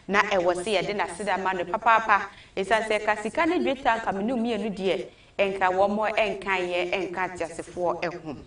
na ewose ye de na sida ma no papa esanse kasika ne dweta nka menu mienu de enka womo enka ye enka tiasefo ehum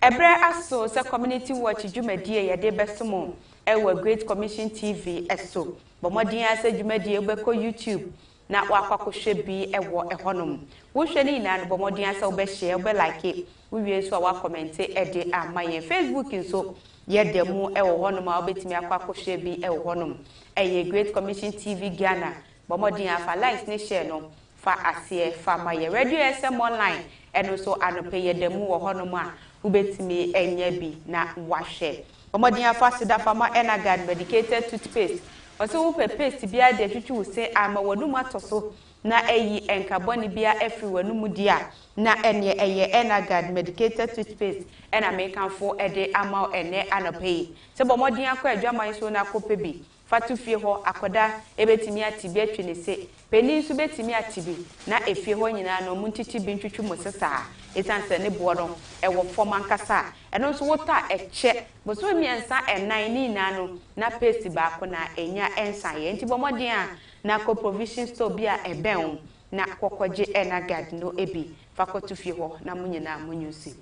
ebre aso se community watch dwumadie ye de besomo ewa Great Commission TV eso bomodin ase dwumadie obeko YouTube na wakwakohwe bi ewo ehonom wo hwe ni na bomodin ase obe share obe like wo wie so wa comment de amaye Facebook nso ye demu ewo honom a obetimi akwakohwe bi ewo honom eye Great Commission TV Ghana bomodin afa likes ne share no fa ase fa maye radio SM online eno so anope ye demu wo honom a ubetimi enye bi na wahwe bomodin afa sida fama Enagard medicated toothpaste oso wo paste bia de twetwu se ama wanum atoso na eyi enkaboni bia efri wanum dia na ene eye Enagard medicated toothpaste ena mekanfo ede ama ene anope se bomodin akọ adwaman so na akọ pebi fatu fie ho akoda ebetimi atibi atwe ne se peni nso betimi atibi na efie ho nyina no muntiti bi ntwetwu mosesa etanse ne booro ewo fom ankasa eno nso wota eche boso miensa enan ni nanu na paste ba ko na enya ensa ye nti bomodin a na ko provision store bia eben na kokoje Enagard no ebi fakotu fie ho na munyina munyusi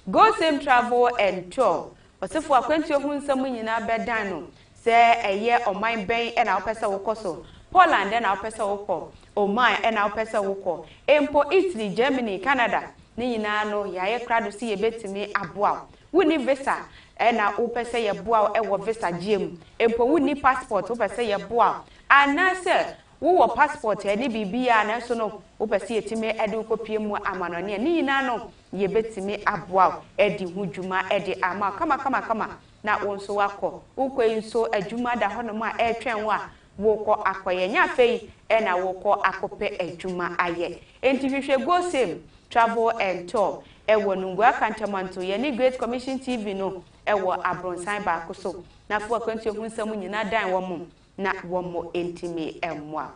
Go Same Travel and Tour osefo akwantu ho nsam nyina bedan no se eye oman ben e na opesa wokoso Poland e na opesa woko Oman e na opesa woko empo Italy Germany Canada ni nyina no yaye krado si yebetimi aboa wuni visa e na opesa ye boa e wo visa gem empo wuni passport opesa ye boa anase wo passport e ni bibia na so no opesa yetimi e de kopie mu amanone ni nyina no yebetimi aboa e di hudwuma e di ama kama na wonso wako ukwenso adwuma da hono ma etwen wa woko akoye nya fei e na woko akope adwuma aye enti hwehwe Go Same Travel and Tour ewo nungu akantamanto ye ni Great Commission TV no ewo abronsan ba koso na fo akwantu hu nsam nyina dan wo mo na wo mo entimi emwa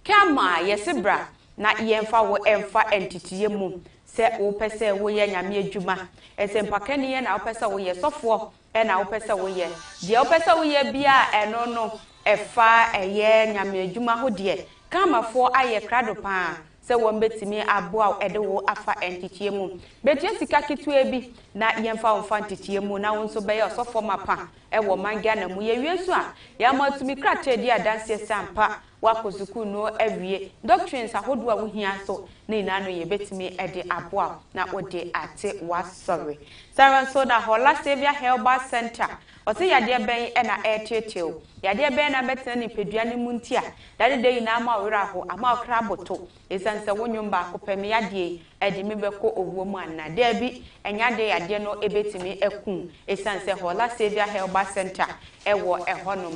kama yesebra na yemfa wo emfa entitiye mu se wo pese wo ye nyame adwuma ese mpakani ye na wo pese wo ye sofo e na wo pese wo ye de wo pese wo ye bia eno no efa eye nyame adwuma ho de kama fo aye krado pa se wo mbetimi aboa ede wo afa entitiye mu betie sika kitue bi na yemfa wo fa entitiye mu na wo nso be ye sofo mapa e wo manga na mu ye wiesu a ya matumi krache di adanse sampa wakozuku no awie doctrines ahodo a wo hia so na no ye betimi ede aboa na ode ate wasori Sarah so na Hola Savior Herbal Center ose yade ben e na eteteo yade ben na betena ni pedua ni muntia dade dey na ama wera ho ama okra boto esanse wonwom ba kopem yade ede mi beko owuo mu anade bi enyade yade no ebetimi ekun esanse Hola Savior Herbal Center ewo ehonom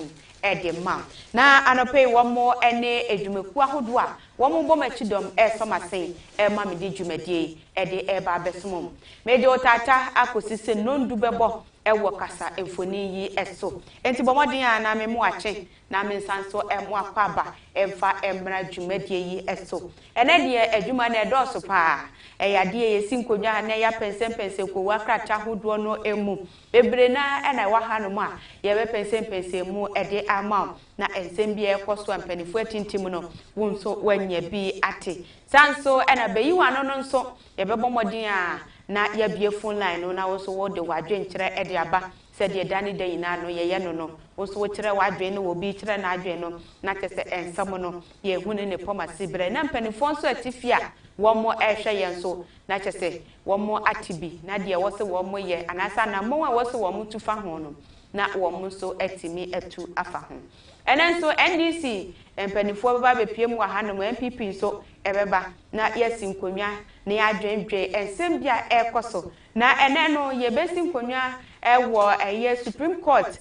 edema na anope womo ene edwumeku ahodo a womo bomachidom esomase ema mede dwumadie ede eba besomom mede otata akosise nondu bebo ewo kasa emfoni yi eso enti bomodin a na me mu ache na me nsanso emu akwaba emfa emra dwumadie yi eso ene de adwuma na edoso pa eyade yesi nkonwa na ya pense ko wakrata hodo no emu bebre na ena wa hanom a ye be pense mu ede ama na ensem bia ekoso ampanifo atintim no wonso wanya bi ate sanso ena beyiwa no nso ye be bomodin a na ya bie phone line no na wo so wo de wadwen kire ede aba se de dani de ina no ye no wo so wo kire wadwen no wo bi kire na adwen no na tese ensam no ye hunu ne poma sibre na mpanifo nso atifia womo ehwe ye nso na tese womo atibi na de wo se womo ye anasa na mo wo se womo tufa ho no na womo so atimi atu afa ho enenso NDC empanifo baba bepiem wa hanom MPP so ebeba na yesi nkonwa na yadwendwe ensem bia ekoso na ene no ye besi nkonwa ewo eye Supreme Court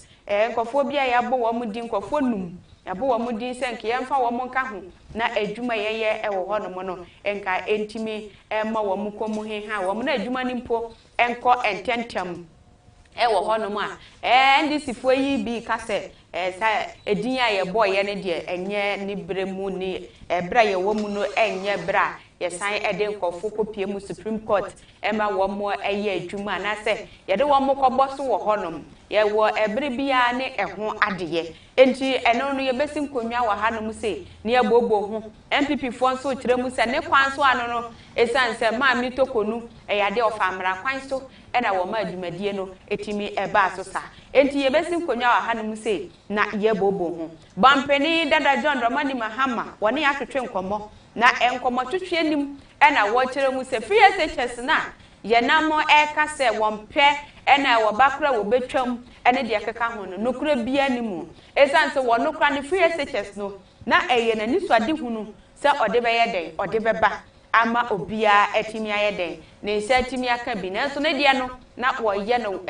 nkofo bia yabo wo mudi nkofo num yabo wo mudi senke yemfa wo monka ho na adwuma yeye ewo honom no enka entimi ema wo mkomu heha wo na adwuma ni mpo enko ententem ewo honom a NDC fo yi bi kase sa edin ya ye boy ye ne de enye ni bremu ni ebra ye wo mu no enye bra yesan ede nkofo kopie mu Supreme Court ema wo mo eye adwuma na se ye de wo mo kobọ so wo honom ye wo ebere bia ne eho adeye enti eno no ye besi nkonwa wa hanom se ne ye bobo ho MPP fo nso kire mu se ne kwan so ano no esan se ma mi tokonu eyade ofamra kwan so ena wo ma adwumadie no etimi eba so sa enti ye besi nkonwa wa hanom se na ye bobo ho bampeni dada John Dramani Mahama woni atwetwe nkomo na enkomo twetwe nim ena wo kire mu se free SHS na ye namo eka se wonpe ena wo bakra wo betwam ene de keka ho no nokura bia nimu esan se wo nokura ne free SHS no na eye na niswade hunu se ode be ye den ode beba ama obia etimi aye den ne nse etimi aka bi na so ne de no na wo ye no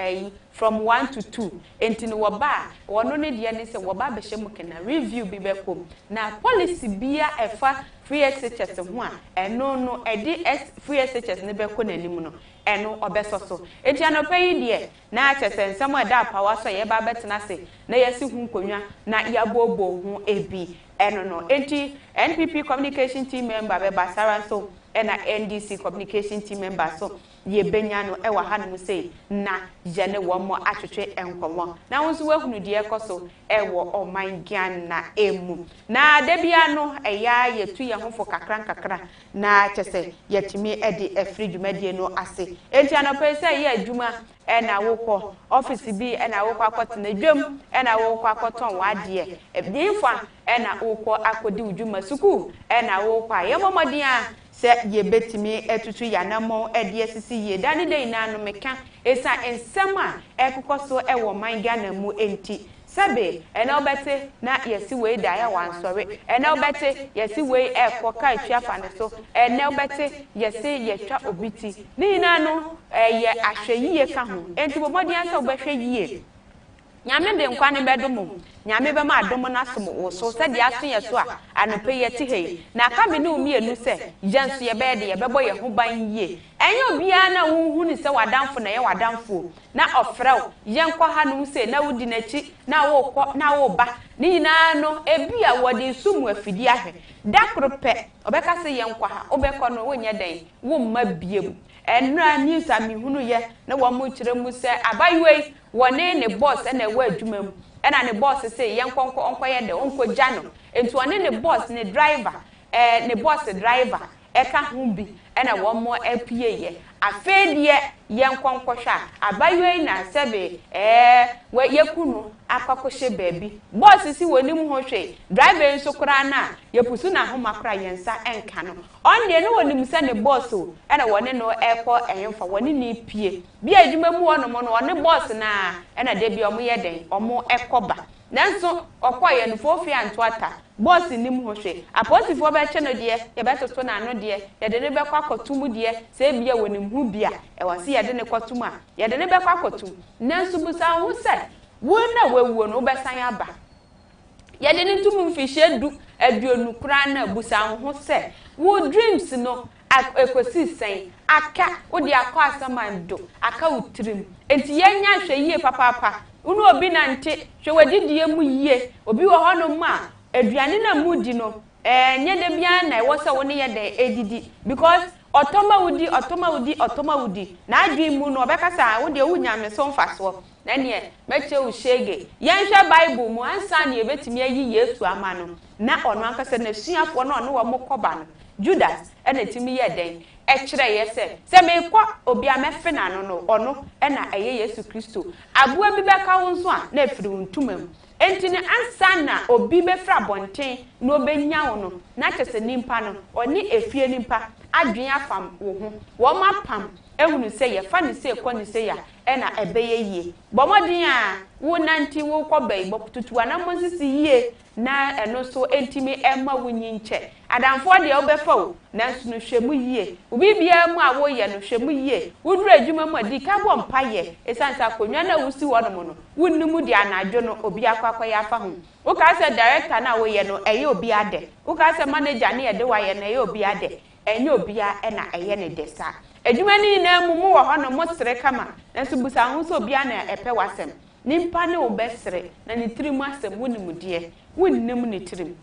from 1 to 2 enti no wo ba wono ne de ne se wo ba be hye kena review bi be kom na policy bia efa free SHS ho a eno no edi free SHS ne be ko nanim no eno obesoso enti anopai de na achese nsam eda pawa so ye ba betena se na yesi hu nkonwa na ya bobo hu ebi eno no enti NPP communication team member be basara so ena NDC communication team member so ye benya no e wa hanom sei na jene wo mo atwetwe enkomo na wonso wahunu de ekoso e wo omangian na emu na debia no eya yetu ye hofo kakra na chese yetimi e de afri dwumadie no ase enti anopese ye adwuma ena wokọ office bi ena wokọ akọtena dwam ena wokọ akọton wade ebinfa ena wokọ akodi udwuma suku ena wokọ ayemomodin a se ye betimi etutu yanamo ede asisi ye dane de ina no meka esa ensem a ekokoso ewo manga na mu enti sabe ena obete na yesi we da ya wansore ena obete yesi we ekoka atwafa ne so ena obete yesi yetwa obiti ni ina no ye ahweyiye ka ho enti bomodi asa obehweyiye nyame de nkwa ne bedomo nyame be ma adomo na som wo so se de aso ye so a anope ye ti hei na ka me ne omienu se janso ye be de ye bebo ye ho ban yie enyo bia na wo hu ni se wadamfo na ye wadamfo na ofrew ye nkwa ha no se na wudi na chi na wo kọ na wo ba ni na no ebi a wode sumu afidi ahwe dakrope obeka se ye nkwa ha obekọ no wo nye den wo mma biem enra ni sami hunu ye na wo mo kire mu se abaywe wone ne boss na ewa adwuma mu ena ne boss say ye nkonko onko ye de onko jano enti wone ne boss ne driver ne boss driver eka ho bi ena wo mo apie ye afedie ye nkonko hwa abaywe na sebe we yekunu akakoshe baby boss si woni mu ho hwe driver nso kura na yepusu na ho makra yensa enka no onde ne woni mu se ne boss o ena wone no eko enfa wone ni pie bia adwuma mu wono mo no wone boss na ena de bia omo ye den omo ekoba nanso okoye no fofi antoata boss ni mu ho hwe aposifo be che no de ye betoto na no de ye de ne be kwa kotum de se bia woni mu bia e wase ye de ne kotum a ye de ne be kwa kotum nanso busa ho se wona wewuo no besan aba ye de ne tum mfihye du aduonu kura na busa ho se wo dreams no ekosi sen aka odi akọ asamando aka utrim enti yenya hwe yie papa unu obi na nte hwe wadidie mu yie obi wo hono ma aduane na mudi no nye de bia na wo se wo ne ye de edidi because otoma wudi na adwi mu no obekasa wo de wunyame so mfaso na ne meche wo shege yenhwe bible mu ansa ne ebetimi ayi Yesu ama no na ono ankasa na suafo no wo mokoba no Judas ena timi ye den ekire ye se me kwa obi amefe na no ono ena eye Yesu Kristo abua bi beka wo nso a na efiri ntumam enti ne ansa na obi befra bonten na obenya wo no na kyese nimpa no oni efie nimpa adwen afam wo ho wo mapam ehunu se ye fa ne se kwa ne se ya ena ebeye yie bomodin a wo nanti wo kobai botutu anamo sisi yie na eno so entimi emma wunyi nche adamfo de obefa o nanso no hwemu yie obi bia mu a wo ye no hwemu yie wuduru adwuma mu adi ka bo mpaye esansa konwa na wusi wono no wunnimu de anadwo no obi akwa ya fa ho wo ka se director na wo ye no eye obi ade wo ka se manager na ye de wa ye na eye obi ade enye obi a na eye ne desa adwuma ni na mu wo ho no mo sere kama nanso busa ho so obi a na epe wasem nimpa ne obesere na ne tirimu asem wonimu de wonnim ne tirim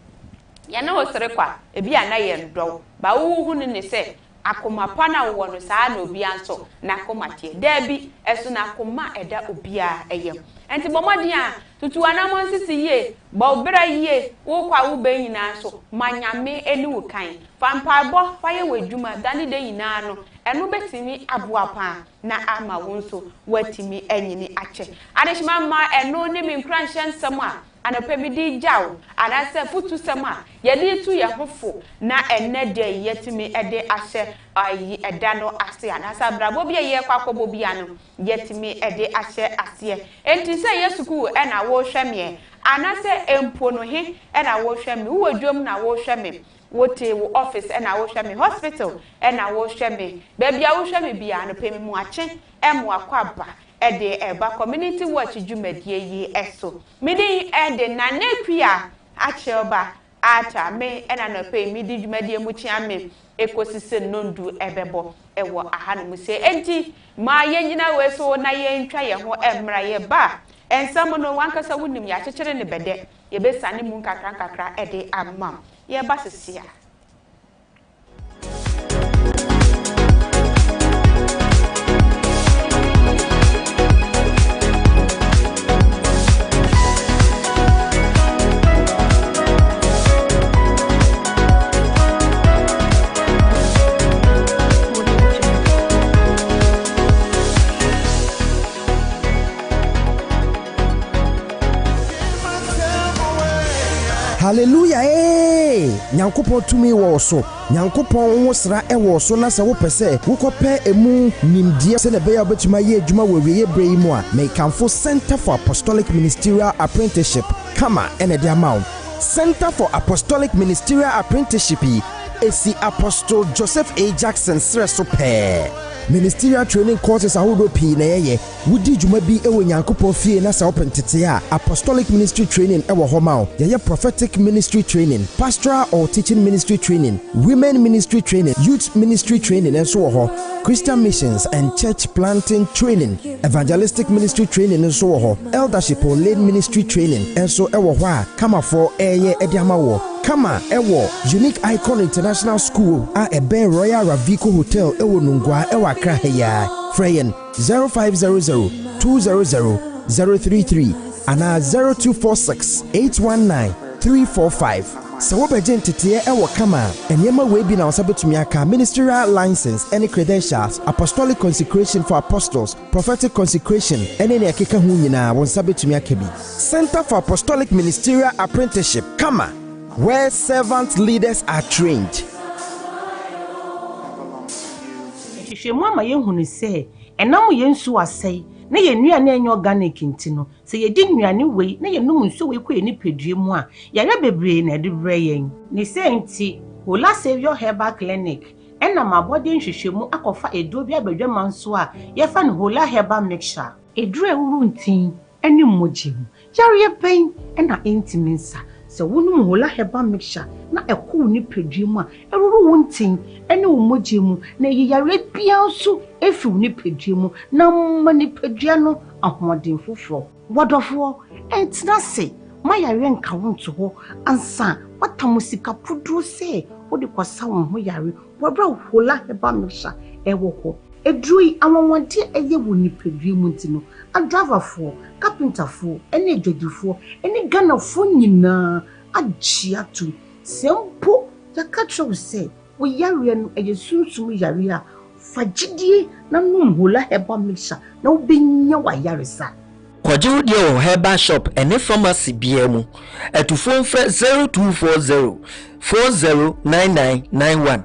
ya na osere kwa ebi ana ye ndo ba wo hu ne se akoma pa na wo no saa na obi anso na akoma tie da bi eso na akoma eda obi a eyem enti bomodi a tutu anamon sisi ye ba obra ye wo kwa wo be nyina so manyame eni wo kan fampa bo fa ye wadwuma dani de nyina no eno betimi aboapa na ama wonso watimi anyini ache adeshima ma eno ne mi nkran hyansam a anapemi di jaw anase futu sema yedi tu ye hofo na enne de yetimi ede ahye ayi eda no ase anasa brabo bia ye kwakobo bia no yetimi ede ahye ase enti se yesuku e na wo hweme anase empo no he e na wo hweme wo dwom na wo hweme wote wo office e na wo hweme hospital e na wo hweme bebia wo hweme bia no pemi mu ache emu akwaba ede eba community watch dwumadie yi eso midi ede na nekwia achioba ata me ena no pe midi dwumadie mu chiame ekosise nondu ebebo ewo ahanu mu se enti ma yenyina we so na ye ntwa ye ho emra ye ba ensam no wankasa wunim ya chechire ne bede ye besane mu nkakra ede amma ye ba sesia Hallelujah Nyankopon tumi wo so Nyankopon wo sra e wo so na se wo pese wo kope emu nimdie se ne be ya betuma ye adwuma wawiye brei mu a me kanfo Center for Apostolic Ministerial Apprenticeship kama ene dia mawo Center for Apostolic Ministerial Apprenticeship esi Apostle Joseph A. Jackson sreso pe Ministerial training courses ahodo pi na yeye wudi dwuma bi ewo Nyankopon fie na sa opentete a apostolic ministry training ewo homa yeye prophetic ministry training pastoral or teaching ministry training women ministry training youth ministry training and so ho Christian missions and church planting training evangelistic ministry training and so ho eldership or lay ministry training and so ewo ho a kama for eye ediama wo kama ewo Unique Icon International School a ebe Royal Ravico Hotel ewo Nungwa ewa Krahaya Freyen 0500-200-033 ana 0246-819-345 Sawo bejen tete ewo kama enyema we bi na osabetumi aka ministerial license any credentials apostolic consecration for apostles prophetic consecration any ne akeka hu nyina won sabetumi aka bi Center for Apostolic Ministerial Apprenticeship kama where servant leaders are trained. Hwehwemu ama yehunu se enam yensu asai na yenuane enyo organic ntino se yedi nuane wei na yenum nso wei kɔ enipadue mu a yare bebre na edibre yen ne se nti Hola Savior Herbal Clinic ena mabode nhwehwemu akɔfa edo bi abadwama nso a yefa ne Hola Herbal Mixture eduro ewuru ntin ene mmogye mu yare yepen ena intiminsa se wonu Hola Herbal Mixture na ekwu ni padue mu a eruru wontin ene umogye mu na yiyare bia nso efi ni padue mu na mani padua no ahoden foforo wodofo entina se mayare nka wonto ho ansa watamusika pudu se wodi kwasa won ho yare wabra Hola Herbal Mixture ewo ho edrui anwonwade eye woni padue mu ntino adraverfo carpenterfo ene dwodifo ene ganafo nyina agiatu sempo yakatro se wo yare no eye sunsum yare a fagidie na num Hola Herbal Mixture na obenya wa yare sa Kwajiru dio Herbal Shop ene pharmacy biemu etufo mfre 0240 409991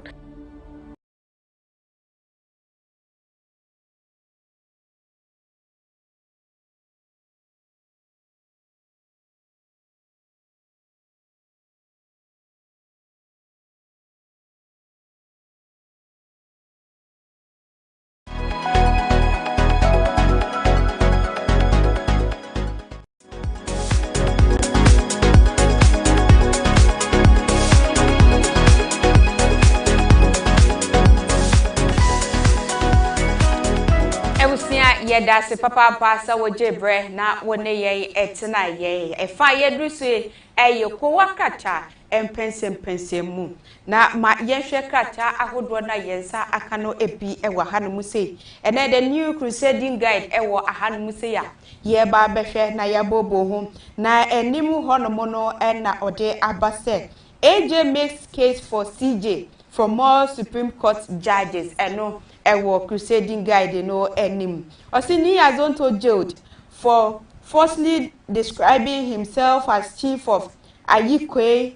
yɛda se papa sa wogye bre na wone yɛn etena yɛn ɛfa yɛdru se ɛyɛ kowa krata empensempensemu na ma yɛhwɛ krata ahodo na yɛnsa aka no ebi ɛwɔ ha no mu se ɛna the new crusading guide ɛwɔ aha no mu se ya yɛba bɛhwɛ na yɛbobo ho na anim hɔ no mo no ɛna ɔde abase AJ makes case for CJ for more Supreme Court judges ɛno ɛwɔ crusading guide no anim Osini Azonto jailed for falsely describing himself as chief of Ayikwe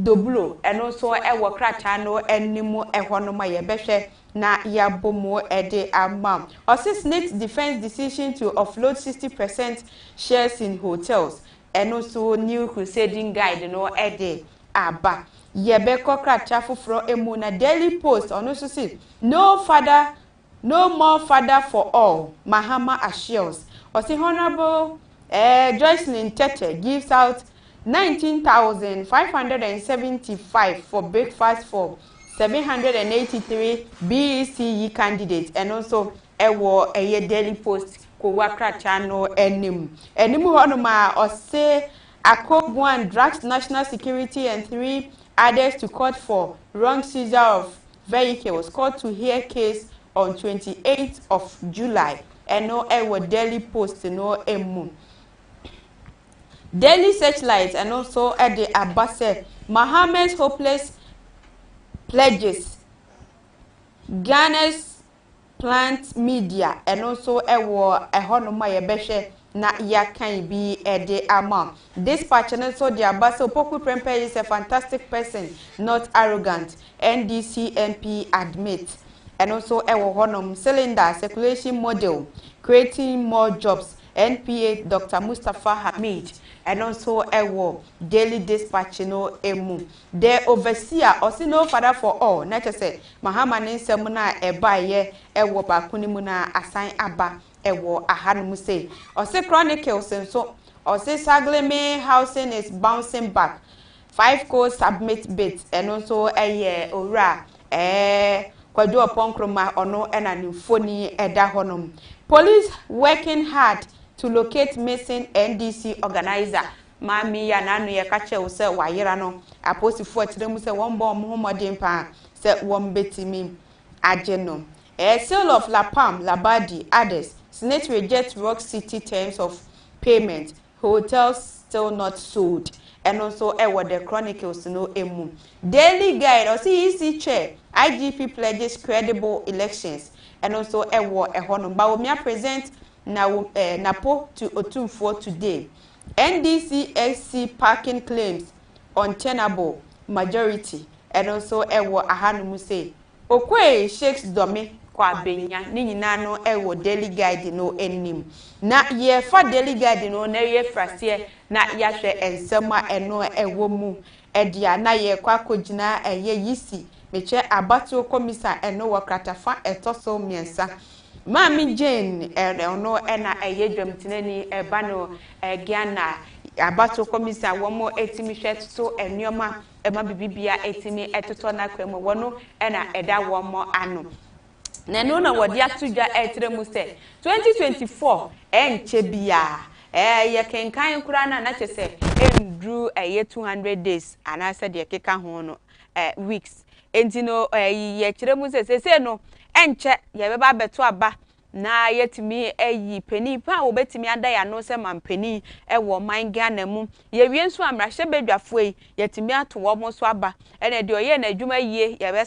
Doblo and also ewo krata no enimu ehwo no ma yebehwe na yabomo ede amam. Osi Senate defense decision to offload 60% shares in hotels and also new crusading guide no ede aba. Yebeko krata fufro emu na Daily Post ono so see no more father for all, Mahama assures. Osi Honorable Joycelyn Tete gives out 19,575 for breakfast for 783 BECE candidates and also ewo Daily Post kowa kracha no enim honoma ose Akogwan drags national security and 3 others to court for wrong seizure of vehicles. Court to hear case on 28th of July and no ewo Daily Post no emu Daily Searchlight and also at the Abase Mohammed's hopeless pledges Ghana's plant media and also ewo ehonoma yebehwe na yakan bi ede ama dispatch and also the Abase Opoku Prempeh is a fantastic person, not arrogant, NDC MP admit. And also ewo honum cylinder circulation model creating more jobs NPA Dr. Mustafa Hamid and also ewo Daily Dispatch no emu the overseer osi no father for all na say Mahama ne nsem na ebaye ewo bakuni mu na assign aba ewo ahanum say osi Chronicles so osi Sagleme housing is bouncing back 5 codes submit bids and also ora Kwadu Oponkroma ono ena nimfoni eda honom. Police working hard to locate missing NDC organizer. Mami ya nanu ye kache use wayera no. Aposifo atiremu se wombo muhomodin pa se wombetimi ageno. Sale of La Palm, Labadi, others. Senate rejects Rock City terms of payment. Hotels still not sold. And also ewo the Chronicles no emu. Daily Guide or CEC chair IGP pledges credible elections and also ewo ehonum Bawumia present na napo to Otumfuo today. NDC SC parking claims untenable majority and also ewo ahanum say Okwe shakes Dome kwa benya ni nyina no ewo Daily Guide no enim na ye fa Daily Guide no na ye frase na yahwe ensema eno ewo mu edia na ye kwa kogina eye yisi meche abatu komisa eno wakratafa etoso miensa Mami Jane ono ena eye dwamtinani eba no Ghana abatu komisa womo etimi hwe so enioma ema bibibia etimi etoto na kwemu wono ena eda womo ano Nenu na wodi atudwa etremu se 2024 enche bia ye kenkan kura na chese endru 200 days anase de keka ho no weeks entino ye kiremu se no enche ye beba beto aba na yetimi eyi peni pa obetimi ada ya no se mampeni ewo man Ghana mu ye wie nso amrahye bedwafo yi yetimi ato wo mo so aba ene de oye na adwuma yie ye be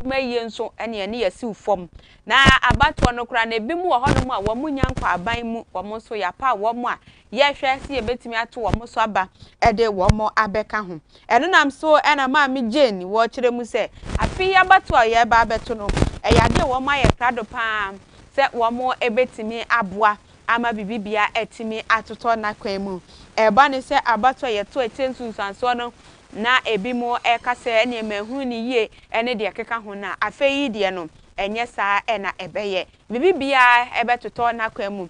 maye nso ene ne yesi ufom na abato no kura na ebi mu wo hono mu a wo munya nkwa aban mu wo mo so ya pa wo mo a ye hwe se ye betimi ato wo mo so aba ede wo mo abeka ho eno nam so ena ma mi Jane wo kire mu se afi abato a ye ba abeto no eyade wo ma ye krado pa se wo mo ebetimi aboa ama bibibia etimi atoto na kwan mu eba ne se abato ye to etensu sanso no na ebi mo ekase ene mahu ni yie ene de keka ho na afeyi de no enye saa ena ebeye bibibia ebetoto na kwamu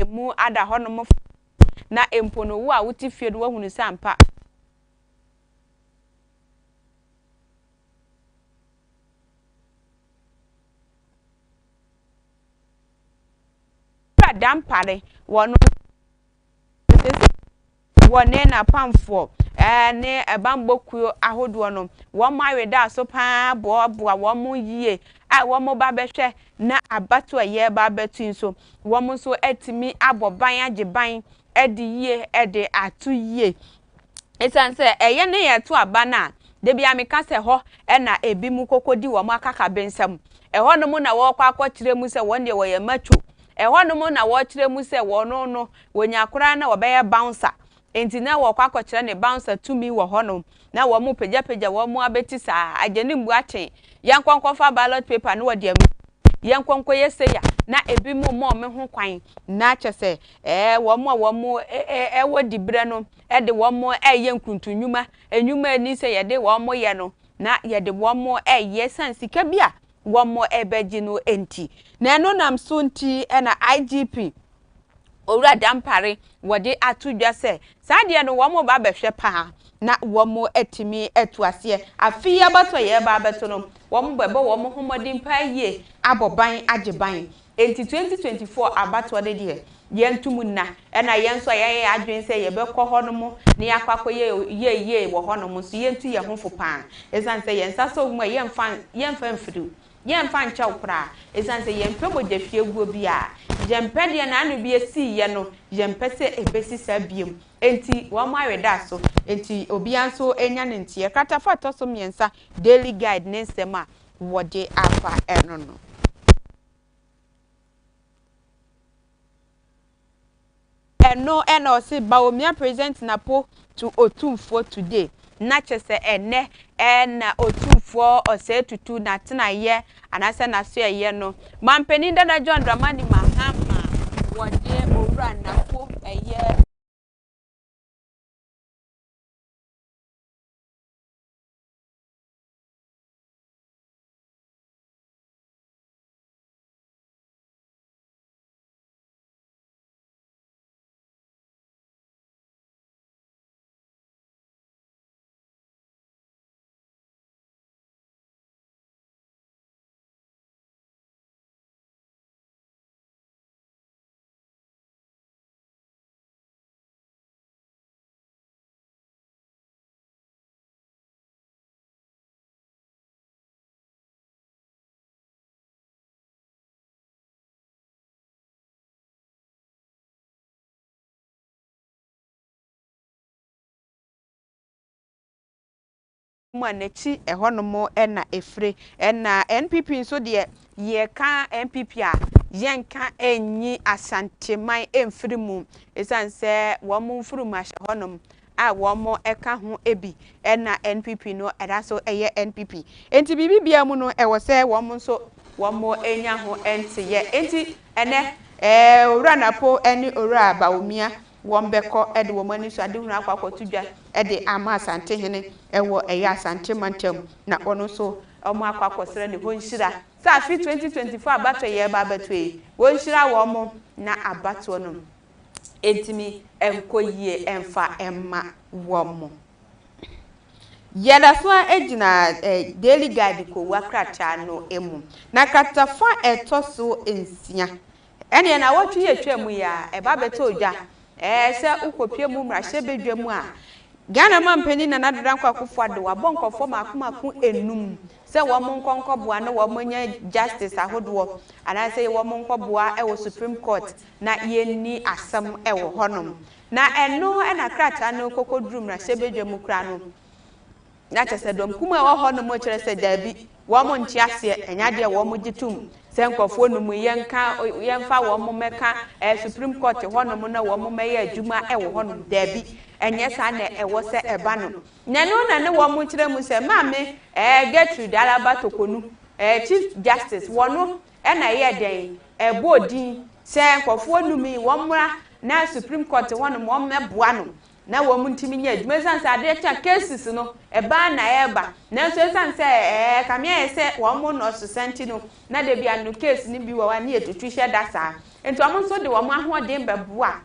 mu ada hono mo na empono wo a wuti fie do wahunu sampa dampare wono wone na pamfo ne ebambokuo ahodo no wo maweda so pa boa wo yie wo ba behwe na abato aye ba betu so wo so etimi aboban ageban edi yie ede atu yie esanse eye ne ye to aba na de bia me ka se ho na ebi mu kokodi wo akaka bensam ho no mu na wo kwa akokire mu se won de wo ye macho ho no mu na wo kire mu se wo no wonya kora na wo be ye bouncer enti na wo kwa akokire ne bouncer tumi wo ho no na wo mu peja wo mu abeti sa agene mbu achen yankwankofa ballot paper no wo de yankwanko yeseya na ebi mu me ho kwan na kyese wo mu wo dibre no de wo mu ye nkuntunwuma enwuma ni se ye de wo mu ye no na ye de wo mu ye sansika bia wo mu ebeji no enti na eno nam so nti na IGP owura dampare wode atudwa se saade no wo mu ba behwe pa na wo mu etimi etuase afi ya bato ye ba beto no wo mu bebo wo mu homodin pa ye aboban ageban enti 2024 abato de yentumu na na yenso ye adwen se ye bekọ ho no mu ne yakwakọ ye wo ho no mu so yentu ye ho fopa esan se yensa so mu yemfa mfidu yemfa ncha ukra esan se yempe bojafie guo bia yempe de na anu bi esi ye no yempe se ebesi sabiem enti wo mu aweda so enti obi anso enya ne ntie kratafa to so miensa daily guide ne nsema wode afa eno no no eno si Bawumia present na po to Otumfo today na chese ene na Otumfo ose tutu na tena ye anase na so ye no mampeni Dada John Dramani Mahama wode owura na po eye mwanechi ehonomo na efre na NPP nso de ye ka NPP a yenka enyi asanteman emfiri mu esanse wo mu mfuru ma honom a wo mo eka ho ebi na NPP no era so eye NPP enti bibia mu no ewo se wo mo nso wo mo enya ho enti ye enti ene owura napo eni owura Bawumia wombeko ede wo mani so ade hunu akwakotudwa ede ama asante hene ewo eya asante mantam na ono so omo akwakosere ne honhira sa fi 2024 abato ye ba batwe honhira wo mo na abato no entimi enkoyie emfa emma wo mo yeda so ejina daily guide ko wakracha no emu na katafa etoso ensia ene na wotwe ye twemu ya eba beto odwa se ukopie mu mrahye bedwam a Ghana mampeni na nadran kwakofo ade wabọ nkofo makomaku enum se wo mo nkonkoboa na wo monya justice ahodo ana se wo mo nkoboa e Supreme Court na yenni asam e wo honom na eno na krata no kokodrum mrahye bedwam kra no na chese dom kuma wo honom kire se dabi wo mo ntiase enya de wo mo gitum se nkofo no mu yenfa wo mo meka Supreme Court honom na wo mo meye adwuma e wo honom dabi enye sa na ewo se eba no nanu na ne wo mo kire mu se maame Gertrude Alaba Tokonu Chief Justice wono na ye den ebodin se nkofo numi wo mra na Supreme Court honom wo meboa no na wo mu ntimi nya adwuma sanse ade cha cases no eba na eba na so sanse kamia se wo mo no so senti no na de bia no case ni bi wo wa ne etutwihye dasa enti wo mo so de wo mo ahoden beboa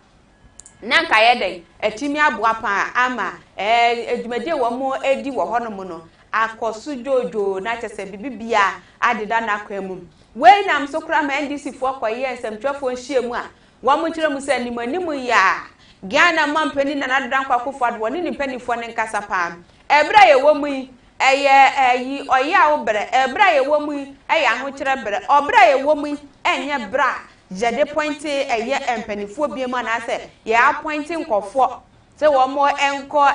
na nka ye den etimi aboa pa ama edwumade wo mo edi wo honom no akoso jojo na chese bibia adeda na kwamum we nam so kra ma NDC fo koye nsemtwafo nhyiemu a wa mo kire mu se animanimu ya Ghana mampani na nadan kwakofo do ne nipanifo ne nkasa pa ebra ye wo mu eye oya wo bre ebra ye wo mu eye ahokire bre obra ye wo mu enye bra jede point eye empanifo biemu na se ye appoint nkofo se wo mo enko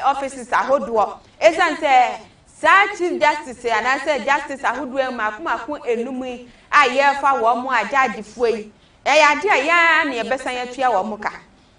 offices ahodo esante sa chief justice and I said justice ahodo makumako enum aye fa wo mo ajagefo yi ade ya na yebesan yatua wo mo ka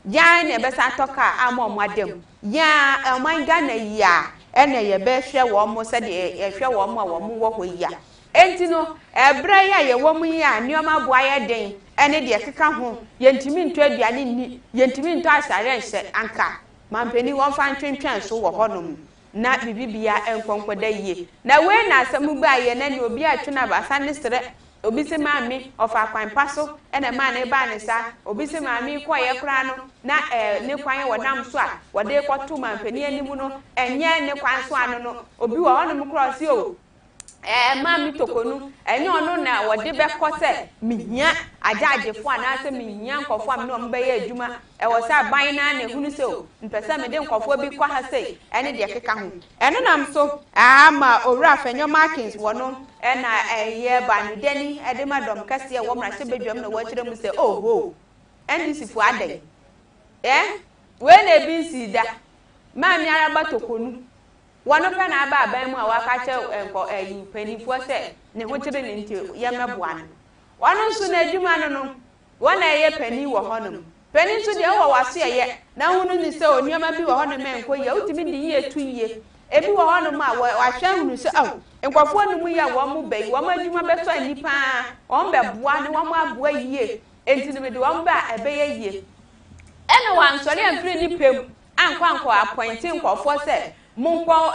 ya na yebesan toka ama mo adem ya aman Ghana ya ene yebe hwe wo mo se de hwe wo mo wo mo wo ho ya enti no ebra ya ye wo mo ya nioma boa ye den ene de keka ho yentimi nto aduane ni yentimi nto asare nse anka mampeni won fa ntwentwen so wo honom na bibibia enkonkoda yie na we na asem gba ye na ni obi atwe na basa ne sere obi se maami ofa kwan paso ene ma na ba ne sa obi se maami ko ye kra no na ne kwan wo nam so a wo de kwoto mampeni animu no enye ne kwan so ano no obi wo honom cross o maami tokonu enye ono na wo de be kose mihia ajagefo anase mihia nkofo am no mbe ye adwuma wo sa ban na na hunu se o mpesa me de nkofo bi kwa ha sei ene de keka ho eno nam so ama owura Afenyo Markins wono ena eye banudeni ede madom kase wo mra se bedwam na wo kire mu se oho ndc fu adai we na bi si da maami araba tokonu wono pe na aba aban mu a waka che enko panifo se ne ho kire ne nti ye meboa no wono nso na adwuma no wona eye pani wo honom pani nso de wo wase ye na hunu ni se onioma bi wo honom enko ye utimi de ye tu ye ebi wo honom a wa hwa hunu se enkofo no mu ya wo mu bai wo ma adwuma be so anipa wo be boa ne wo mu aboa yie enti ne be de wo ba ebe ye yie ene wan sori amfiri ni pem anko appointing nkofo se munko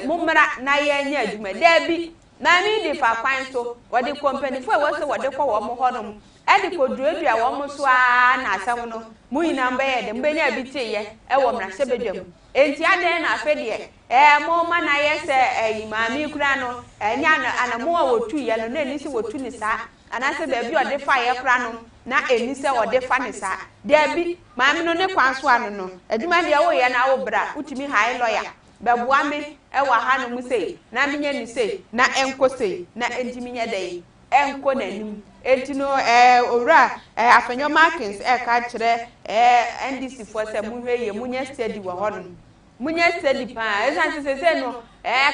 mumra na ye nya adwuma da bi na mi di fa kwan so wodi company fo wo se wodi ko wo mo honom edi ko duadua wo mo so a na asam no mu ina mba ye de mba nya bi tiye wo mra se bedwam enti ade na afe de mo ma na ye se maami kura no nya na mo wo tu ye no na eni se wo tu ni sa anase ba bi ode fa ye kura no na eni se ode fa ni sa da bi maami no ne kwan so ano no adwuma de wo ye na wo bra utimi high lawyer beboa me ewa hanu mu sei na menye ni sei na enko sei na entimi nya dai enko nanim entino owura Afenyo Markins ka kire NDC for se mu hwe ye munye steady wo hono munye steady pa esan se no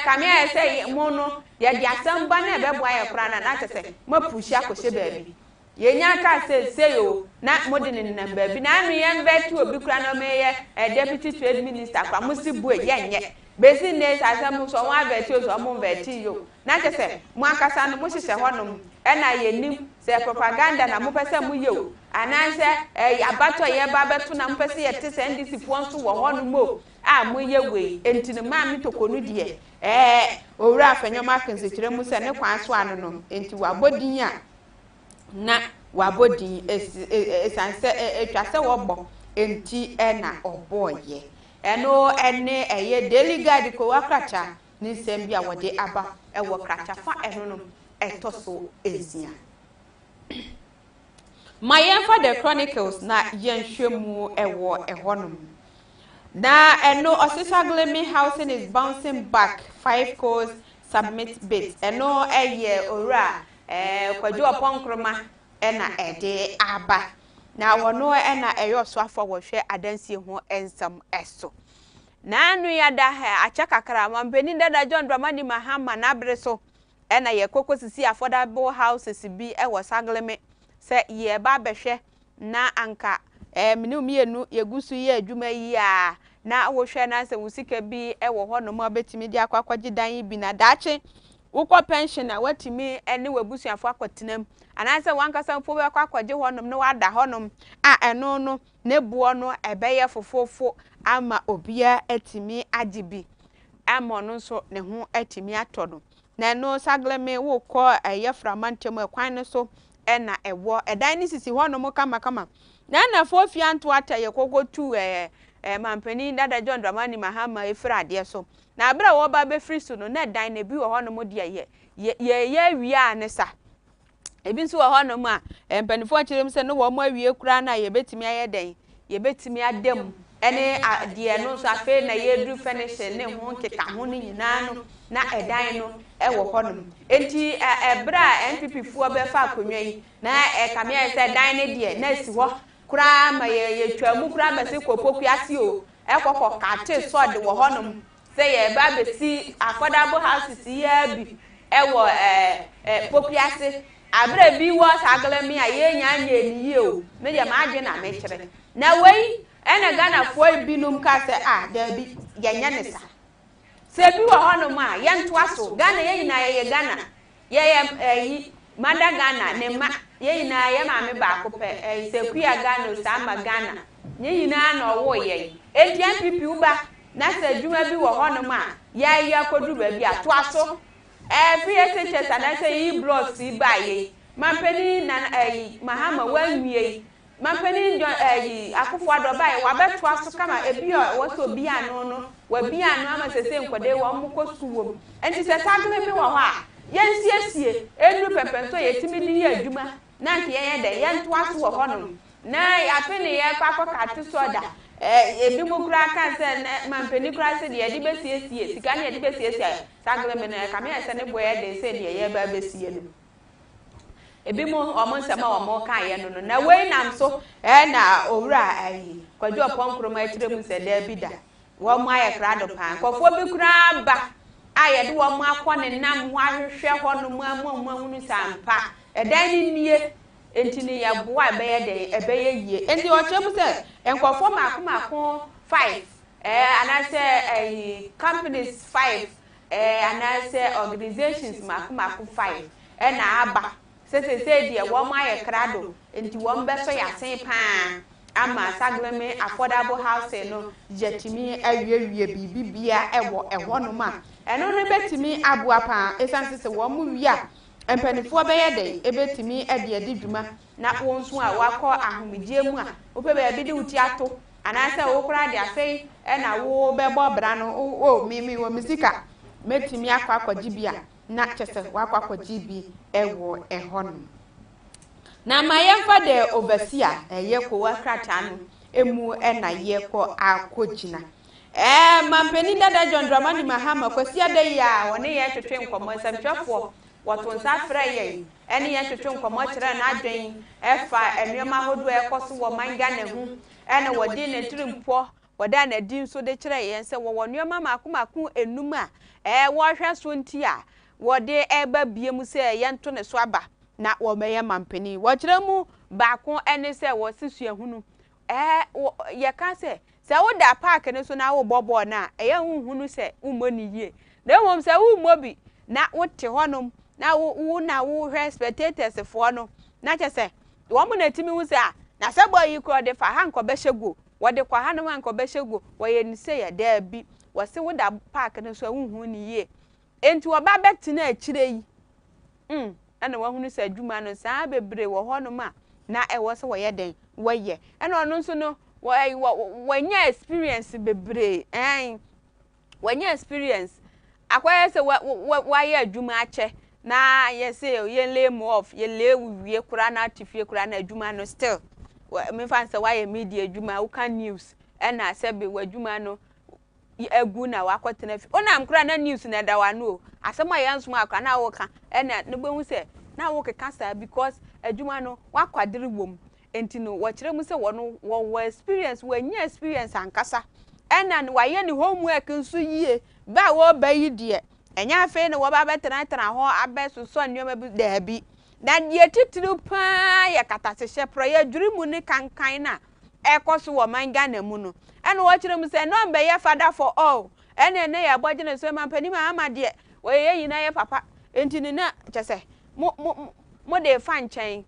kamia se mu no ye di asamba na beboa ye kra na tese mapushi akose baabi ye nya ka se yo na modern na baabi na me ye mbetu obi kra na me ye deputy trade minister kwa musi bu ye nye besi ne asem so won abeti so mo beti yo na tese mu akasa no mo hihye honom ena ye nim se propaganda na mo pese mu yo ananse abato ye ba beto na mo pese ye tese ndisi fo nso wo honom mo a mo ye we entini ma mi tokonu de owura Afenyo Markins kire mu se ne kwan so ano no enti wabodin a na wabodin esanse etwase wobo enti ena oboye eno ene eye daily guide ko wakracha ni nsem bia wode aba ewo kracha fa eno no etoso ezia mayen for the chronicles na yenhwemu ewo ehonum na eno Osisa Gleaming housing is bouncing back 5 calls submit bids eno eye ora kwajo oponkroma ena ede aba na wono ena eyo so afọ wohwe adansie ho ensam eso na anu ya da ha acha kakra mampeni dada John Dramani Mahama na breso ena ye kokosisi affordable houses bi ewo Sagleme se ye ba behwe na anka minu mienu yegusu ye adwuma yi a na wohwe na se wusika bi ewo hono ma betimi di akwakwaji dan bi na dache wukọ pension na watimi ene wabusuafo akwatenam ananse wankasa mfo be kwakwaje honom ne wada honom a eno no ne buo no ebeye fofofo ama obia atimi agibi ama no so ne ho atimi atono na no Sagleme wukọ yeframantam akwan ne so ena ewo edan ni sisi honom kama na fofi anto ata yekogotu mampeni dada John Dramani Mahama efrade so na abra wo ba be free so no na dan na bi wo hono mo de ye wia ne sa ebi nso wɔ hɔ no ma mpanifo kyerem sɛ no wɔ mo awie kura na yɛbɛtumi ayɛ den yɛbɛtumi adam ɛne deɛ no nso afei na yɛduru finishing ne ho nkeka ho no nyinaa no na ɛdan no ɛwɔ hɔ no enti ɛbrɛ a NPP foɔ bɛfa akonnwa yi na ɛkame yɛ sɛ dan ne deɛ na asi hɔ kura ma yɛtwa mu kura bɛsi kɔpɔkua ase o ɛkɔkɔ kate sɔde wɔ hɔ no sɛ yɛba bɛsi affordable houses yɛ bi ɛwɔ popiase abrɛ bi wɔ saglemi a yɛnya nya niye o me yɛ maadwe na mekyerɛ na wei ɛna Ghana foɔ binom ka sɛ dabi yɛnya ne sa sɛ bi wɔ hɔ no ma yɛntoa so Ghana yɛnyina yɛyɛ Ghana yɛyɛ mada Ghana ne ma yɛnyina yɛ maame baako pɛ sɛkuya Ghana sama Ghana yɛnyina na ɔwɔ yɛn enti NPP uba na sɛ adwuma bi wɔ hɔ no ma yɛayɛ kodu baabi atoa so PSHS and say yi blocks yi ba yi mampeni na Mahama wanwie mampeni Akufo Addo ba yi wabɛtoa so kama ebi wɔ so bi ano no wa bi ano ama sese nkɔde wɔ mo kosuwom enti sɛ tagre bi wɔ hɔ a yɛnsiesie enu pɛpɛnso yɛtimi ni yɛ adwuma na nke yɛyɛ dɛ yɛntoa so wɔ hɔ no na apeni yɛ kwakɔ kate soda ebi mo kura kan sɛ mampeni kura sɛ deɛ de besiesie sika ne de besiesie sagre me na kame yɛ sɛ ne boye de sɛ deɛ yɛ ba besie no ebi mo ɔmo nsɛm a ɔmo kan yɛ no na wei nam so na owura kwadwo pɔnkoro ma akyire mu sɛ da bi da wo mo ayɛ krado pan kɔfo bi kura ba a yɛ de wo mo akɔ ne nam ho ahwehwɛ hɔ no mu amahunu sampa ɛdan ni nie enti ne ya boa ɛbɛyɛ de ɛbɛyɛ yie enti ɔkyerɛ mu sɛ nkɔfo maako 5 anasɛ companies 5 anasɛ organizations maako 5 na aba sɛ deɛ wɔn ayɛ krado enti wɔn bɛsɔ yasen paa ama sagleme affordable housing no yɛtimi awiewie bibibia ɛwɔ ɛhɔ no ma ɛno no bɛtimi aboa paa esan sɛ wɔn mu wi a mpanifoɔ bɛyɛ de ebetimi ɛde dwuma na wɔn nso a wakɔ ahomegye mu a wopɛ baabi de wuti ato anasɛ wo kora de afei ɛna wo bɛbɔ bra no mimi wɔ misika metimi akɔ bi a na kyɛsɛ wakɔ akɔgye bi ɛwɔ ɛhɔ no na ma yɛmfa de overseer ɛyɛ kowa krata no emu ɛna yɛkɔ akɔgyina mampani dada John Dramani Mahama kwasi adai a wɔne yɛ twetwe nkɔmmɔ nsɛmtwɛfoɔ wɔto nsa frɛ yɛn ɛne yɛn twetwe nkɔmmɔ kyerɛ na adwen ɛfa nneɛma ahodoɔ ɛkɔ so wɔ man Ghana ho ɛna wɔde ne tirimpɔ wɔda na di nso de kyerɛ yɛn sɛ wɔwɔ nneɛma maako enum a wɔhwɛ so nti a wɔde ɛba bie mu sɛ yɛnto ne so aba na wɔmɛyɛ mampani wɔkyerɛ mu baako ɛne sɛ wɔsisua hunu yɛka sɛ woda park ne so na wo bɔbɔ na ɛyɛ huhunu sɛ ummɔ ni yie na mmom sɛ ummɔ bi na wote hɔnom na wo hwɛ spectators fo no na kyɛ sɛ wɔn mo na timi hu sɛ na sɛ boy yi kɔ de fa ha nkɔ bɛhyɛ go wɔde kɔ ha no ma nkɔ bɛhyɛ go wɔyɛ ni sɛ yɛ da bi wɔse woda park ne so huhunu ni yie enti wɔba bɛtena akyire yi ana wɔhunu sɛ adwuma no saa bebre wɔ hɔnom a na ɛwɔ sɛ wɔyɛ den wɔyɛ ɛna ɔno nso no wɔnya experience bebre wɔnya experience akwai sɛ wɔayɛ adwuma akyɛ na yɛsɛ yɛlɛ mu off yɛlɛ wie kura na atifie kura na adwuma no still me fan sɛ wɔayɛ media adwuma woka news ɛna sɛ be adwuma no egu na wakɔtena fi onam kura na news na da wano o asɛm a yɛnsom akwa na woka ɛna no behu sɛ na wokeka saa because adwuma no wakwadere wom enti no wɔkyerɛ mu sɛ wɔn experience wɔnya experience ankasa ɛna no wayɛ ne homework nso yie ba wo ba yi de ɛnya afei na wɔba bɛtena hɔ abɛsosɔ nneɛma bi daabi na deɛ titiri paa yɛ katasehye prɔyɛ dwiri mu ne kankan na ɛkɔ so wɔ man Ghana mu no ɛna wɔkyerɛ mu sɛ no mbɛyɛ father for all ɛna ne yɛ bɔgye ne so mampani ma ama deɛ wɔyɛ nyina yɛ papa enti ne na kyɛ sɛ mo de fa nkyɛn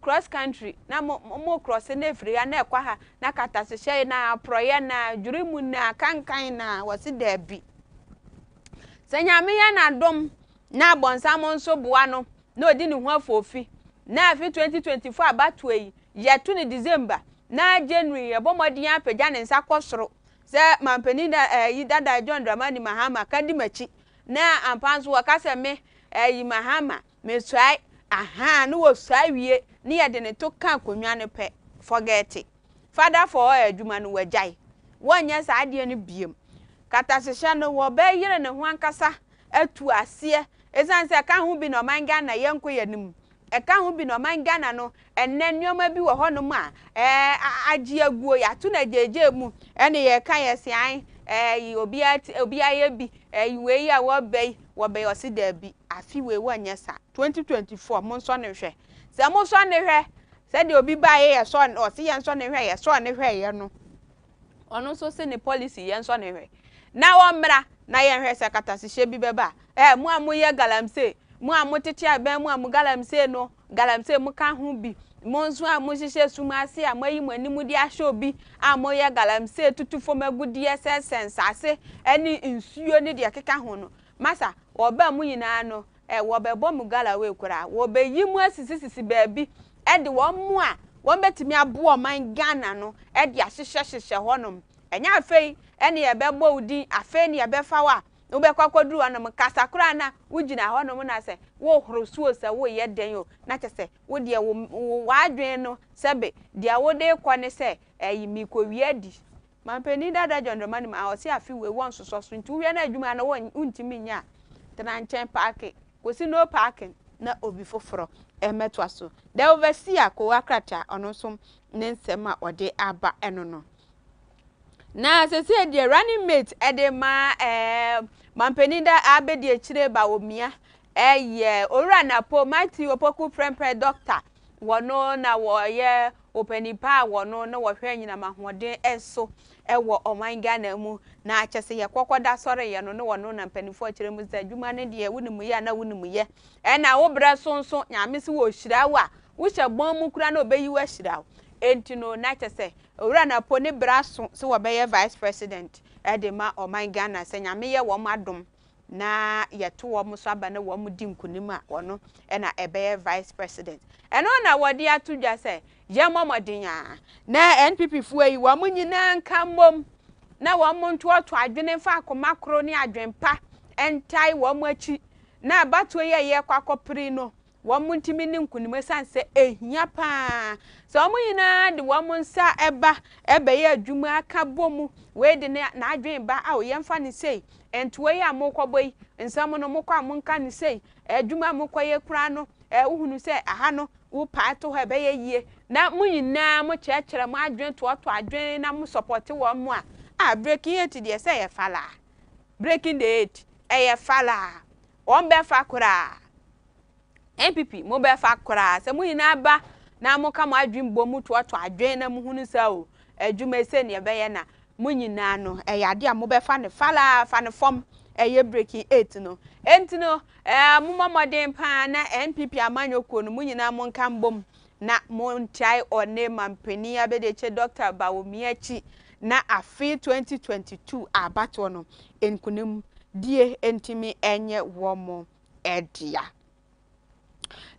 cross country na mo cross na efiri ya na ekwa ha na katasehye na proye na dwurimu na kankan na wasi dabi senyame ya na dom na bonsam nso boa no na odi ne ho afofi na afi 2024 abato yi yetu ne December na January yebomodi ya pagya ne nsa kosoro se mampani da yi dada John Dramani Mahama kadi machi na ampanso wakase me yi Mahama me swai aha no wo sawie ne ye de ne to kan konwa ne pe forget it father for adwuma no wagyae wonye sa ade ne biem katasehya no wo be yire ne ho ankasa atu ase esanse ka ho bi no manga na yenko yanim e ka ho bi no manga na no enne nneoma bi wo honom a agye aguo ya to na jeje mu ene ye ka ye se an obi aye bi we ya wo be osi da bi afi we wonye sa 2024 mo nso ne hwe se mo so ne hwe se de obi ba ye so o se ye nso ne hwe ye so ne hwe ye no ono so se ne policy ye nso ne hwe na wo mra na ye hwe se katasehye bi beba mu amoye galamse mu amotete aban mu am galamse no galamse mu ka ho bi mo nso amohyehyɛ sumase amayi mu animu di ahye obi amoye galamse tutufo magudi sensase ani nsuo ne de keka ho no masa wo ba mu nyina no wo bebo mu galawe kura wo be yi mu asisisi baabi de wo mu a wo betimi abo man Ghana no de ahyehyɛ honom enya afei ene ye bebo udi afei ne ye befa wa wo be kwakoduru anom kasakura na wugina honom na se wo horosuo se wo ye den yo na kyese wo de wo adwen no sebe de wo de kɔ ne se mi ko wiadi mampeni dada jondromani ma o se afi we won soso so nti wo na adwuma na wo ntimi nya tranchen park kosi no parking na obi foforo emeto aso the overseer ko akrata ono so ne nsem a ode aba eno no na se de running mate ede ma mampeni da abedi akire ba omia ye owura na po Matthew opoku prempre doctor wono na wo ye openipa wono na wo hwe nyina mahoden eso ewo oman Ghana mu na akyese ye kokoda sore ye no ne wono na mpanifo akire mu za dwuma ne de wunimu ye na wunimu ye na wo bra sonso nyame se wo hyira wa wo hye bon mu kura na obeyi wa hyira enti no na akyese owura na po ne bra so se wo be ye vice president edema oman Ghana se nyame ye wo madom na yeto wo muso aba na wo mudi nkunim a wono na ebe vice president eno na wodi atudwa se ye momodenya na NPP fu yi wo munyina nka mom na wo monto oto adwene fa akoma kro ne adwenpa entai wo machi na bato ye kwakopri no wo muntimi ne nkunim sanse ehia pa so wo munyina de wo monsa eba ye adwuma aka bomu we de na adwen ba a wo yemfa ne sei entuwe ya mokoboy nsam no mokọ amonka ne sei adwuma mokoye kura no uhunu se aha no wo paato ha be yie na munyina mo kyekere mo adwen to adwen na mo support wo mo a breaking it de se ye fala breaking the it ye fala on be fa kura MPP mo be fa kura se munyina ba na mo ka mo adwen bomu to adwen na mo hunu sa o adwuma se ne be ye na munyina no ade a mo be fa ne fala fa ne fom ye breaking 8 no entino mumamodin pa na NPP amanyoko no munyina mo nkambom na montai one mampeni abedeche Dr. Bawomiachi na afi 2022 abato no enkunim die entimi enye womo edia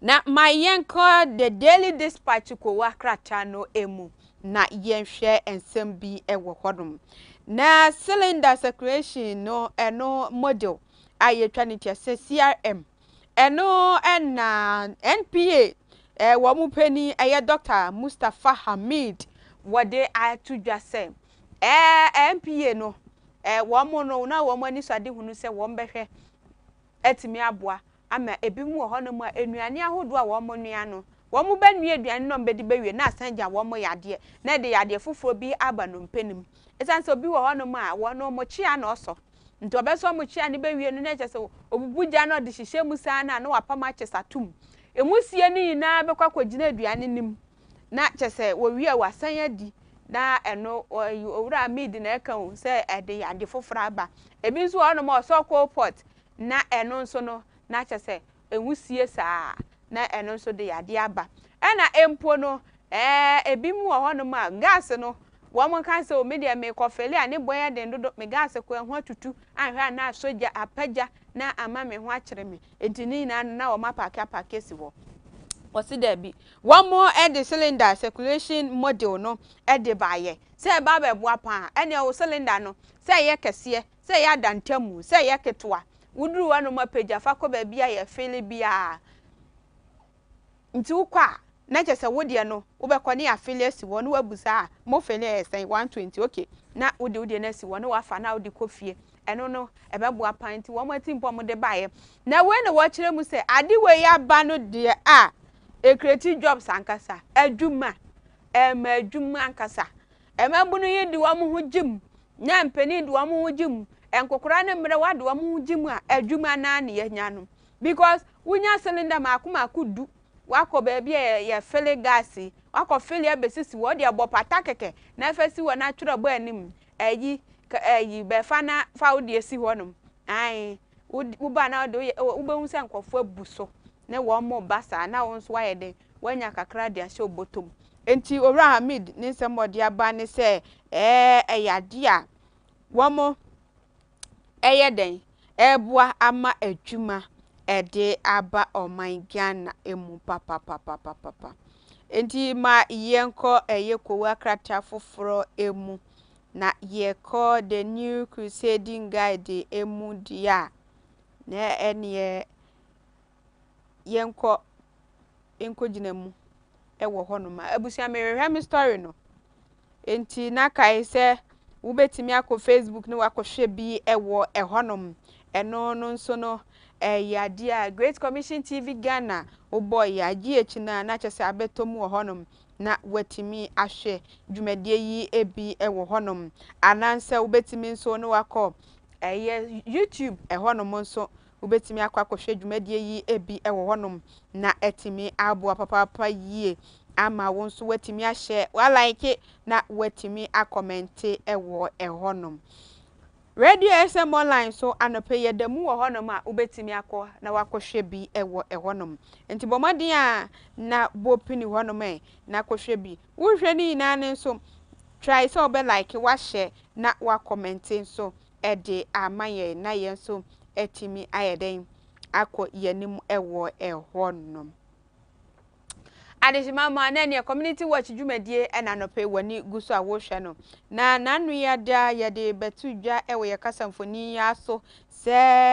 na mayenko the Daily Dispatch ko wakrata no emu na yenhwe ensem bi ewo hodom na cylinder circulation no eno model ayetwa ne tiase CRM eno na NPA wo mu pani aye Dr. Mustafa Hamid wode atudwa se NPA no wo mu no na wo mu ani so ade hunu se wo mbehwe etimi aboa ama ebi mu ho no mu enuane ahodo a wo mu nua no wo mu banue aduane no mbedi bewie na asanja wo mu yade na de yade foforo bi aba no mpenim esanso bi wo ho no mu a wo no mo chia na oso nti obeso mo chia ne bewie no na kyese obubuja no de hihye mu sana na wapama kyesatum emusie ni nyina bekwa kwagina aduane nim na kyese wo wie wasan adi na eno owura mid na eka hu se ede yade foforo aba ebi nso ho no mo so call pot na eno nso no na kyese enwusie saa na eno nso de yade aba na empo no ebi mu ho no ma gas no wo mo kan se o media me kofeli ani boya den dodo me gas ko ho atutu anhwa na soja apaja na ama me ho akere me edini na wo mapake si wo osi da bi one more the cylinder circulation model no de baaye se ba be boa pa ene o cylinder no se ye kese se ye adantamu se ye ketwa wuduru wanu mapaja fa ko ba bia ye fele bia nti ukwa na chese wode no wobekọ ne affiliate si wo no wabusa mo fele esen 120 okay na wode na si wo no wafa na wode kofie eno no ebeboa panti wo mati mpo mo de bae na we na wo kire mu se ade we ya ba no de a create jobs ankasa adwuma adwuma ankasa emabunu yi di wo mo ho jim nya mpani di wo mo ho jim enkokora ne mre wa di wo mo ho jim a adwuma na ne yanya no because wunya cylinder maku du wako baby ya fele gasi wako fele ya besisi wodi abopata keke na fesi wo na twere bo anim eyi be fa na fa wodi esi honum ai uba na ube hunse nkofo abuso na wo mo basa na wo nso waye de wanya kakra de ahye obotom enti owura Hamid ni nsemmodi aba ne se eyade a wo mo eyeden ebua ama adwuma ede aba oman Ghana emu papa enti ma yenko yekowa krata foforo emu na yeko the new crusading guide emu dia na ene yenko ginemu ewo honoma abusia merehwe mi story no enti na kai se wo betimi akọ Facebook ne wakohwe bi ewo ehonom eno no nso no yade a Great Commission TV Ghana o boy yaji echina na chese abetomu honum na watimi ahwe dwumadie yi ebi ewo honum anansa ubetimi nso no wakọ YouTube honum nso ubetimi akọ dwumadie yi ebi ewo honum na etimi abo papa yie ama wo nso watimi ahye wa like na watimi akommente ewo honum Radio SM online so anope yedamu wo honom a ubetimi akọ na wakohwe bi ewo honnom enti bomade a na bopini honom na kohwe bi wohwe ni na ne so try so be like wa share na wa comment so ede amaye na yen so etimi ayeden akọ yanim ewo honnom Adeshimama na ne community watch dwumadie na nope wani guso a wo hwe no na nanu ya da ya de betu dwa ewo ye kasamfoni ya so se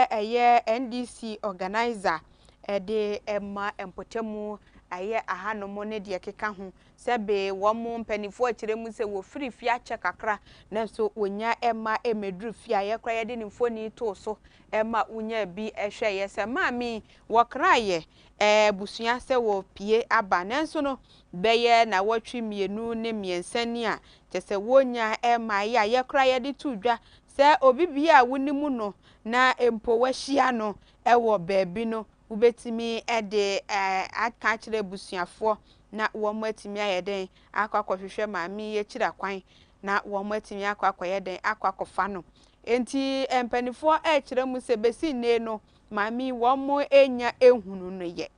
eye NDC organizer de ema empotemu aye ahanomo ne de keka ho se be wo mo mpanifo akiremu se wo free fia che kakra na so onya ema emedru fia ye kra ye de nimfoni to so ema unya bi ehwe ye se mami wo kraye busua se wo pie aba nanso no beye na watwi mienu ne miensani a tese wonya ema ya ye kra ye de tudwa se obibia wonimu no na empo wahia no ewo baabi no ubetimi ede aka kire busuafo na wo matimi ayeden akwakohwehwe maami ye kira kwan na wo matimi akwakoyeden akwakofa no enti empanifo kire mu se besi ne no maami wo mo enya ehunu no ye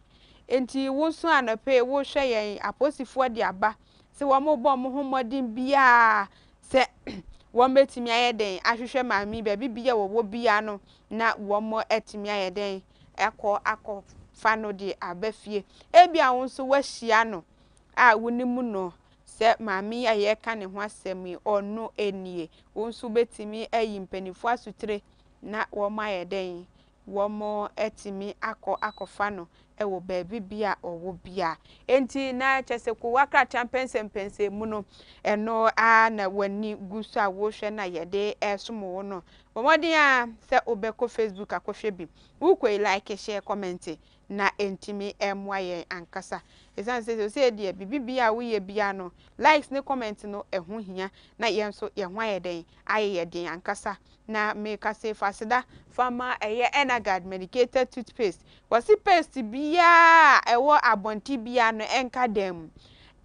enti wo so anape wo hwe yen aposifo de aba se wo mo bo mo homodin bia se wo matimi ayeden ahwehwe maami ba bibia wo bia no na wo mo etimi ayeden akọ fano de abafie ebia wonso wahia no a wonimu no se maami aye ka ne ho asemi ono enie wonso betimi ayi mpanifo asutire na wo ma yeden wo mo etimi akọ fano ewo baabi bia owo bia enti na chese ko wakra champense mu no eno a na wani guso a wo hwe na yede esomo no bomodin a se obeko Facebook akohwe bi ukwe like share comment na entimi emwaye ankasa esan se de bibia wo ye bia no likes ne comment no eho hia na yenso ye ho ayeden ayeden ankasa na make say fasida fama eye Enagard medicated toothpaste wasi paste bia ewo abonti bia no enka dem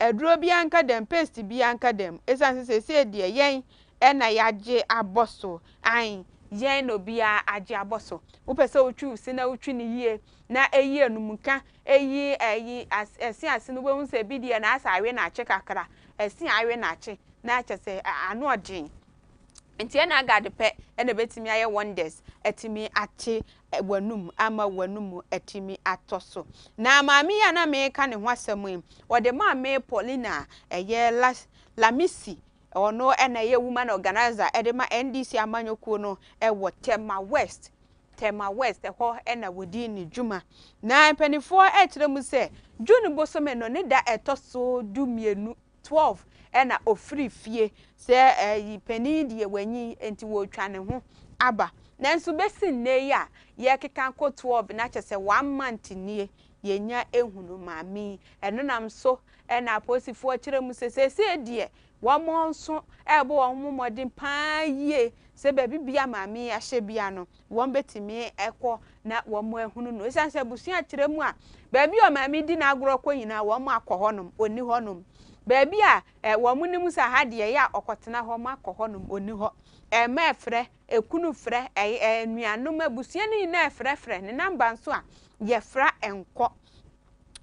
eduro bia enka dem paste bia enka dem esan se de yen ena yaje aboso an yen no bia aje aboso upese otwu si na otwu ni yie na eyi enumuka eyi esi no we se bidie na asa awe na ache kakra esi awe na ache na achese anu odin enti Enagard pe ena betimi aye wonders etimi ache wanum ama wanum etimi atoso na maami ya na me ka ne ho asem wode maami Paulina eye Lamisi ono ena ye woman organizer edema NDC amanyokuo no ewo Tema West Tema West ho ena wodi ni dwuma na mpanifo kire mu se June bosome no ne da etoso dumienu 12 ena ofiri fie se pani die wanyi enti wo twa ne ho aba nanso besi nne ya ye keka ko 12 na chese 1 month nie yenya ehunu maami eno nam so ena aposifo kire mu se die wo monso ebo wo homodin paaye se baby bia maami ahye bia no wo betimi ekọ na wo mo ehunu no esanse busua kire mu a baby o maami di na agro kọ nyina wo mo akọ honom oni honom baby a wo mo nim sa ha de ya okotena ho mo akọ honom oni ho ma frɛ ekunu frɛ nuanom abusua ni na frɛ ne namba nso a ye fra enko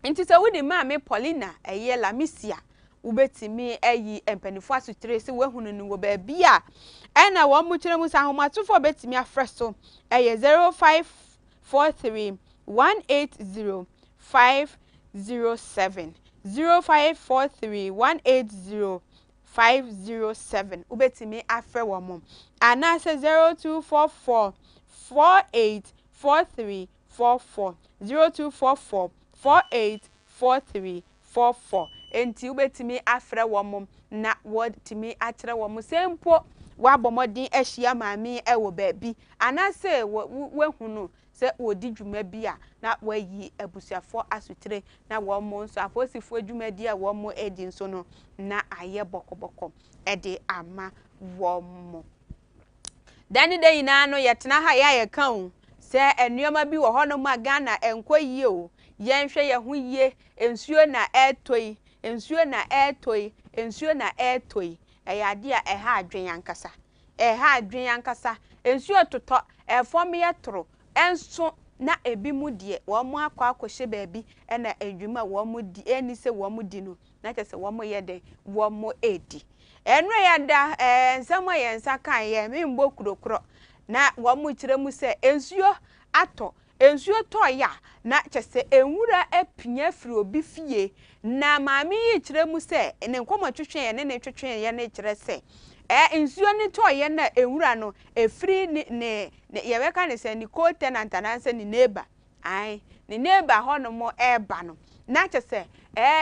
nti se wudi maami Paulina Lamisia ubetimi empanifo asutre se wahunu ni wo baby a ena wo mu kire mu sa homatofo betimi afrɛ so 0543 180 507 0543 180 507 ubetimi afrɛ wo mom ana se 0244 484344 0244 484344 enti ubetimi afrɛ wo mom na wotimi akyerɛ wo mo sempo wabomodin ahia maami wo baabi ana se wehunu se wodi dwuma bi a na wayi abusuafo asutire na wo mo nso aposifo dwuma di a wo mo edi nso no na aye bokoboko edi ama wo mo dani de ina no yetena ha ya kan se enuoma bi wo hono ma Ghana enkoyie o yenhwe ye ho yie ensuo na etoi ensuo na etoi ensuo na etoi eyade a eha adwen yankasa ensuo totɔ efom ye toro enso na ebi mu die wo mo akɔhye baabi na adwuma wo mo di eni se wo mo di no na kyese wo mo ye de wo mo edi enro ya da nsamo ye nsa kan ye membo kurokuro na wo mo kire mu se ensuo atɔ ensuo to ya na kyese enwura apinya firi obi fie na maami yi kire mu se ne nkomo twetwe ye ne twetwe ye ne kire se ensuo ni to ye na enwura no efiri ne ye weka ne se ni co-tenant ananse ni neighbor ni neighbor hono mo eba no na kyese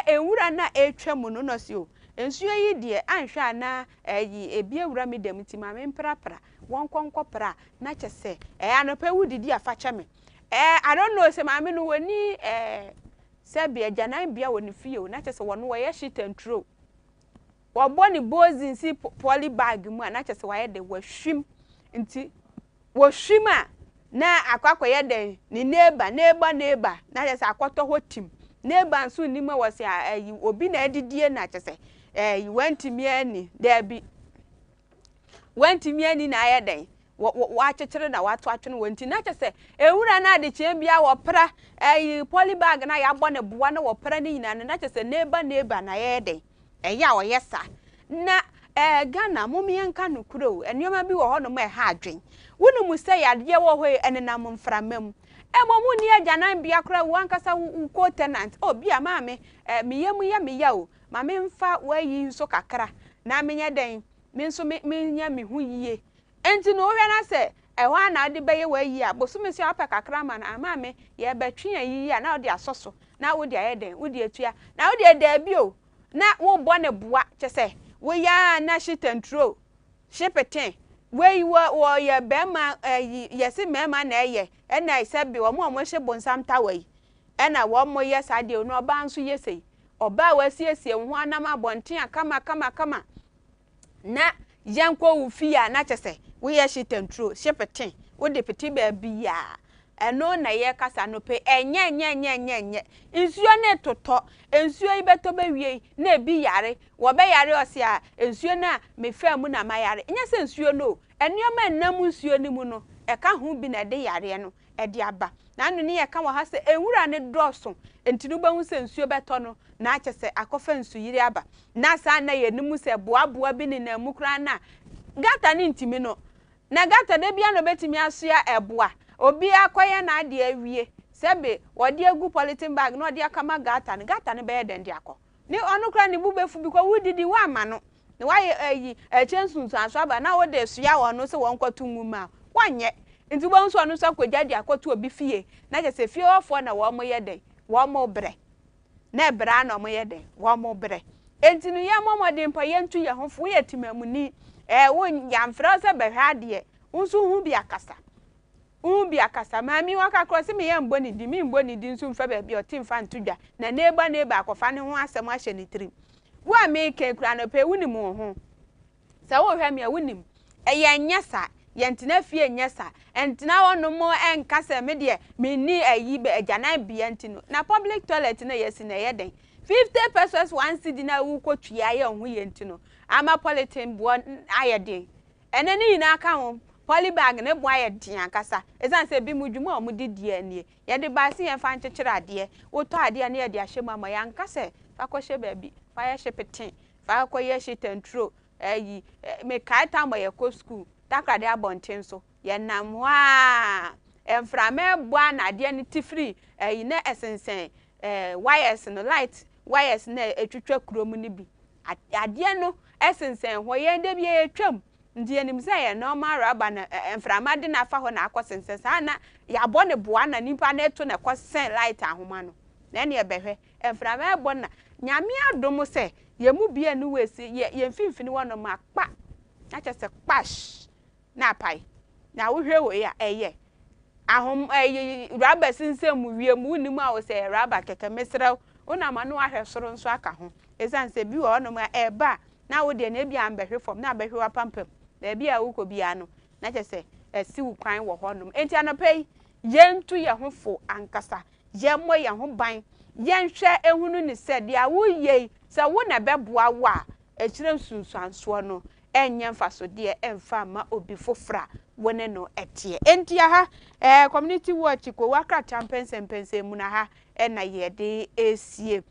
enwura na etwam no no se o ensuo yi de anhwa na ebi ewura mi dem ti maami mprapra wonkonkopra na kyese anopa wudidi afache me I don't know se maami no woni se bia janan bia woni fie o na kyese wono wo ye shit and throw wo boni bozin si poly bag mu na kyese wa ye de wahwim nti wahwim a na akwakoye de ni neighbor na kyese akoto hotim neighbor nso ni ma wo se obi na adidie na kyese wantimi ani there be wantimi ani na ye den wa chechere na watu atwene wonti na kyese ewura na de kye bia wo pra poly bag na ya bɔ ne boa na wo pra ni nyina na kyese neighbor na ye den ya wo yesa na Ghana momienka no kuro enyoma bi wo ho no ma ha adwen wonu mu se yade wo ho enenam mframam mu ni agyanan bia kura wo ankasa wo tenant bia maame meyam ya meya o maame mfa wayi nso kakra na menye den me nso menya me hu yie enti no hwe na se ehwa na ade beye wayi a bosume se apɛ kakra ma na maame ye betwe ayi a na ode asoso na wo de ayeden wo de atua na wo de daabi o na wo bɔ ne boa kyese wo ya na shitentro shipeten we wo ye bema yesi mema na eye na isabi wo mo hye bonsam tawai na wo mo yes ade no oba nso yesei oba wasiesie ho anam abonten kama na yanko wo fia na kyese wo ye shitentro shipeten wo de peti ba bia eno na ye kasa no pe enye nsuo ne totɔ ensuo ibeto ba wie na ebi yare wo be yare ose a ensuo na me fa mu na ma yare nya se nsuo no enuoma nnam nsuo ni mu no eka ho bi na de yare no de aba na anu ne ye ka wo ha se enwura ne dɔso entinu ba hu se nsuo beto no na kyese akofa nsuyiri aba na sa na ye nimu se boaboa bi ni na mu kra na gata ni ntimi no na gata de bia no betimi asoa eboa obi akoye na ade awie sebe wodi agu polythene bag no ode akama gata ne be den de akọ ni onu kra ni bubefu bi ko wudidi wa ama no ni wa yi echensunsu aso aba na wo de sua wo no se won kwatu nwuma wanye nti wo nso anu so kwagya de akoto obi fie na je se fie ofo na wo mo ye den wo mo bre na bra na mo ye den wo mo bre enti no ye momode mpa ye ntu ye ho fo ye timamuni wo yamfra se behwa ade nso hu bi akasa mami waka cross me ye mboni di mi mboni di nso mfa ba bi otimfa ntudwa na neba akofa ne ho asem ahye ne tirim wo ameke kura no pe wunim ho se wo hwa me wunim eye nyesa yentina fie nyesa entina wono mo enkasa me de menni ayi be agyanan bia ntino na public toilet na yesi na ye den 50 pesos one cedi na wu kotua ye ho ye ntino ama politin bo ayede ene ni na aka ho polybag ne bo ayede akasa ezan se bi mudwuma o mudidi anie ye de ba se ye fa nkyekere ade wo to ade na ye de ahye mama ya nkasa fa kohye baabi fa ye hyepetin fa koye hyetantro ayi me kaita mo ye ko school takrade abonten so ye nam wa enframe bua na ade ne tifri ayi na esensen wires no light wires na etwetwa kurom ni bi ade no esensen ho ye de bi etwam ndi enim se ye normal rubber na enframa de na fa ho na akosensen sa na ya bo ne bua na nipa na eto na kosen light ahoma no na ne ebehwe enframa ebo na nyame adom se ye mu bia nu wesi ye mfimfini wono makpa na chese kpash na pai na wo hwe wo ya eye ahom rubber sinsem wie mu nim a wo se rubber keke mesrew una ma no ahwe soro nso aka ho ezan se bi wo no ma eba na wo de na bia ambehwe fom na abehwe wa pampam na bia wo ko bia no na chese esi wo kwan wo ho nom enti anopai yentu ye ho fo ankasa ye mo ye ho ban yenhwe ehunu ni se dia wo ye se wo na beboa wo a ekire nsunsuanso no enye mfaso de emfa ma obi fofra wone no etie entia ha community watch ko wakra champense mu na ha na ye de esie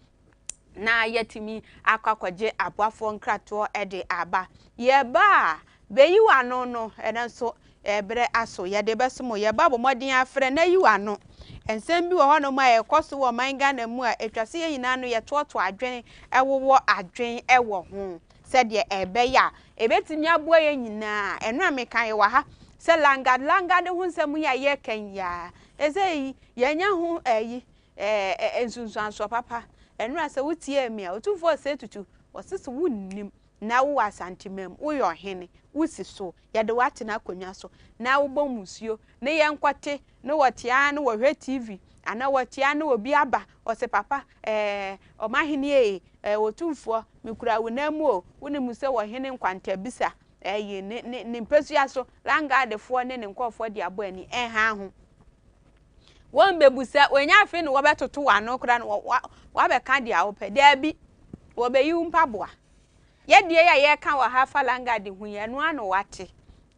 na yetimi akwakwage aboafo nkrato de aba ye ba beyiwa no no enso ebre aso ye de besomo ye ba bomodin afre na yiwa no ensem bi wo hono ma ekoso wo manga na mu a etwase ye nyina no ye toto adwen ewowo adwen ewo ho said ye ebeya ebetimi aboa ye nyina eno amekan ye wa ha se langa de hu nsem ya ye kan ya eze ye nya hu ensunsuanso papa eno ase wutie mi a otufo se tutu osese wunnim na wo asantemam wo yo hene wusi so ye de wate na akonwa so na wo bomusuo ne ye nkwate ne wotia ne wo hwe TV ana wotia ne obi aba ose papa omahene otumfo mikura wonamu o wonimu se wo hene nkwanta bisa ne mpesua so langa defo ne nkofo de abo ani ha ho won bebusa onya afi ne wo betoto wano kra no wa be ka dia wo pe da bi wo be yi mpaboa ye die ya ye ka wa ha fa langa de hu ye no ano wate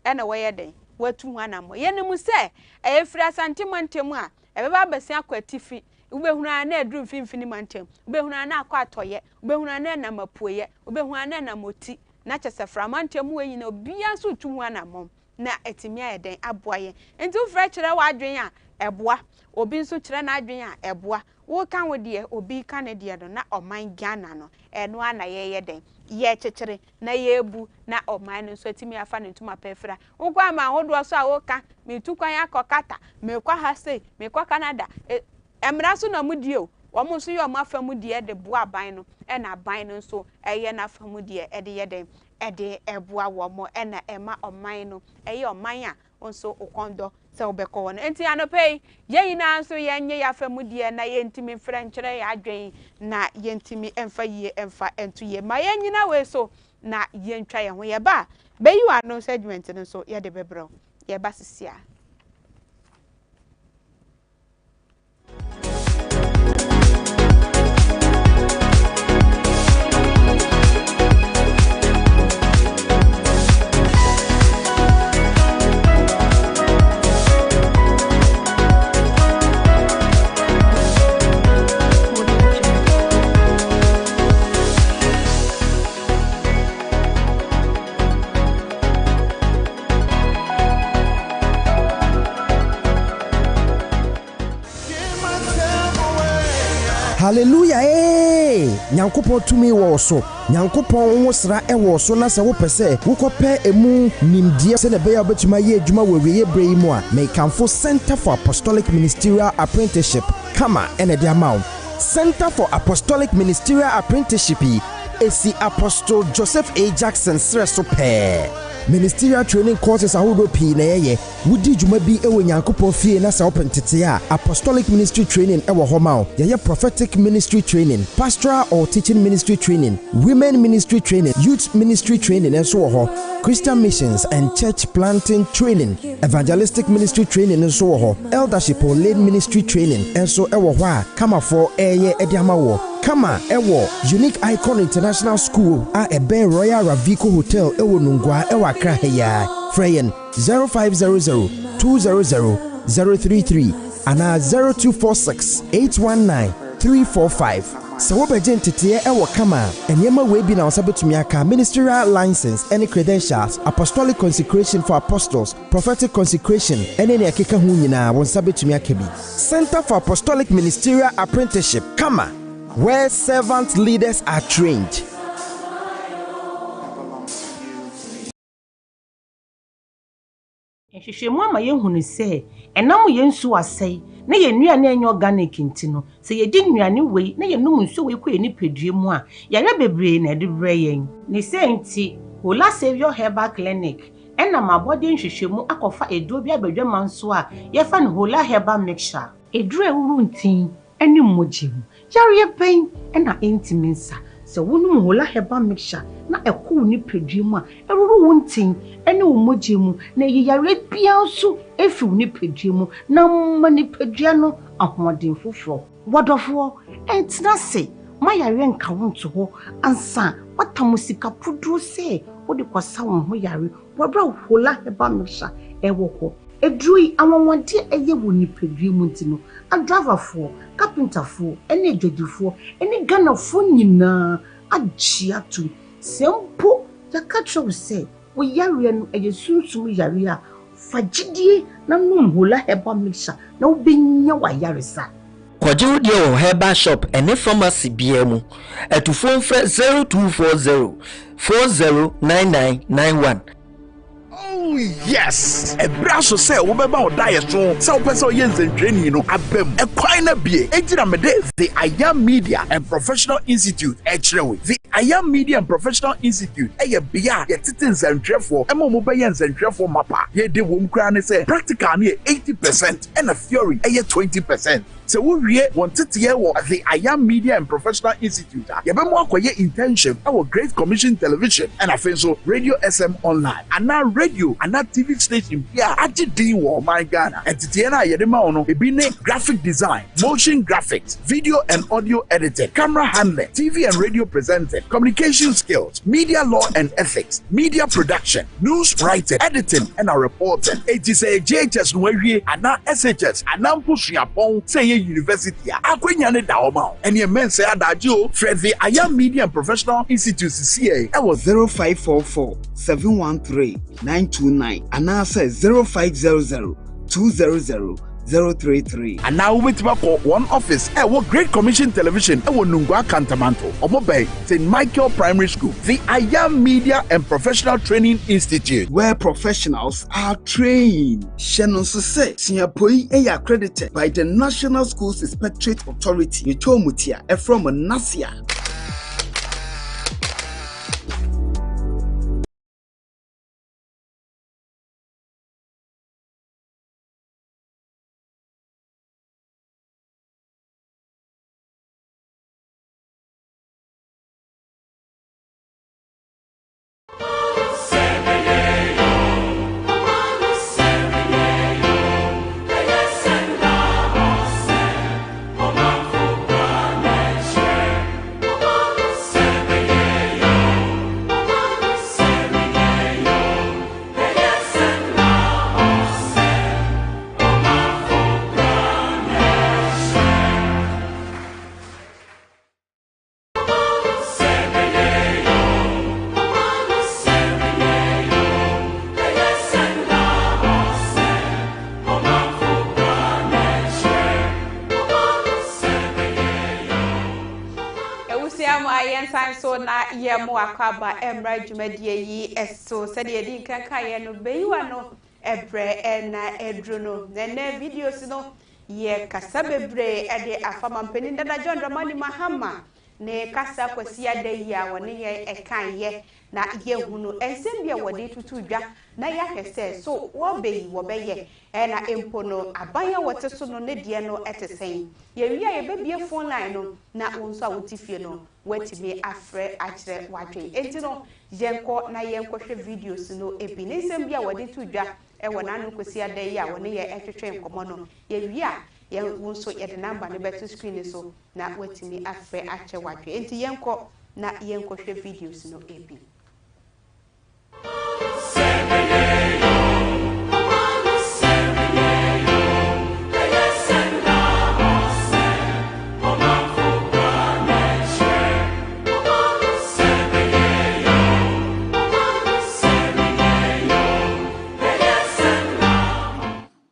ene wo ye den watu hu anamo ye nimu se efira santimantem a ebeba besia akwatifi ubehuna na edru mfimfini mantem ubehuna na akwa atoye ubehuna na na mapuoye ubehuna na moti na chese framantem we nyina obia so tu hu anamo na etimi ayeden aboaye enti ufra kire wa adwen a eboa obi nso kire na adwen a eboa wo kan wo de obi kan ne de do na oman Ghana no eno ana ye den ye kekere na ye bu na oman nso etimi afa ne ntuma pefra wo kwa ma hodo so a wo ka metu kwan akokata mekwa ha sei mekwa Canada emra so na mudie o wo mo so ye omafa mudie de bo aban no na aban no nso eye na afa mudie de ye den ede eboa wo mo na ema oman no eye oman a nso okondo se obekọ won enti anopei ye yina nso ye nye ya famudie na ye ntimi mfre nkyere ya adwen na ye ntimi emfa yie emfa entu ye ma ye nyina we so na ye ntwa ye ho ye ba beyiwa no segment no so ye de bebro ye ba sisia Hallelujah, nyankopɔn tumi wɔ so. Nyankopɔn wo sra wɔ so na sɛ wo pɛ sɛ wokɔpɛ emu nimdeɛ sɛ na bɛyɛ obetuma yɛ adwuma wɔ wiye bre yi mu a mekamfo Center for Apostolic Ministerial Apprenticeship kama ɛna de ama wo. Center for Apostolic Ministerial Apprenticeship esi Apostle Joseph A. Jackson srɛ so pɛɛ. Ministerial training courses ahodo pii na yɛyɛ. Wudi dwuma bi ɛwɔ nyankopɔn fie na sɛ open tete a apostolic ministry training ɛwɔ hɔ ma wo. Yɛyɛ prophetic ministry training, pastoral or teaching ministry training, women ministry training, youth ministry training ɛnso wɔ hɔ. Christian missions and church planting training, evangelistic ministry training ɛnso wɔ hɔ. Eldership or lay ministry training ɛnso ɛwɔ hɔ a kamafoɔ ɛyɛ ɛde ama wɔ. Kama ewo Unique Icon International School a ebe Royal Ravico Hotel ewo Nungwa ewa Accra heya. Freyen 0500 200 033 ana 0246 819 345. So wo beje ntete ewo kama enyema we bi na osabetumi aka ministerial license any credentials, apostolic consecration for apostles, prophetic consecration any ne akeka hu nyina won sabetumi aka bi. Center for Apostolic Ministerial Apprenticeship kama where servant leaders are trained. Nhwehwɛmu ama yɛhunu sɛ ɛnam yɛnsu asɛe na yɛnnuane enye organic ntino sɛ yɛdi nnuane wei na yɛnum nso wei kɔ nipadua mu a yɛyɛ bebree na ɛde brɛ yɛn ne sɛ nti Hola Savior Herbal Clinic ɛna mabɔde nhwehwɛmu akɔfa eduro bi abadwama nso a yɛfa no Hola Herbal Mixture eduro ewuru ntin ɛne mmogye yare pen ɛna entiminsa sɛ wonum Hola Herbal Mixture na ɛkɔ nipadua mu a ɛruru wontin ɛne mmogye mu na yare bia nso efi nipadua mu na nipadua no ahoɔden foforo wɔdɔfoɔ ɛntena se ma yare nka wonto hɔ ansa watam sika puduro sɛ wode kwasa wo ho yare wɔbra Hola Herbal Mixture ɛwɔ hɔ edrui awonwode ɛyɛ wɔ nipadua mu ntino a driverfoɔ carpenterfoɔ ɛne adwadifoɔ ɛne Ghanafoɔ nyinaa agyia to sempo yakatrɛw sɛ wo yare no ɛyɛ sunsum yare a fagidie na nom Hola Herbal Mixture na wobɛnya wa yare sa Kwajiru dio Herbal Shop ene pharmacy bia mu atufo mfrɛ 0240 409991. Oh yes! Ebraso say wo beba o diet so say wo pese o ye nzentwani no abem. Ekwan na bie ejira mede the Ayam Media and Professional Institute echrewe. The Ayam Media and Professional Institute eye bia ye tete nzentwefo ema mo be ye nzentwefo mapa. Ye de wo mkra ne say practical ne 80% and a theory eye 20%. So we wanted to hear what the Ayam Media and Professional Institute. Yabemo akoye internship our Great Commission Television and so Radio SM Online and now radio and now TV station. Yeah, actually wo my Ghana. And today na yedema ono ebine graphic design, motion graphics, video and audio editing, camera handling, TV and radio presenting, communication skills, media law and ethics, media production, news writing, editing and reporting. It is a JHS Nwerie and now SHS and now push yapon say University akwenya ne da oma and ye men say adajo for the Ayam Media and Professional Institute CA I was 0544 713 929 and now says 0500 200 033 and now we call one office what Great Commission Television Nungwa Cantamanto Omobe St. Michael Primary School, the Ayam Media and Professional Training Institute, where professionals are trained. Shannon Sose Singapore accredited by the National Schools Inspectorate Authority Yetomutia from Nasia. Yensan so na yemo akaba emra dwumadie yi eso said ye din kanka ye no beyiwa no ebre na edru no na videos no ye kasa bebre ede afama mpanin dada John Dramani Mahama ne kasa kwasi ade yi a woni ye ekan ye na ye hunu ensem bia wode tutu dwa na ya hwese so wo beyi wo beye na empo no abanya wote so no ne de no etesen ye wi a ye bebie phone line no na wonso a wotifie no watimi afre akire wadwen enti no yenko na yenko hwe videos no ebi ne nsem bia wode tu dwa wo na no kwasi ade yi a woni ye etwetwe nkomo no ye wi a ye wonso ye de number ne beto screen so na watimi afre akire wadwen enti yenko na yenko hwe videos no ebi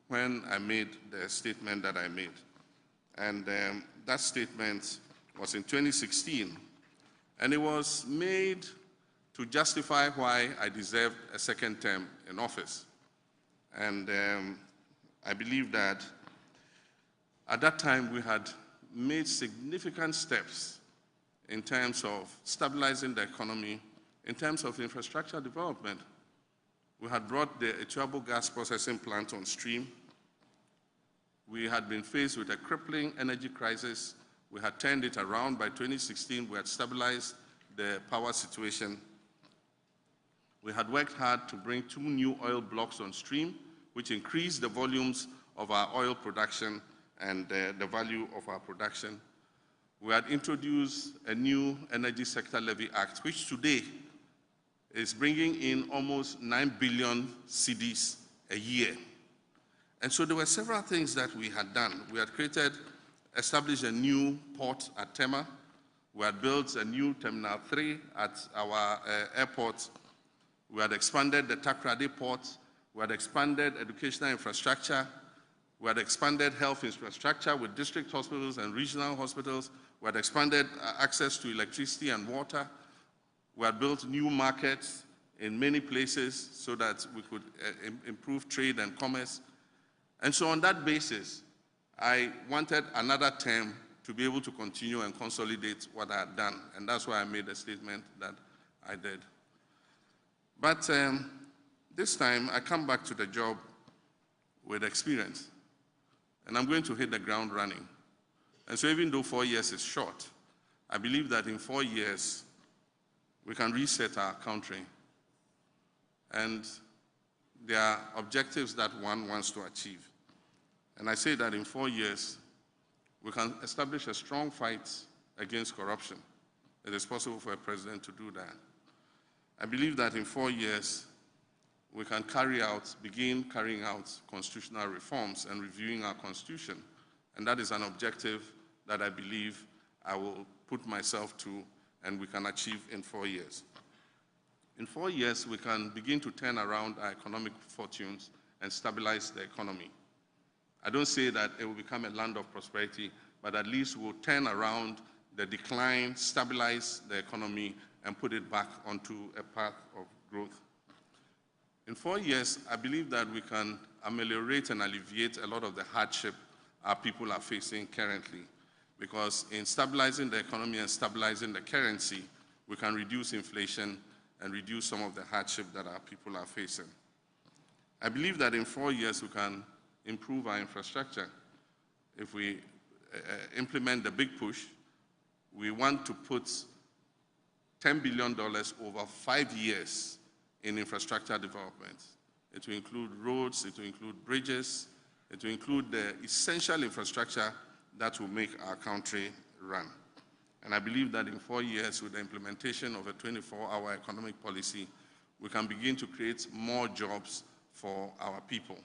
When I made the statement that I made, and that statement was in 2016, and it was made to justify why I deserved a second term in office. And I believe that at that time we had made significant steps in terms of stabilizing the economy, in terms of infrastructure development. We had brought the Etuabo gas processing plant on stream. We had been faced with a crippling energy crisis. We had turned it around by 2016. We had stabilized the power situation. We had worked hard to bring 2 new oil blocks on stream, which increased the volumes of our oil production and the value of our production. We had introduced a new Energy Sector Levy Act, which today is bringing in almost 9 billion cedis a year. And so there were several things that we had done. We had established a new port at Tema. We had built a new Terminal 3 at our airport. We had expanded the Takoradi port. We had expanded educational infrastructure. We had expanded health infrastructure with district hospitals and regional hospitals. We had expanded access to electricity and water. We had built new markets in many places so that we could improve trade and commerce. And so on that basis, I wanted another term to be able to continue and consolidate what I had done. And that's why I made the statement that I did. But this time, I come back to the job with experience. And I'm going to hit the ground running. And so even though 4 years is short, I believe that in 4 years, we can reset our country. And there are objectives that one wants to achieve. And I say that in 4 years, we can establish a strong fight against corruption. It is possible for a president to do that. I believe that in 4 years, we can begin carrying out constitutional reforms and reviewing our constitution. And that is an objective that I believe I will put myself to and we can achieve in 4 years. In 4 years, we can begin to turn around our economic fortunes and stabilize the economy. I don't say that it will become a land of prosperity, but at least we'll turn around the decline, stabilize the economy, and put it back onto a path of growth. In 4 years, I believe that we can ameliorate and alleviate a lot of the hardship our people are facing currently, because in stabilizing the economy and stabilizing the currency, we can reduce inflation and reduce some of the hardship that our people are facing. I believe that in 4 years, we can improve our infrastructure. If we implement the big push, we want to put $10 billion over 5 years in infrastructure development. It will include roads, it will include bridges, it will include the essential infrastructure that will make our country run. And I believe that in 4 years, with the implementation of a 24-hour economic policy, we can begin to create more jobs for our people.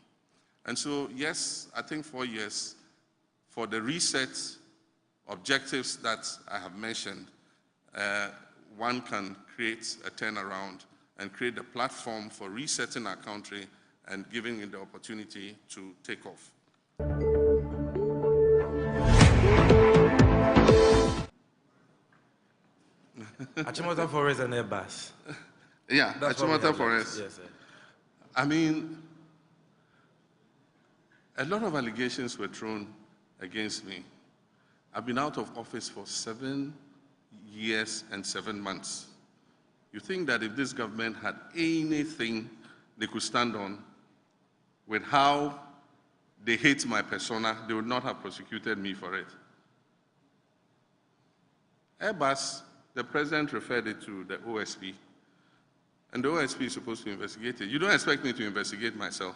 And so, yes, I think 4 years for the reset objectives that I have mentioned, one can create a turnaround and create a platform for resetting our country and giving it the opportunity to take off. Achimota Forest and Airbus. Yeah, Achimota Forest. Yes, sir. I mean, a lot of allegations were thrown against me. I've been out of office for 7 years and 7 months. You think that if this government had anything they could stand on with how they hate my persona, they would not have prosecuted me for it. Airbus, the president referred it to the OSP, and the OSP is supposed to investigate it. You don't expect me to investigate myself.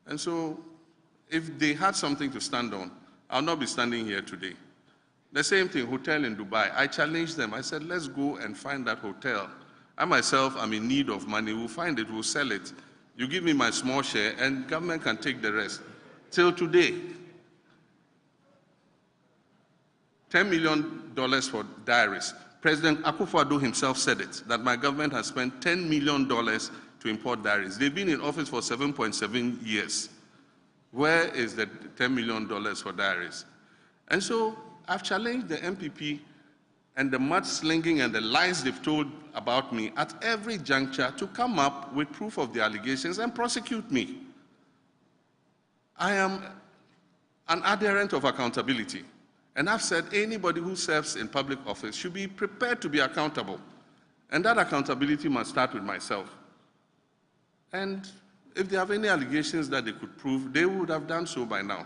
And so, if they had something to stand on, I'll not be standing here today. The same thing, hotel in Dubai. I challenged them. I said, let's go and find that hotel. I myself am in need of money. We'll find it, we'll sell it. You give me my small share, and government can take the rest. Till today, $10 million for diaries. President Akufo-Addo himself said it, that my government has spent $10 million to import diaries. They've been in office for 7.7 years. Where is the $10 million for diaries? And so I've challenged the MPP and the mudslinging and the lies they've told about me at every juncture to come up with proof of the allegations and prosecute me. I am an adherent of accountability. And I've said anybody who serves in public office should be prepared to be accountable. And that accountability must start with myself. And if they have any allegations that they could prove, they would have done so by now.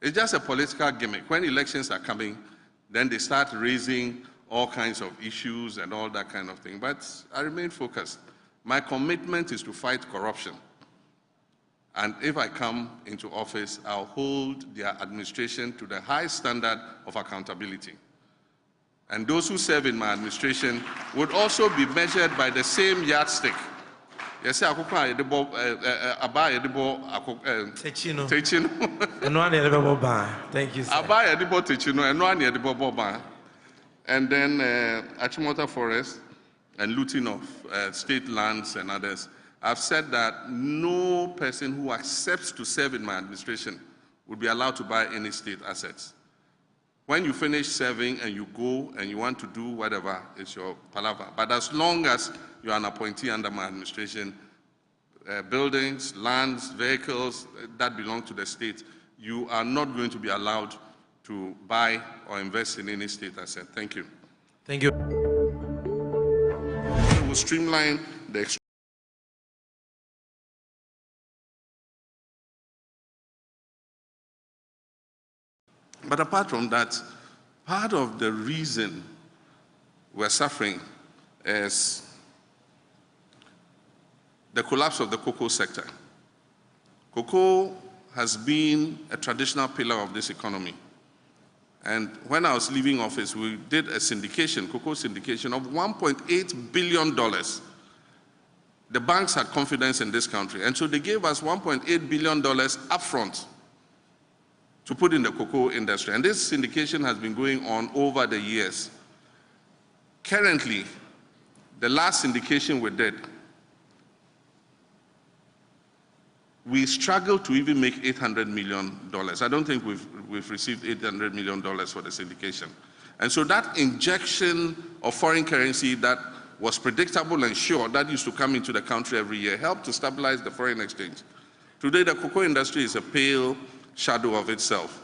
It's just a political gimmick. When elections are coming, then they start raising all kinds of issues and all that kind of thing. But I remain focused. My commitment is to fight corruption. And if I come into office, I'll hold their administration to the high standard of accountability. And those who serve in my administration would also be measured by the same yardstick. Yes, sir. Thank you, sir. And then Achimota Forest and looting of state lands and others. I've said that no person who accepts to serve in my administration would be allowed to buy any state assets. When you finish serving and you go and you want to do whatever, it's your palaver. But as long as you're an appointee under my administration, buildings, lands, vehicles that belong to the state, you are not going to be allowed to buy or invest in any state asset. Thank you. Thank you. We will streamline the But apart from that, part of the reason we're suffering is the collapse of the cocoa sector. Cocoa has been a traditional pillar of this economy. And when I was leaving office, we did a syndication, cocoa syndication of $1.8 billion. The banks had confidence in this country, and so they gave us $1.8 billion upfront to put in the cocoa industry. And this syndication has been going on over the years. Currently, the last syndication we did, we struggled to even make $800 million. I don't think we've received $800 million for the syndication. And so that injection of foreign currency that was predictable and sure, that used to come into the country every year, helped to stabilize the foreign exchange. Today, the cocoa industry is a pale shadow of itself.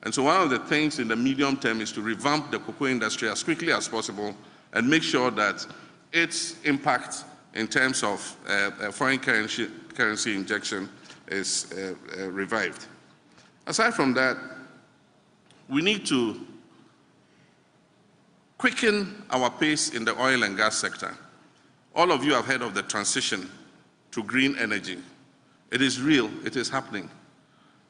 And so one of the things in the medium term is to revamp the cocoa industry as quickly as possible and make sure that its impact in terms of foreign currency injection is revived. Aside from that, we need to quicken our pace in the oil and gas sector. All of you have heard of the transition to green energy. It is real, it is happening.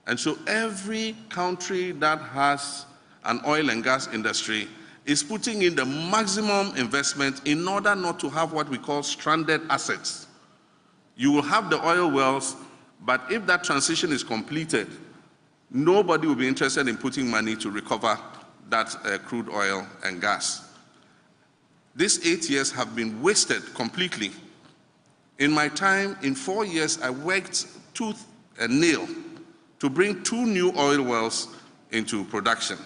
And so every country that has an oil and gas industry is putting in the maximum investment in order not to have what we call stranded assets. You will have the oil wells, but if that transition is completed, nobody will be interested in putting money to recover that crude oil and gas. These 8 years have been wasted completely. In my time, in 4 years, I worked tooth and nail to bring 2 new oil wells into production.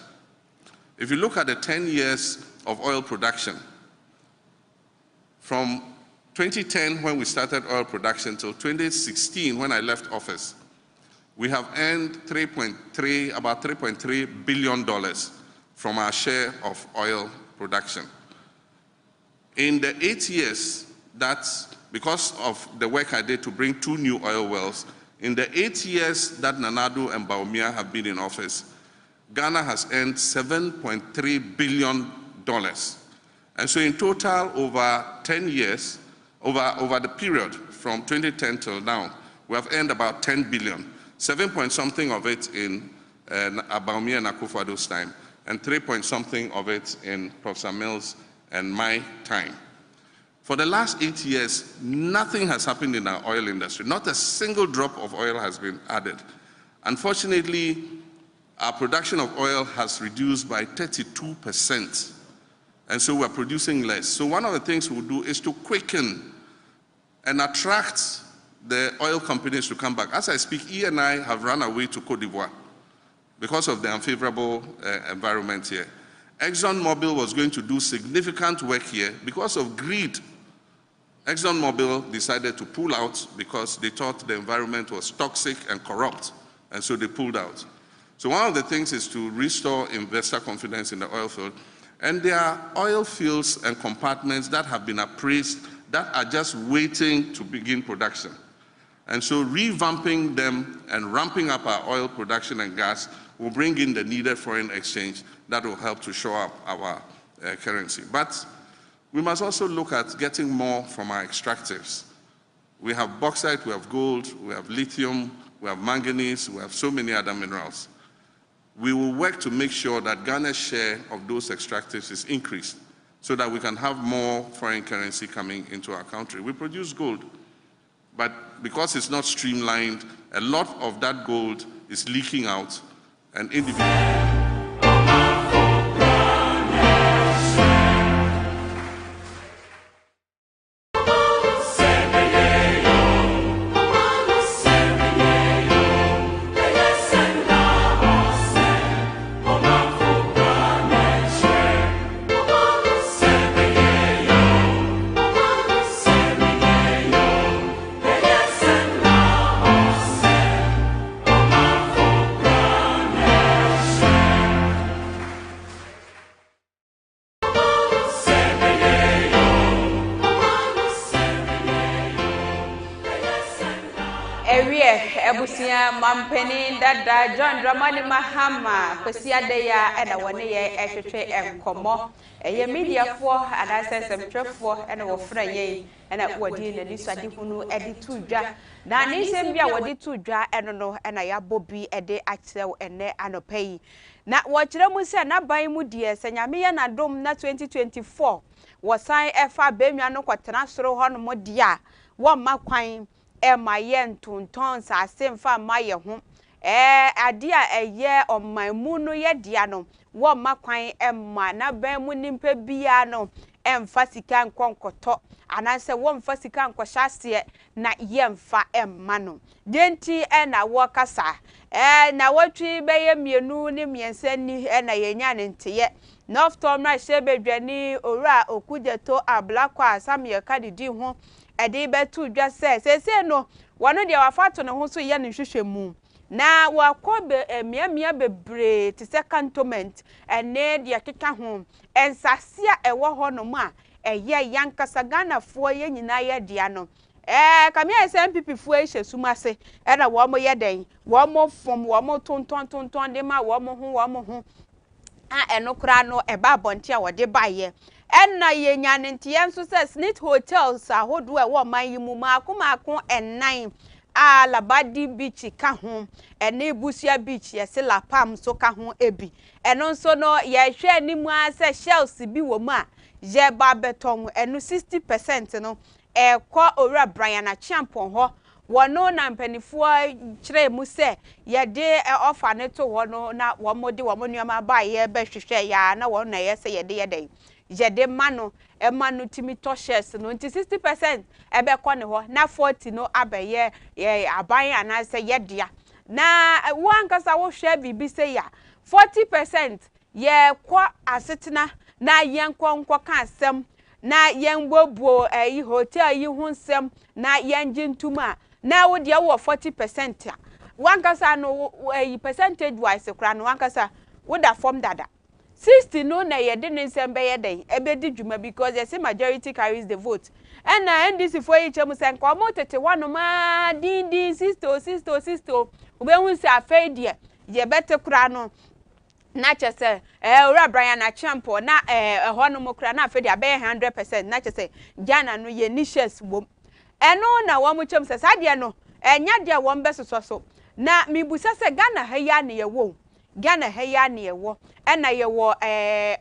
If you look at the 10 years of oil production, From 2010, when we started oil production, till 2016, when I left office, we have earned about $3.3 billion from our share of oil production. In the 8 years that, because of the work I did to bring 2 new oil wells, in the 8 years that Nana Addo and Bawumia have been in office, Ghana has earned $7.3 billion. And so in total, over 10 years, over the period from 2010 till now, we have earned about 10 billion. 7 point something of it in Bawumia and Akufo-Addo's time, and 3 point something of it in Professor Mills and my time. For the last 8 years, nothing has happened in our oil industry. Not a single drop of oil has been added. Unfortunately, our production of oil has reduced by 32%. And so we're producing less. So one of the things we'll do is to quicken and attract the oil companies to come back. As I speak, E&I have run away to Cote d'Ivoire because of the unfavorable environment here. ExxonMobil was going to do significant work here. Because of greed, ExxonMobil decided to pull out because they thought the environment was toxic and corrupt, and so they pulled out. So one of the things is to restore investor confidence in the oil field. And there are oil fields and compartments that have been appraised that are just waiting to begin production. And so revamping them and ramping up our oil production and gas will bring in the needed foreign exchange that will help to shore up our currency. But we must also look at getting more from our extractives. We have bauxite, we have gold, we have lithium, we have manganese, we have so many other minerals. We will work to make sure that Ghana's share of those extractives is increased so that we can have more foreign currency coming into our country. We produce gold, but because it's not streamlined, a lot of that gold is leaking out and individually. Mampeni dada John Dramani Mahama Kosia Deya and a 1 year etwe enkomo eye media for and access for and wo fra ye and at wodi na nisadi hunu edi tudwa na ni sem bia wodi tudwa eno no na ya bobi ede akyerɛw ene anopai na wo kyerɛ mu se na ban mu die senyame ye na dom na 2024 wo san efa benwa no kwotena soro ho no mo dia wo makwan ma ye ntonton sa asemfa ma ye ho ade a eye omanmu no ye dia no wo makwan ma na ban mu nimpa bia no emfa sika nkonkoto ananse wo mfa sika nkohyase na ye mfa emma no denti na wo kasa na watwi beye mienu ne miensa ni na yenya ne nteye noftomra shebedwani owura okujeto ablakwa asamye kadidi ho ede betu dwa se no wano de wafato ne ho so ye ne hwehwemu na wakobe miamia bebre te se cantonment ene de akeka ho ensasia ewo ho no ma eye yankasa Ghana fo ye nyina ye dia no kamia SNPP fo ehye sumase na wo mo ye den wo mo fom wo mo tonton de ma wo mo ho eno kra no eba bonte a wo de baye enna ye nyanente yenso se Snit hotels ahodo e wo man yimu maako ennan Labadi beach ka ho ene Busia beach yese La Palm so ka ho ebi eno nso no ye hwe animu ase shells bi wo mu a je ba beton eno 60% no kwa owura Brian Achiampon ho wono na mpanifuo kire mu se ye de offer ne to wono na wo mode wo nuama ba ye be hwehwe ya na wo na ye se ye de ye den jede mano emanu timi to shares no 60% ebe ko ne ho na 40 no abeye ye aban anase ye dia na wankasa wo hwe bibi se ya 40% ye kwa asetena na ye nkonko ka asem na yen bobo hotel yi ho nsem na yen gintuma na wo de wo 40% wankasa no percentage wise kra no wankasa wo da form dada 60 no na ye de nsem be ye den ebedi dwuma because the majority carries the vote and na NDC for each mu sen ko mo tete wano ma din sisto ube hu se afei de ye bete kra no na chese ora Brian na champo na ho no mo kra na afei de abe 100% na chese Ghana no ye niches bom eno na wo mo chem se sade no enya de wo mbe soso na mibusa se Ghana ha ya ne ye wo Ghana ha ya ne ye wo ena ye wo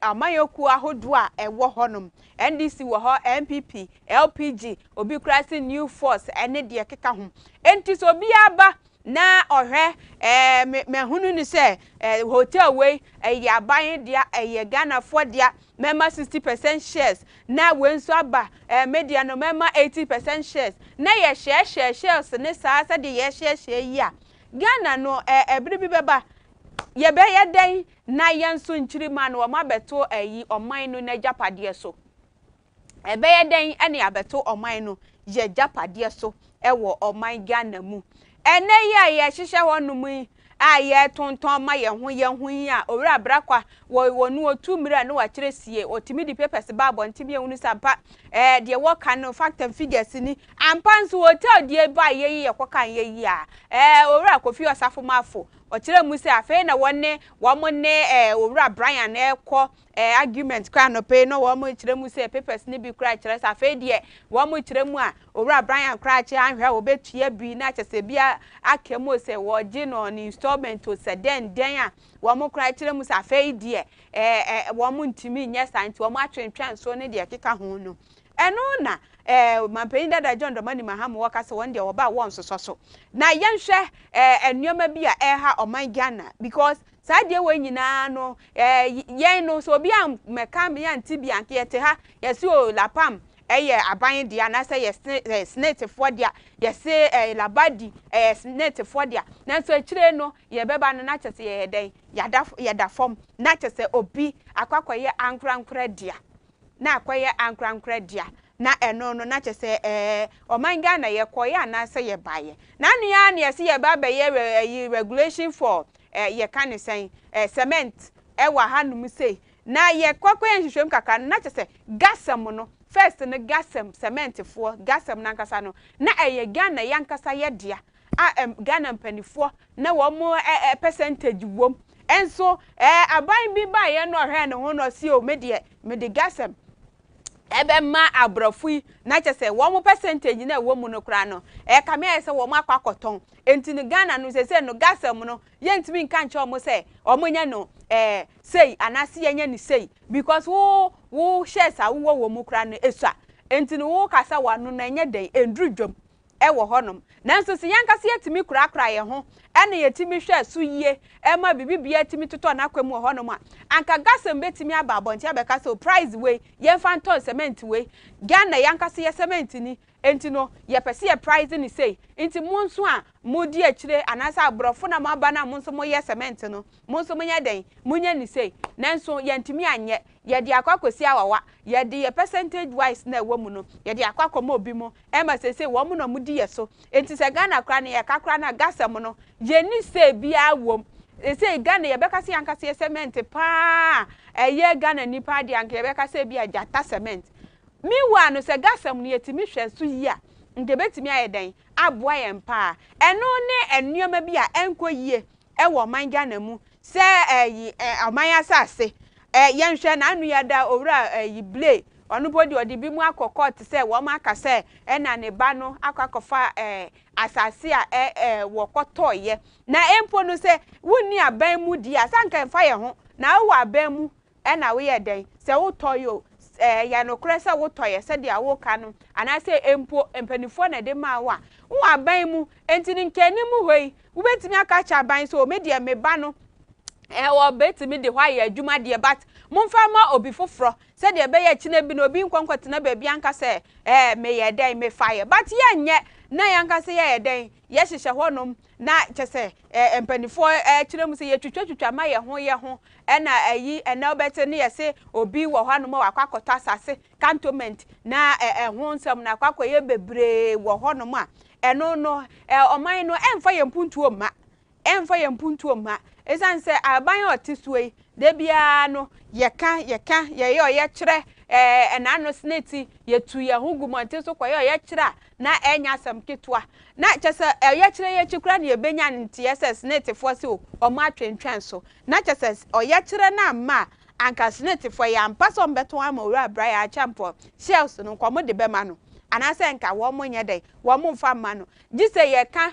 amayoku ahodo a ewo honom NDC wo ho MPP LPG obi krasi new force ene de keka ho enti so bi aba na ohwe mehunu ni se hotel we ya ban dia ye Ghana for dia member 60% shares na wenso aba media no member 80% shares na ye share shares ne sa de ye share yi a Ghana no ebiri bi beba ye be ye den na yenso nchiri ma no ma beto oman no na japade so ebe ye den ene abeto oman no ye japade so ewo oman Ghana mu ene ye hihye honum aye tonton ma ye ho yi a owura brakwa wo nu otu mira no wa kire sie otimi di papers ba bontim ye hunu sampa de wo kan no fact and figures ni ampanso hotel die ba ye kokan ye a owura Kofi Osafo mafo ochire mu se afei na wonne wo mo ne owura Brian ekọ argument kwa no pe no wo mo chire mu se papers ni bi kra chire sa afei de wo mo chire mu a owura Brian kra che anhwe obetua bi na chese bia akemo se wo gi no ni installment to se den a wo mo kra chire mu sa afei de wo mo ntimi nya santi wo mo atwentwan so ne de keka ho no eno na mampeni dada John Dramani Mahama wakase wonde oba won so na yenhwe ennioma bi a ha oman Ghana because sadie we nyina no yen no so bi am meka me anti bi anke yete ha yesi o lapam aban dia na se snake for dia yesi labadi snake for dia na so akire no ye beba no na chese ye den yada form na chese obi akwakoye ankra dia na akwaye ankra dia na eno no na chese oman Ghana ye koye ana se ye baye na nua na yesi ye ba ye regulation for ye kan sen cement wa hanum sei na ye kwakoye nhwehwem kaka na chese gasam no first no gasam cement for gasam na nkasa no na ye Ghana yankasa ye dia Ghana mpanifo na wo mo percentage wom enso aban bi ba ye no hwe ne ho no si o me de gasam ebe ma abrofui na chese wo mo percentage na wo mu no kra no kame ese wo mo akwakoton enti ni Ghana no se no gasam no ye ntimi nka nche o mo se o mo nya no sei anase ye nya ni sei because wo shares a wo mu kra no esua enti ni wo kasa wa no na nya den endru dwom wo honom nanso se yankase yetimi kra ye ho ene yetimi hwe so yie ma bibibia timi toto na kwemu honom a anka gasem betimi aba abonti abeka so price we ye fanton cement we Ghana yankase ye cement ni enti no ye pese ye price ni sei enti monso a modi akire anasa abrofo na maba na monso mo ye cement no monso mo nya den munya ni sei nanso ye ntimi anye ye de akwakosi awawa ye de ye percentage wise na ewo no ye de akwakoma obi mo ma sese wo mo no mudi ye so enti se Ghana kra na ye kakra na gasam no ye ni sei bia wom say Ghana ye beka se yankase ye cement pa ye Ghana nipa de anka ye beka se bia jata cement miwa no se gasam no yetimi hwe so yi a nde betimi ayeden aboa ye mpa eno ne ennuoma bi a enkoyie wo man Ghana mu se aman asase yenhwe na anu ya da owura blay onu body odi bi mu akokot se wo ma aka se na ne ba no akwakofa asase a wo kotoye na empo no se wuni aban mu di asanka mfa ye ho na wo aban mu na wo ye den se wo toyo ya no kresa wo toye se dia wo ka no anase empo empanifo na de ma wa wo aban mu entini nkani mu hoi wo betimi aka cha aban so media me ba no wo betimi de hwa ye adwuma de but momfa ma obi foforo said the bay chine bi no bi nkwankwa na ba bi anka se me ye den me fire but ye nye na yanka se ye den ye hihye honom na chese empanifo chire mu se ye twetwa ma ye ho na ayi na obete ne ye se obi wo honom wa kwakota asase cantonment na ho nsam na kwakoye bebre wo honom a eno no oman no emfa ye mpuntuo ma esan se aban otisuei de bia no yeka ye oye kire na no sneti yetu ye hugumonte so koye oye kire na enya asam ketwa na chese oye kire ye chikura na ye benya ntie sneti fo se o ma twentwen so na chese oye kire na ma anka sneti fo ya mpaso mbeto ama owura bra ya champo shells no komo de bema no anase nka wo monye dey wo mfa ma no gise ye ka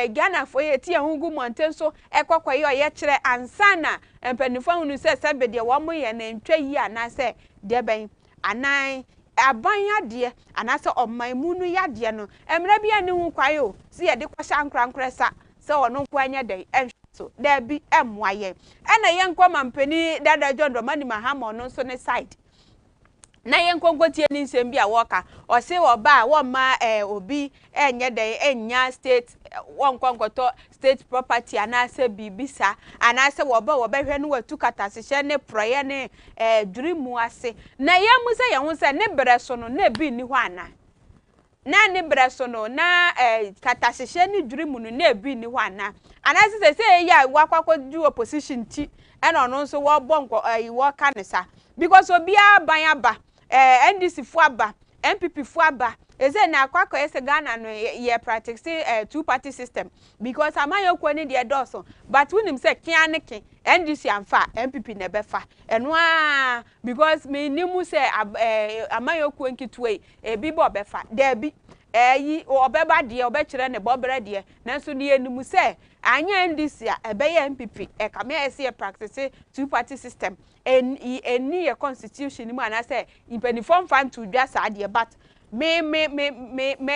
Ghana fo ye tie hugu monten so ekwakoye oye kire ansana empanifo hunu se sebede wo moye na ntwa yi anase de ben anan aban ade anase oman munu yade no emra bia ne hu kwayo si ye de kwasha nkrankresa se ono kwanya dey so there bi emwaye ena ye nkoma mpani dada John Dramani Mahama no so ne side na ye nkonkotie ni nsem bia woka o se oba wo ma obi enye dey enya state won konkoto state property anase bibisa anase wo ba hwe no watu katasehye ne proye ne durimu ase na ye mu se ye hu se ne bere so no na bi ni ho ana na ne bere so no na katasehye ne durimu no na bi ni ho ana anase se ya wakwakodu opposition ti ena ono so wo bonko wo kanisa because obia ban aba NDC fu aba MPP fu aba eze na akwako ese Ghana no ye practice two party system because amayokwo ni de doso but winim se kianeke NDC amfa MPP ne befa eno a because me nimu se amayokwo nkitwe bibo befa there bi yi obeba de obekire ne bobere de nanso ne enimu se anya NDC a ebeye MPP kame ese practice two party system eni ye constitution mu ana say impenifom fan to dwa saade but me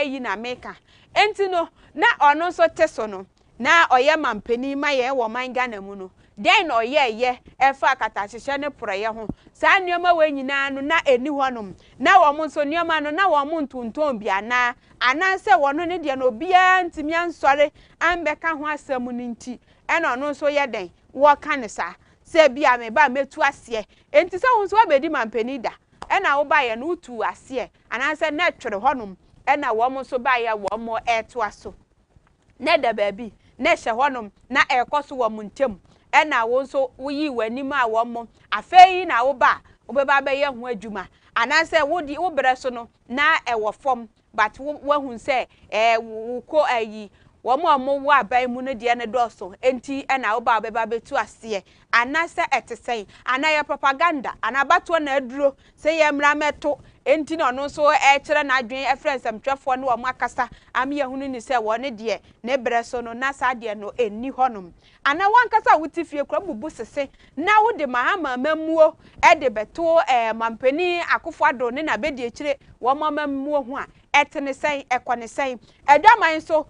yi na meka enti no na ono so teso no na oye mampani ma ye wo man Ghana mu no den oye efa katahihye ne proye ho sa nneoma we nyina no na eni honom na wo mo so nneoma no na wo mo ntonton bia na ananse wono ne de no bia ntimi ansore ambeka ho asam ni nti ena ono so ye den wo kanisa se bia me ba metu ase enti se wo so abedi mampani da ena wo ba ye no utu ase ananse na twere honom ena wo mo so ba ye wo mo eto aso ne da baabi na hye honom na ekoso wo mo ntem ena wo so wo yi wanim a wo mo afei na wo ba wo be ba be ye ho adwuma ananse wo di wo bere so no na ewo fom but wo hu se wo ko ayi wo mo wo aban mu no de ne doso enti ena wo ba be ba betu ase anase etesen anaye propaganda anabato na aduro se ye mra meto enti no no so kire na adwen efrensem twefo no wo makasa am ye hunu ni se wo ne de ne bere so no na sa de no eni honom ana wankasa wutifie kura bubu sese na wo de Mahama mamuo de beto mampani akofado ne na bedi kire wo mamuo ho a etene sen ekone sen edwaman so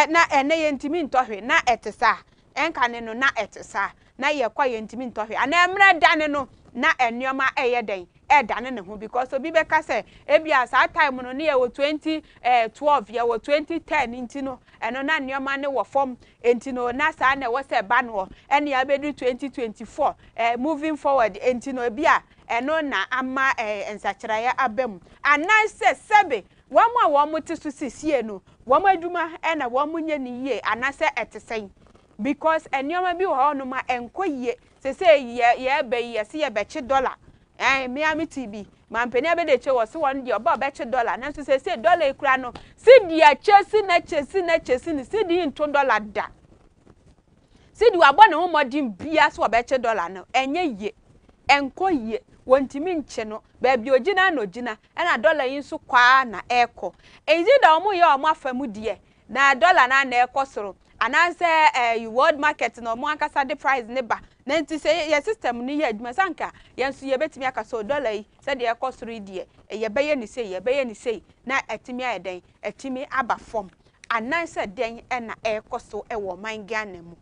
na ene ye ntimi ntohwe na etesa enkane no na etesa na ye kwa ye ntimi ntohwe ana emre dane no na ennioma eyeden dane ne ho because obi beka se ebia sa time no ne ye wo 2012 ye wo 2010 enti no eno na ennioma ne wo form enti no na sa na wo se ba no ene ya bedu 2024 moving forward enti no ebia eno na ama ensachiraya abem ananse sebe wamo a wamo tisu sisie no wamo adwuma na wamo nye ni yie anase etesen because enioma bi wo no ma enkoyie sese ye be ye se ye bechi dollar Miami TV mampeni abede che wo se won de oba bechi dollar na so sese dollar ekura no si dia chesi ni si di into dollar da si di wabo ne ho modin bia so bechi dollar no enye ye enkoyie wontimi nche no baabi ogina na ogina na dollar yin so kwa na eko ezi da omo ye omo afamu die na dollar na eko soro ananse world market no mo akasa the price ne ba na nti se ye system ni ye adwuma sanka yenso ye betimi akasa dollar yi se de eko soro die ye beye ni sei na etimi ayeden etimi aba form ananse den na eko so ewo man Ghana mu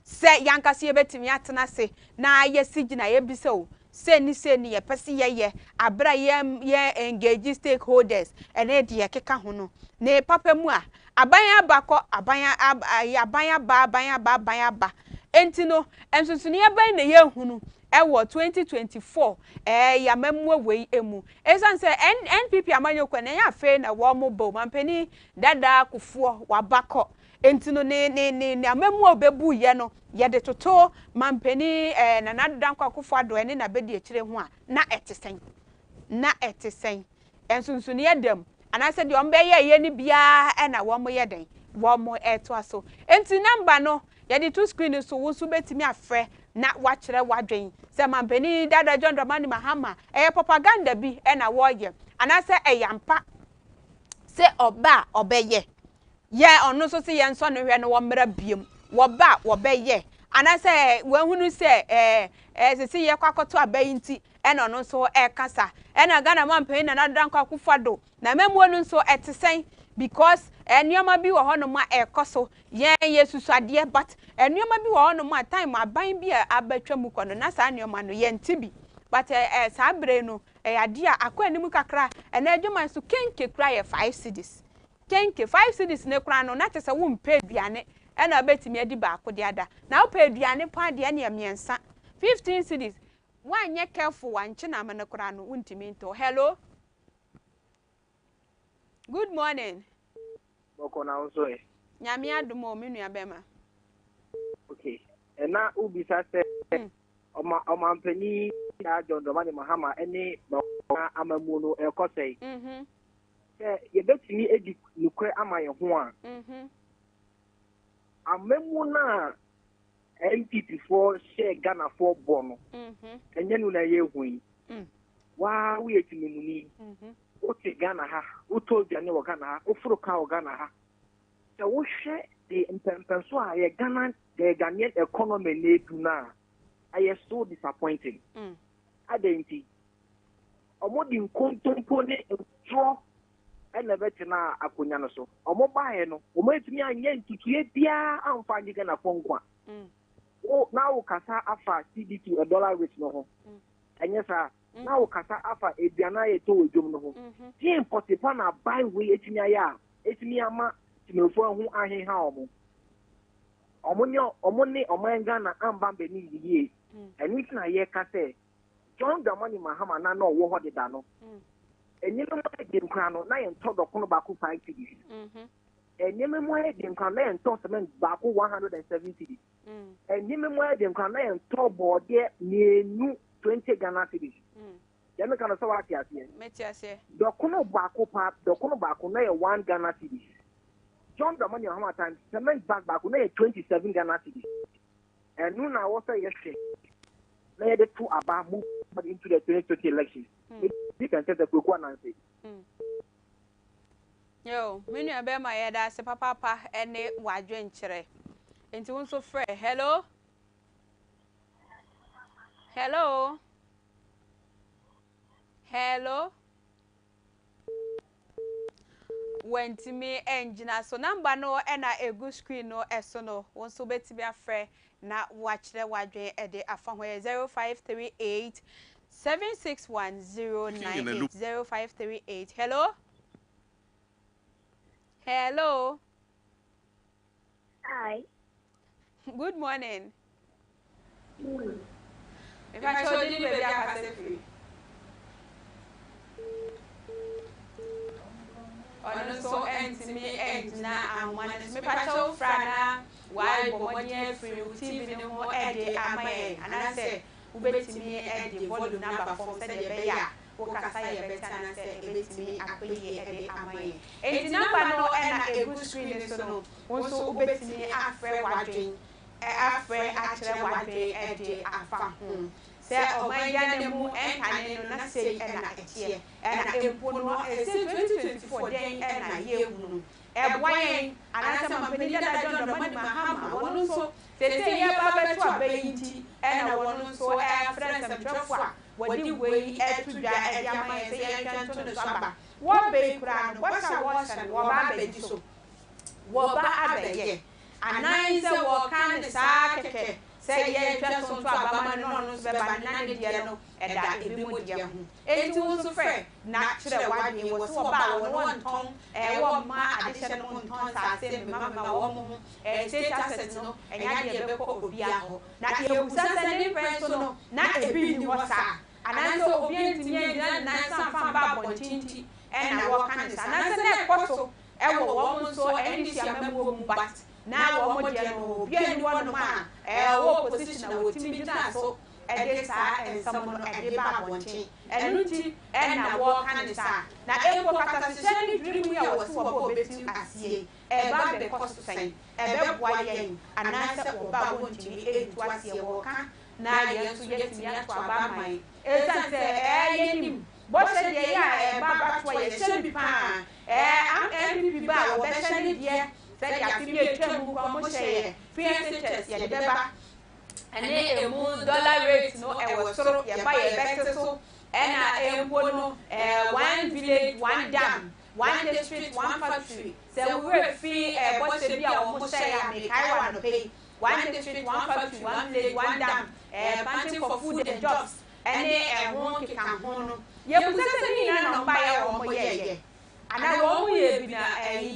se yankase ye betimi atena se na ye sigina ye bi se o Seni ye pesi ye abra ye engage stakeholders ene de keka ho no ne papa mu a aban abakọ aban ba enti no ensusuni aban na ye hunu ewo 2024 yamamu wei emu esan se NPP amanyokwa na ya fe na wo mo bo mampani dada kufuo wabakọ enti no ne amamu obebu ye no ye de toto mampani na nadankwa kufuo ado ene na bedi ekire ho a na etisen ensunsuni yedam anase de ombe ye ni bia na wo mo yeden wo mo eto aso enti number no ye de two screen so wo so betimi afre na wachire wadwen se mampani dada John Dramani Mahama propaganda bi na wo ye anase eyampa se oba obeye ye onu so se ye nso no hwe no wo mra biem wo ba wo beye anase we hunu se sisi ye kwakoto abayi nti ena no so kasa ena Ghana mampani na nadankwa akufado na memuo no so etesen because enioma bi wo hono ma ekoso ye yesusuade but enioma bi wo hono ma time aban bi abatwa mu kono na sa enioma no ye ntibi but sa bre no ade a akwa anim kakra ena adwuma so kenke kra ye 5 cedis kenke 5 cedis ne kra no na tese wo mpa aduane ena betimi adi ba akode ada na wo pa aduane pa de ne miensa 15 cedis wanye careful wanche na amana kra no untimi nto hello good morning boko na unso e nyame adumo me nua bema okay na ubisa se oma mpani ya John Dramani Mahama ene ba amamu no ekosei ye betimi edi nukwe amaye ho a amamu na MPP for share Ghana for bono enye nu na ye hui wa we etimuni ote Ghana ha uto biane wo Ghana ha ofuru ka wo Ghana ha se wo hwe de mpempenso a ye Ghana the Ghanaian economy na edu na I so disappointing adenti omodi nkontompo ne ntro ena betina akonya no so omo baaye no omo etimi anya ntutue bia amfa nyi Ghana fonkwa o na wo kasa afa CDT $1 rate no ho enye sa na wo kasa afa eduana ye to odwom no ho ti impossible na buy we etimi aya etimi ama timefo ho ahen ha omo ne Ghana amba mbe ni yiye eni na ye kasa John Dramani Mahama na no wo ho de da no enyi no mo de nkra no na ye ntodo kono ba ku 5 cedis enyi mo de nkra na ye ntodo cement ba ku 170 cedis enyi mo de nkra na ye ntodo bode nenu 20 Ghana cedis yeme kana so wati ase meti ase dokono ba ku na ye 1 Ghana cedis John Dramani Mahama time cement bag ba ku na ye 27 Ghana cedis enu na wo say yes na ye de to aba move into the 2020 elections you can tell the Kweku Anansi. Yo, minu abema yeda se papa ene wadwen kire. Enti wonso frɛ. Hello? Hello? Hello? Wenti me engina so number no ena egu screen no eso no wonso betimi afrɛ na wachire wadwen ede afa ho 0538 7610980 0538. Hello? Hello? Hi. Good morning. If I told you baby I can free. Ono so enti me end na anwan me pacho frana why bomodie free TV no ho ede amaye anase ubetimi ede volume number form se de be ya wo kasa ye betana se ubetimi akoye ede amaye enti number no na egu screen so no wonso ubetimi afre wadwen afre akere wadwen ede afa ho se omanya ne mu enkane no na sei na etie na empo no se 2024 den na yehunu ebwan anase mampani dada John Dramani Mahama wono so se ye baba to abayinti na wono so friends and trafwa wodi wei etudwa e amaye se ye twanto no so aba wo be kura no wo sha wo ba be ji so wo ba abeye anan se wo kan sa keke se ye twa so to abama no no so be ba nan de no eda ebi mu de ho enti wo so frɛ na kyerɛ wadwe wo so ba wo no nton wo ma adehye no nton sa se me mama wo mo state asset no enya de be ko obi aho na ye busa se ne friend so no na ebi ni wo sa anan so obi ntimi agina na san fa ba bontinti na wo kan sa na se ne koso wo wo so ndi sia mamu mu bat na wo mo de no bi ani wo no ma wo position na wo timi gina so ede sa ensam no ede ba bontin enuti na wo kan sa na eko kata se ni dream ya wo so wo betu asie ba be koso sen be boa yen anase wo ba bontin etu asie wo kan na yen so yetimi ato aba mai esanse yenim bo se de ya ba ba to ye se bi pa am MVP ba wo be se ni de se ya fi mi etwa mu ko mo se PSHS ye de ba ene emu dollar rate no wo soro ye ba ye best so na empo no 1 village 1 dam 1 district 1 factory se we fi bo se bia wo mo se ya me kai wa no pay 1 district 1 factory 1 village 1 dam planting for food and jobs ene ho ke kan ho no ye bu se ni na no ba ye wo mo ye ana wo mo ye bi na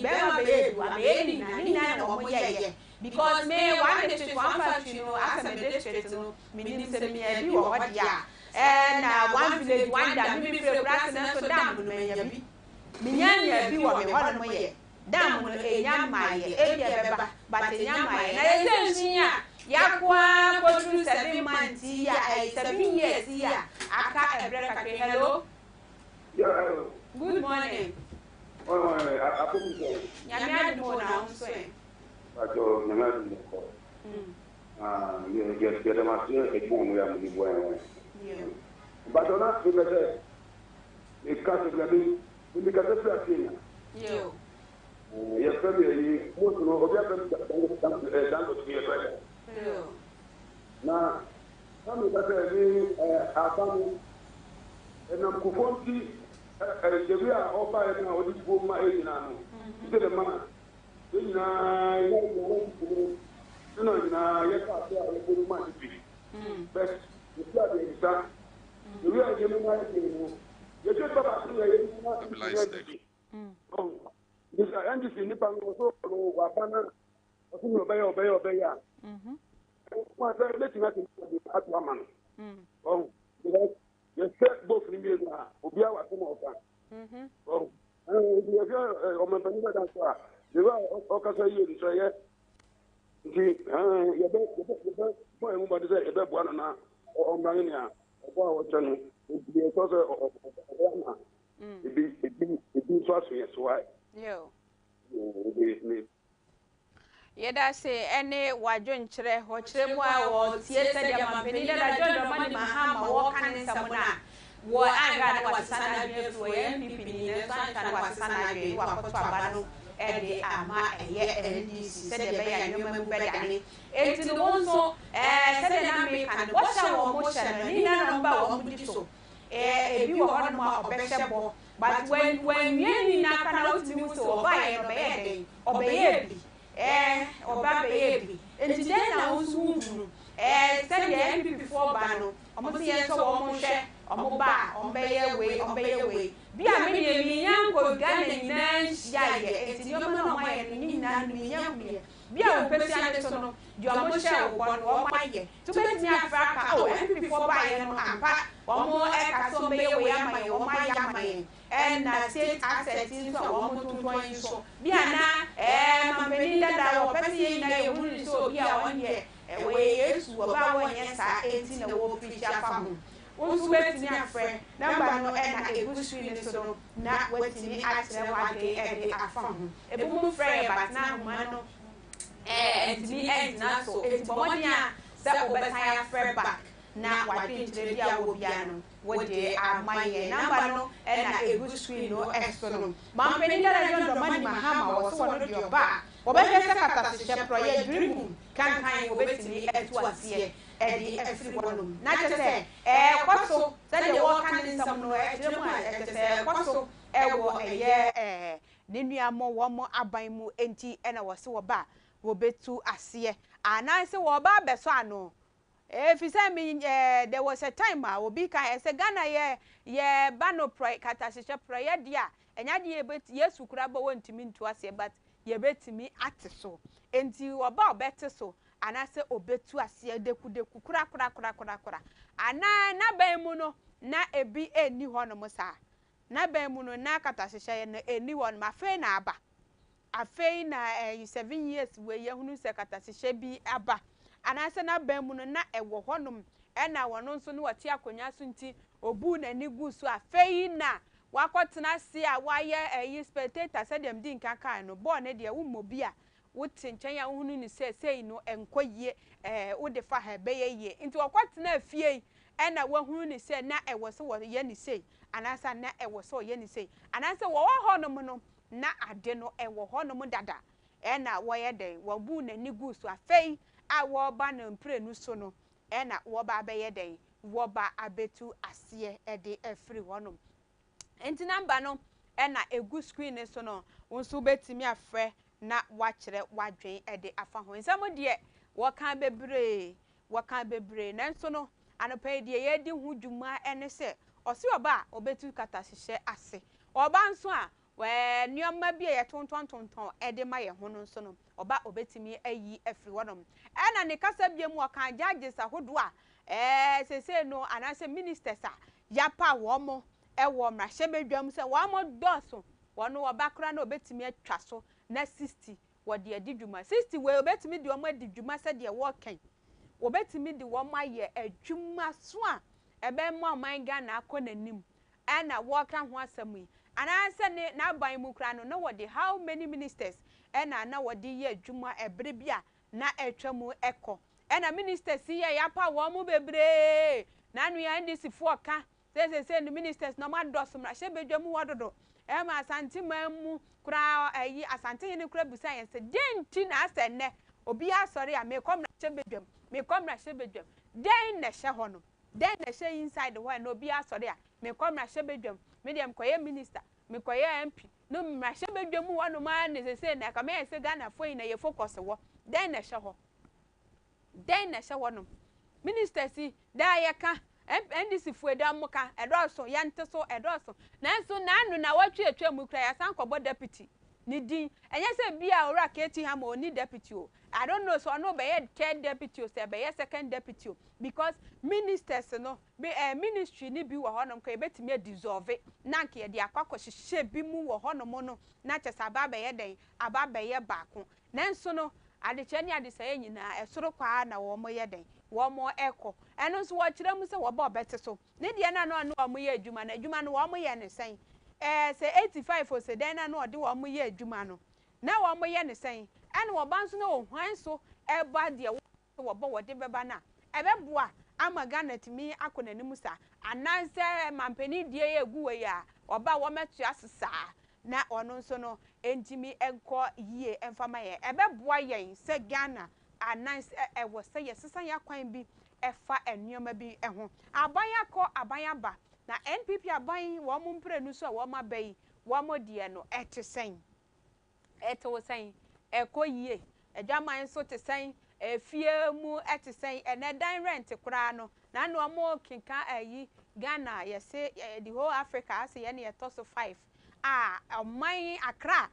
be ma be ye wa be ni na no mo ye because me 1 district 1 factory no as a district no minimum se me ya bi wo dia na 1 village 1 dam mi free brass na so dam no ya bi minyanya bi wo me ho no ye dam no enyama ye ebi ebeba but enyama ye na ye sensia yakwa go through 7 months ya 7 years ya aka ebre kakre hello good morning nyamia di mo na unso e ajo nyamia di ko ye ma se e mo mo ya mo di boy badona fibete e kaso gabi ni ka tsa tina yo ye fami yi mo no obia fami dan do ti ye na kami kata ni afamu na mkufonti jebia oba na odi goma ina no ite de mana ina ya no ina ya ka ya ko ma ti but ya de isa jebia je mo na ti no ye je baba ti ye na oh bisa andi si ni pango so ro wa bana o ni obe ya Well, let's not at one man. Oh, you said both in the Ubia was some of them. Oh, if you're on my penny, that's why you are Okasa, you say, you're better, say, a better one or Marina, or what channel, because of it be trusting us, why? Yo. Yeda se ene wadwon kyerɛ ho kyerɛ mu a wo tie sɛ de mampeni da dwon do mani mahama wo kan nsamuna wo anga na wasana dwe fo MPP ni ne so anta na wasana dwe wo akoto aba no de ama eye NDC sɛ de be ya nyoma mu bedane enti no won so sɛ de na me kan wo sha wo mo hyɛ no ni na no ba wo mu di so ebi wo ho no ma obɛhyɛ bo but when ni na kana wo timi so oba ye no be ye den obeye bi oba be bi enti den na wo so hunu said the MPP for bano omo se yen so omo hwe omo ba ombeye we bi a me ni nyanko Ghana nyina hia ye enti omo na omo ye ni nyina ni nyanko bi a wo pesi ante so no di omo hwe wo bon omo aye to betimi Africa o MPP for ba ye no ampa omo ka so mbeye we ama ye omo aye ama ye na state asset so omo tuntun so bi ana mampeni dada wo pesi ye na ye hunu so bi a won ye we yesu oba won ye sa enti na wo preach afamu wonso betini afre number no na egusui ne so na wetini akyere wade de afamu ebumu frɛ but na homa no entini na so etibomodi a sɛ obetan afre back na wadwinkyere bia wo bia no wode amaye number no na egusui no expo no mampeni dada John Dramani Mahama wo so no de oba obehwe sɛ kata hye proye dream kan wobetini etu asie edi efiri wonum na kyese kwaso sɛ de wo kan nsam no ekyeremu a kyese kwaso wo eye ne nuamo wo mo aban mu enti na wo se wo ba wo betu ase ana se wo ba beso ano if you say me there was a time obi kan say Ghana ye ba no kata hyehyɛ prayer dia enya de Yesu kura ba wontimi ntu ase but ye betimi ate so enti wo ba obete so ana se obetu ase deku kura ana na ban mu no na ebi eni ho no musa na ban mu no na kata hyehyɛ no eni ho no afei na aba afei na 7 years we ye hunu se kata hyehyɛ bi aba ana se na ban mu no na ewo ho no na wono nso no wate akonya so nti obu na ni gu so afei na wakotena se a waye spectator se dem di nkankan no ball ne de wo mobi a wote nchen ya hunu ni sei no enkoyie wo de fa ha beye nti wakotena afie na wahunu ni se na ewo se wo ye ni sei ana sa na ewo se wo ye ni sei ana se wo ho no mo no na ade no ewo ho no mo dada na wo ye den wo bu na ni gu so afei a wo ba na mpre nu so no na wo ba beye den wo ba abetu ase de afri ho no enti namba no na egu screen so no wonso betimi afre na wachire wadwen de afa ho nsam de wo kan bebre nanso no anopa de ye di hu dwuma ene se ose oba obetu kata hyehyɛ ase oba nso a nneoma bi ye tonton de ma ye ho no nso no oba obetimi ayi afri wonom na ne kasa biem wo kan judges ahodo a sese no anase ministers a yapa wo mo ewo mrahye bedwam se wo mo doso wono obakra na obetimi atwa so na 60 wo de adidwuma 60 we obetimi de wo adidwuma se de wo kan obetimi de wo maye adwuma so a ebe mo man ga na akonanim na wo ka ho asam ananse ne na ban mu kra no na wo de how many ministers na wo de ye adwuma ebre bia na etwa mu eko na ministers ye yapa wo mo bebre na nu ya ndisi fo ka say the ministers no ma do so mra hye bedwam wododo ma asante mamu kura asante ne kura busa yen se denti na asenne obi asori a me komra hye bedwam den na hye ho no den na hye inside the one no obi asori a me komra hye bedwam me dem koye minister me koye MP no mra hye bedwam wono ma ne say na ka me say Ghana fo na ye focus wo den na hye ho no ministers da ye ka NDC fueda muka edoso yante so edoso nanso nanu na watwe atwa mu kra ya san kobo deputy ni din enye se bia ora keti ha ma oni deputy o I don't know so no be third deputy o se be second deputy o because ministers no be ministry ni bi wo honom ka ebetimi dissolve na nke ye de akwakọ hyehyɛ bi mu wo honom no na kyesa aba be ye den aba be ye baako nanso no adeche ni adesɛ nyina esoro kwa na wo mo ye den wo mo eko eno so wo kire mu se wo ba obete so ne de na no wo mo ye adwuma na adwuma no wo mo ye ne sen se 85 o se den na no de wo mo ye adwuma no na wo mo ye ne sen eno wo ban so na wo hwan so eba de wo ba wo de beba na ebeboa ama Ghana timi akonanim sa ananse mampani die ye gu we ya oba wo metu asesa na ono nso no entimi enko yie emfama ye ebeboa yen se Ghana ananse ewo se ye sesa ya kwan bi efa ennioma bi eho aban akọ aban aba na NPP aban wo mo mprenu so wo ma bai wo mo die no etesen eko yie edwaman so tesen efie mu etesen enedan rent kura no na no mo kinka ayi Ghana ye se the whole Africa as ye na to so 5 oman Accra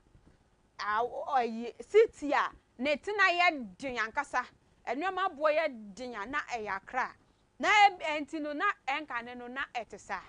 city a netina ye dinyankasa enwema bo ye dinya na Accra na entino na enkane no na etesa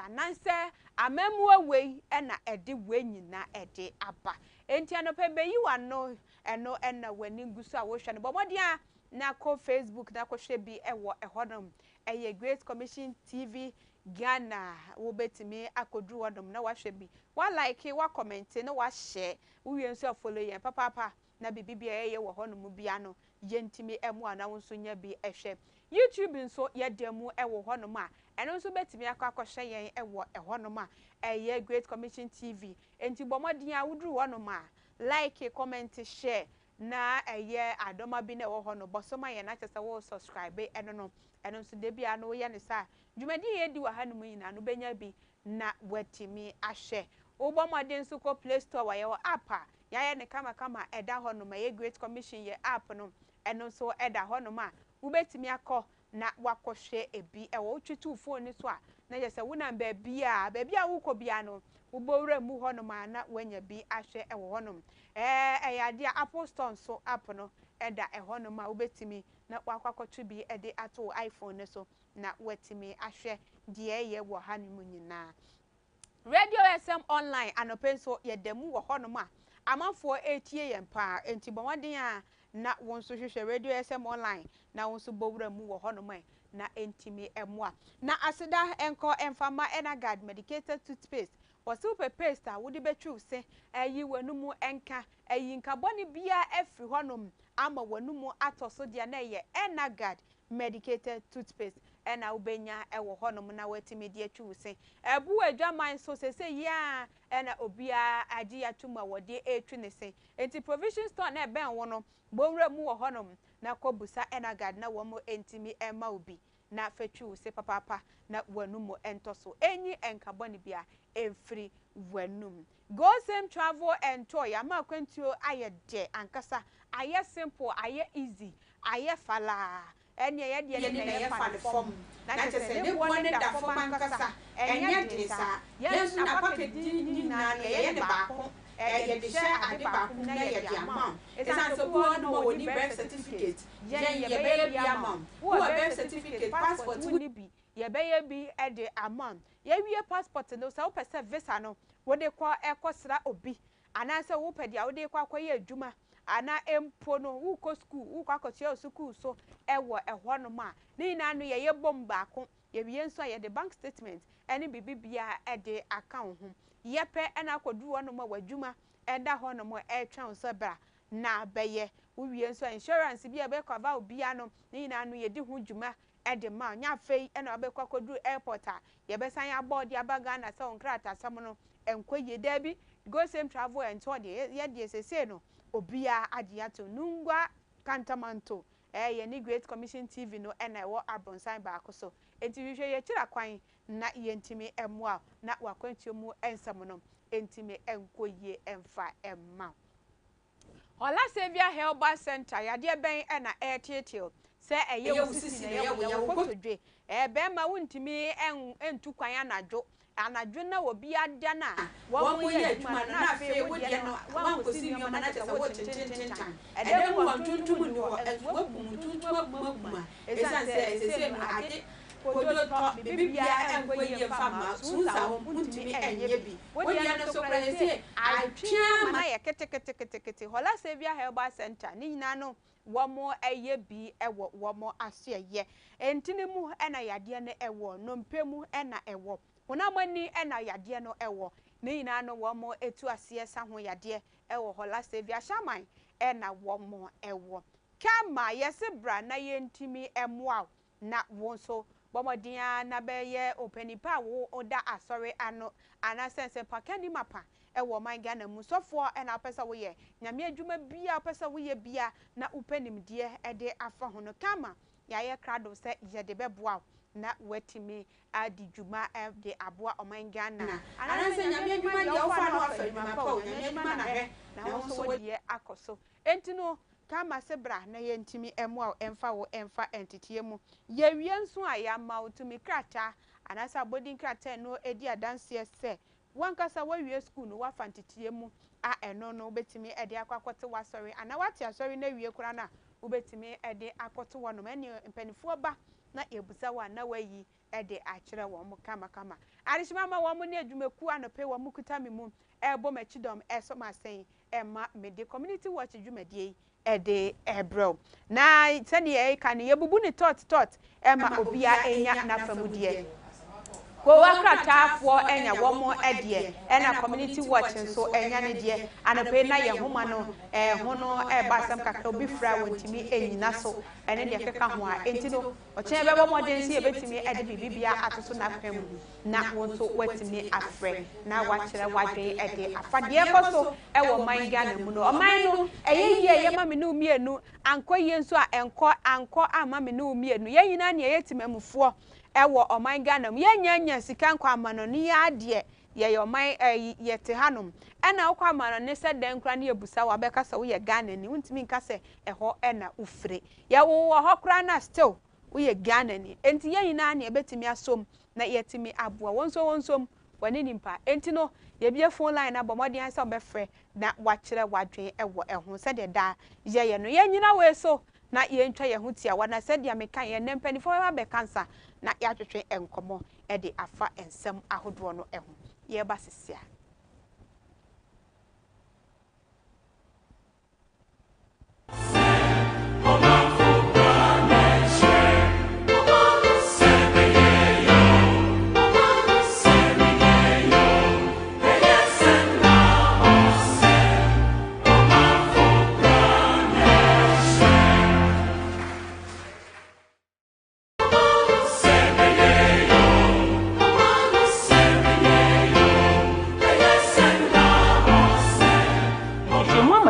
nanse amemu awei na ede wenyina ede aba enti anope beyi wano eno na wani gusu a wo hwe no bomodia na ko Facebook na ko hwe bi ewo ehodom eye Great Commission TV Ghana wo betimi akodru wodom na wa hwe bi wa like wa comment na wa share wo wi nso follow yen papa na bibibia eye wo honom bia no yentimi emu ana wonso nya bi ehwe YouTube nso yedemu ewo honom a eno nso betimi akọhwe yen ewo ehonom a eye Great Commission TV enti bomodin a wudru honom a like comment share na eye adoma bi na ewo hono bosoma ye na chese wo subscribe eno nso de bia no ye ne sa dwumadi ye di wa hanom nyina no benya bi na watimi ahwe ubomodin nso ko Play Store wa ye app ya ne kama eda ho no ma ye Great Commission ye app no eno so eda ho no ma ubetimi akọ na wakohwe ebi ewo utwitu phone ni so a na ye se wona ba bia wukọ bia no ubowura mu ho no ma na wanya bi ahwe ewo ho no eyade Apple Store so app no eda eho no ma ubetimi na wakwakọtwe bi ede ato iPhone ne so na wetimi ahwe de ye wo hanu nyina Radio SM online anopenso ye demu wo ho no ma amanfo etie ye mpa enti bomwaden a na wonso hwehwe Radio SM online na wonso bowura mu wo ho no ma na entimi emoa na aseda enko enfama Enagard medicated toothpaste super paste a wodi betwu se ayi wanumu enka ayi nkaboni bia efri honom ama wanumu atoso dia na ye Enagard medicated toothpaste ena ubenya ewo honom na watimi dia twu se ebu adwaman so se ya ena obia agi atuma wode etwu ne se enti provision store na ben wono bowura mu wo honom na kobusa Enagard na womo entimi ema obi na fetwu se papa na wanumu entoso enyi enkaboni bia every wanum go same travel and toy ama kwentio aye de ankasa aye simple aye easy aye fala enya ye de ne ye fala form na se ne wone da form ankasa enya de sa yesu na pakedi na ye de baako ye de share ade baako na ye de amount esan so wo no woni birth certificate ye be bi amount wo birth certificate passport woni bi ye be bi e de amount ye wie passport no so pese visa no wo de kwa ekosra obi ana se wo pede a wo de kwa akoye adwuma ana empo no wo ko school wo kwa akotia school so ewo ehwo no ma ni na no ye bomba ako ye wie nso ye de bank statement ene bibibia e de account ho ye pe ena akodu wo no ma wadwuma enda ho no mo e twan so bra na beye wo wie nso insurance bia be cover obi ano ni na no ye di ho dwuma ede ma nya fei ena obekwa kodu airport a ye besan ya board ya baga na se onkrata sam no enkoye dabi go same travel and tour de ye de sese no obia agiato nungwa kantamanto ye ni Great Commission TV no ena wo abronsan ba akoso enti hwehwe ye kira kwan na ye ntimi emwa na wakwantuo mu ensam no entimi enkoye emfa emma Ola Savia Health Center yade ben ena airtitil se eye wusisi na ye wo kotodwe be ma wuntimi entu kwan anadwo na obi ada na wo mu ye adwuma na afi wo de no wan kosi mi ma na chese wo chinchin ede mu tuntum ni wo wo bum esan se no ade kodo to bibia enkoye fama sunza wo muntimi enye bi wo de no so kwese atwa ma ye kete Hola Savia Health Center ni nyina no womo eye bi ewo womo ase ye entini mu ena yade ne ewo no mpemu ena ewo Onamani ena yade no ewo ne nyina no womo etu ase sa ho yade ewo Hola Savia shaman ena womo ewo kama yese bra na yentimi emoa na wonso bomodia na beye openipa wo oda asori ano anasense pakani mapa ewo man Ghana mu sofo ena pesa wo ye nyame adwuma bia pesa wo ye bia na upenim de ede afa hono kama yaye krado se ye de beboa na wetimi adi dwuma de aboa oman Ghana anasense nyame adwuma de ofa no afa adwuma pa o nyame adwuma na he na wonso wo de akoso entino kama sebra na yentimi emwa emfa wo emfa entitie mu ye wie nso a ya ma utumi krata anasa boarding krata no edi adanse se wankasa wa wie school no wa fantitie mu a eno no betimi edi akwakote wa sorry ana wati asori na wie kura na ubetimi edi akote wo no mani mpanifo ba na ebusa wa na wayi edi akire wo mu kama arishima ma wo mu na adwumaku anope wo mu kutami mu ebo machidom eso masen emma mede community watch dwumadie ede ebro na sani e kan ye bubu ni tot emma obia enya na famudie ko wakratafo enya womo ede ena community watch so enya ne de anope na ye homa no hono basam kakra obi fra wontimi enyina so ene de keka ho a enti no ochen bebo modern si ebetimi ede bibia atoso na fam na wonso watimi afre na wachire wadwe ede afade koso ewo man Ghana mu no oman no ye mame no mienu ankoye nso a anko amame no mienu ye nyina ne ye timamufo ewo oman Ghana mu ye nyanya sika nkwa amano ne ya de ye your my ye te hanom ena okwa ma no se den kra na yebusa wa beka se wo ye Ghana ni untimi nka se eho ena ufre ye wo ho kra na still wo ye Ghana ni enti ye nyina na ebetimi asom na yetimi aboa wonsom wani nimpa enti no ye bia phone line na bomodi an se obefre na wachire wadwen ewo eho se de da ye no ye nyina we so na ye ntwa ye ho tia wana se dia meka ye nempani fo ba be cancer na ya twetwe enkomo e de afa ensem ahodo no eho ye ba sesia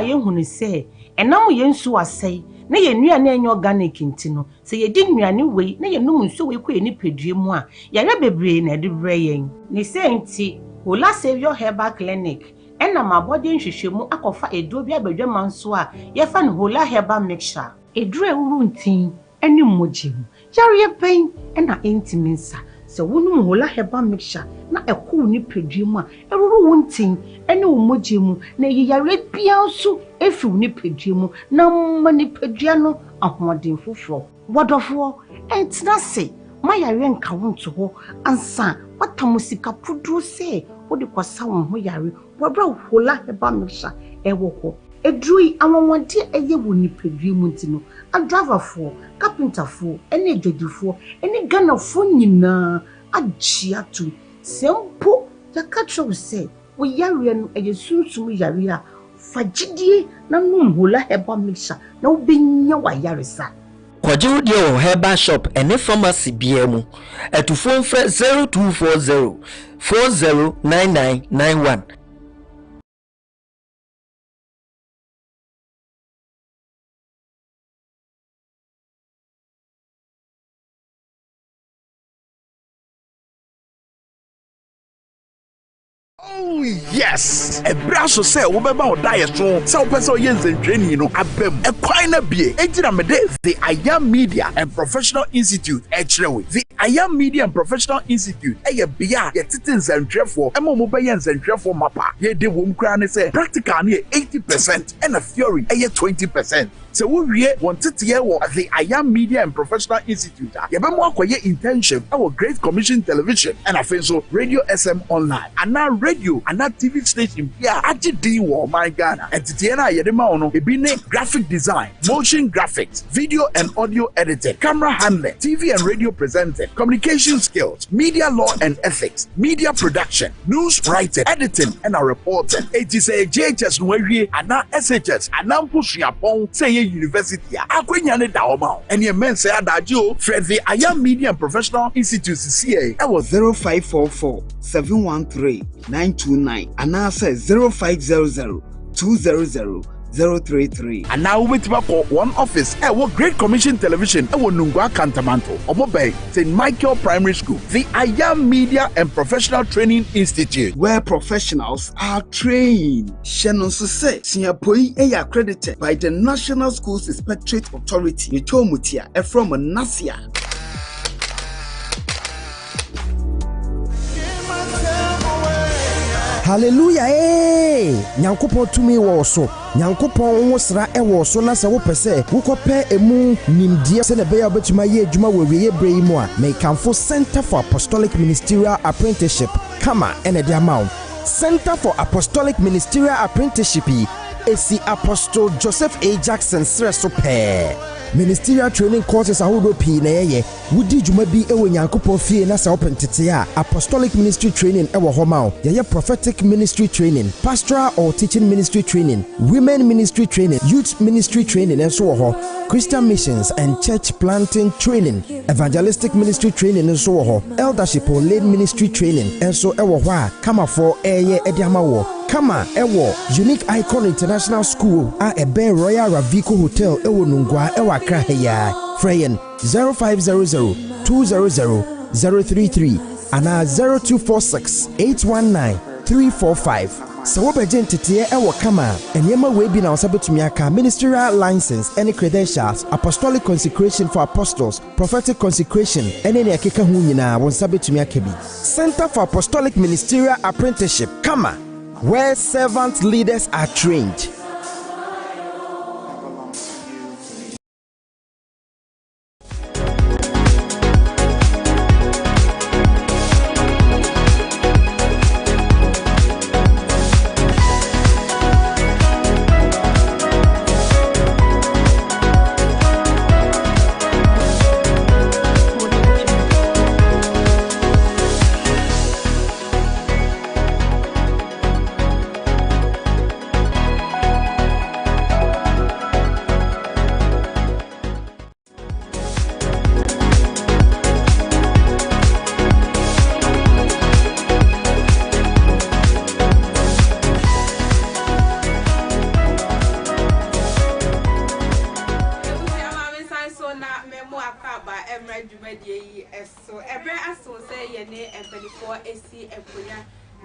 yehunu se enam yensu asai na yenuane enyo organic ntino se yedi nuane wei na yenum nso wei kɔ enipadue mu a yare bebre na de bre yen ne se nti Hola Savior Herbal Clinic ena mabode nhwehwemu akɔfa eduro bi abadwama nso a yefa ne Hola Herbal Mixture eduro ewuru ntin ene mmogye yare pen ena entiminsa se wonu Hola Herbal Mixture na ekwu ni padue mu a eruru wontin ene mmogye mu na yare bia nso efi ni padue mu na mani padua no ahoden foforo wodofo entina se mayare nka wonto ho ansa watamusika pudru se wodi kwasa won ho yare wabra Hola Herbal Mixture ewo ho edrui anwonwode eye woni padua mu ntino adraverfo carpenterfo ene adwadifo ene ganafo nyina agiatu sempo yakatro se wo yare no eye sunsum yare a fagidie na num Hola Herbal Mixture na obenya wa yare sa Kwajiru dio Herbal Shop ene pharmacy biemu etufo mfre 0240 409991. Oh yes! A brasso say we be ba diet so say person yen training no abem e kwan na bie ejira me the Ayam Media and Professional Institute Echrewe. The Ayam Media and Professional Institute e ye bia ye teten zentrefo e mo be yen zentrefo mapa ye de wom kra ne say practical ne 80% and a theory e ye 20%. So we wanted to hear what the Ayam Media and Professional Institute are. You better acquire intention. Our Great Commission Television and I think so Radio SM Online and now radio and now TV station. Yeah, actually, my Ghana and Titiana Yedema ono. It be graphic design, motion graphics, video and audio editing, camera handling, TV and radio presenting, communication skills, media law and ethics, media production, news writing, editing and reporting. It is a JHS Nweri and now SHS and now push your phone say University akwenya da oma and your men say adajo Fred the Ayam Media and Professional Institute CA I was 0544 713 929 and now says 0500 200 033 and now we call one office what Great Commission Television Nungwa Cantamanto Omobe St. Michael Primary School, the Ayam Media and Professional Training Institute, where professionals are trained. Shannon Suse Singapore accredited by the National Schools Inspectorate Authority Yetomutia from Nasia. Hallelujah, Nyankopon tumi wo so. Nyankopon wo sra e wo so na se wo pese wo kope emu nimdie se ne be ya betima ye adwuma wo wiye brei mu a Mekanfo Center for Apostolic Ministerial Apprenticeship kama ene dia mawo. Center for Apostolic Ministerial Apprenticeship esi Apostle Joseph A. Jackson Sreso pe. Ministerial training courses ahodo pi na yeye wudi dwuma bi ewo Nyankopon fie na sa opentete a apostolic ministry training ewo homa yeye prophetic ministry training, pastoral or teaching ministry training, women ministry training, youth ministry training and so ho, Christian missions and church planting training, evangelistic ministry training and so ho, eldership or lay ministry training and so ewo ho kama for eye ediama wo kama ewo Unique Icon International School a ebe Royal Ravico Hotel ewo Nungwa ewa Krahaya Freyen 0500 200 033 ana 0246 819 345. So what begin to tear our kama and yema we be now sabatumiaka ministerial license any credentials, apostolic consecration for apostles, prophetic consecration, and any akeka hunyina won sabatumiaka bi. Center for Apostolic Ministerial Apprenticeship, Kama, where servant leaders are trained.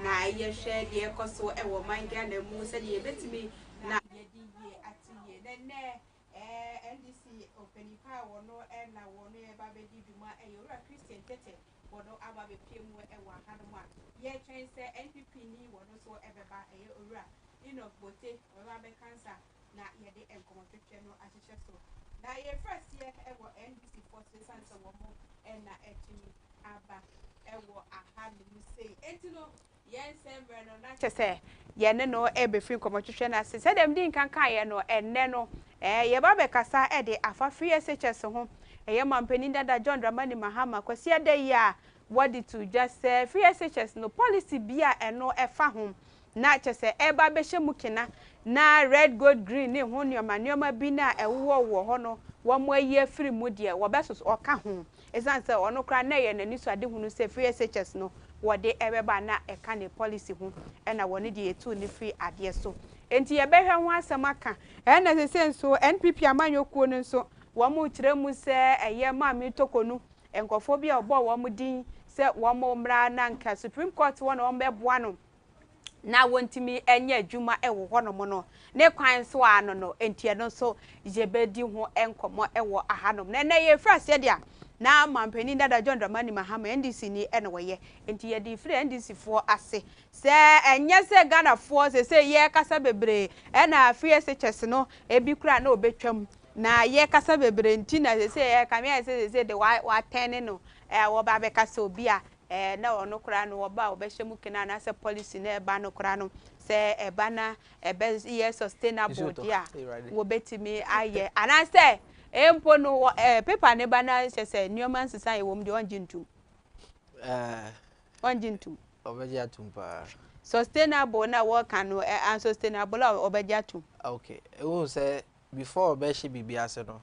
na ye share de ekoso e wo manga na mu se de betimi na ye di ye atiye nene NDC openipa wono na wono e ba be di duma e yora Christian tete wono aba be piemu e wa hanoma ye twen se NPP ni wono so e beba e ora bote ora be cancer na ye de enkomo twetwe no ahyehyɛ so na ye first year e wo NDC for sense wo mo na etimi aba e wo ahanu sei etino yen sembre no na chese ye ne no e be free enkomo twetwe na se dem din kankan ye no enne no ye ba be kasa e de afafie SHS ho ye mampani dada John Dramani Mahama kwasi ade ya what to just say free SHS no policy bia eno e fa ho na chese e ba be hyemu kina na red gold green ne ho nyoma bi na ewo ho no wo mo ayi free mu de wo be so oka ho esan se ono kra na ye nani so ade hunu se free SHS no wo de ebeba na e ka ne policy ho e na woni de etu ni free ade so enti ye behwe ho asem aka e na se senso NPP amanyokuo no so wo mo kire mu se eye ma mi tokonu enkofo bia obo wo mo din se wo mo mra na nka Supreme Court wo na wo beboa no na wontimi enye adwuma ewo honom no ne kwan so ano no entie no so jebedi ho enkomo ewo ahanom na ye frase dia na mampani dada John Dramani Mahama NDC ni ene woye entie di free NDC for ase se enye se Ghana for se ye kasa bebre na free SHS no ebi kura na obetwam na ye kasa bebre nti na se ye kamia se de wa ten no wo ba be kasa obi a na ono kura no oba obehemu kina na se policy na eba no kura no se eba na ebe ye sustainable dia wo betimi aye ana se empo no paper ne ba na se newman sisan ye wom de onjintum onjintum obeji atumpa sustainable na wo kan no unsustainable obeji atum okay e wo se before obeshi bibia se no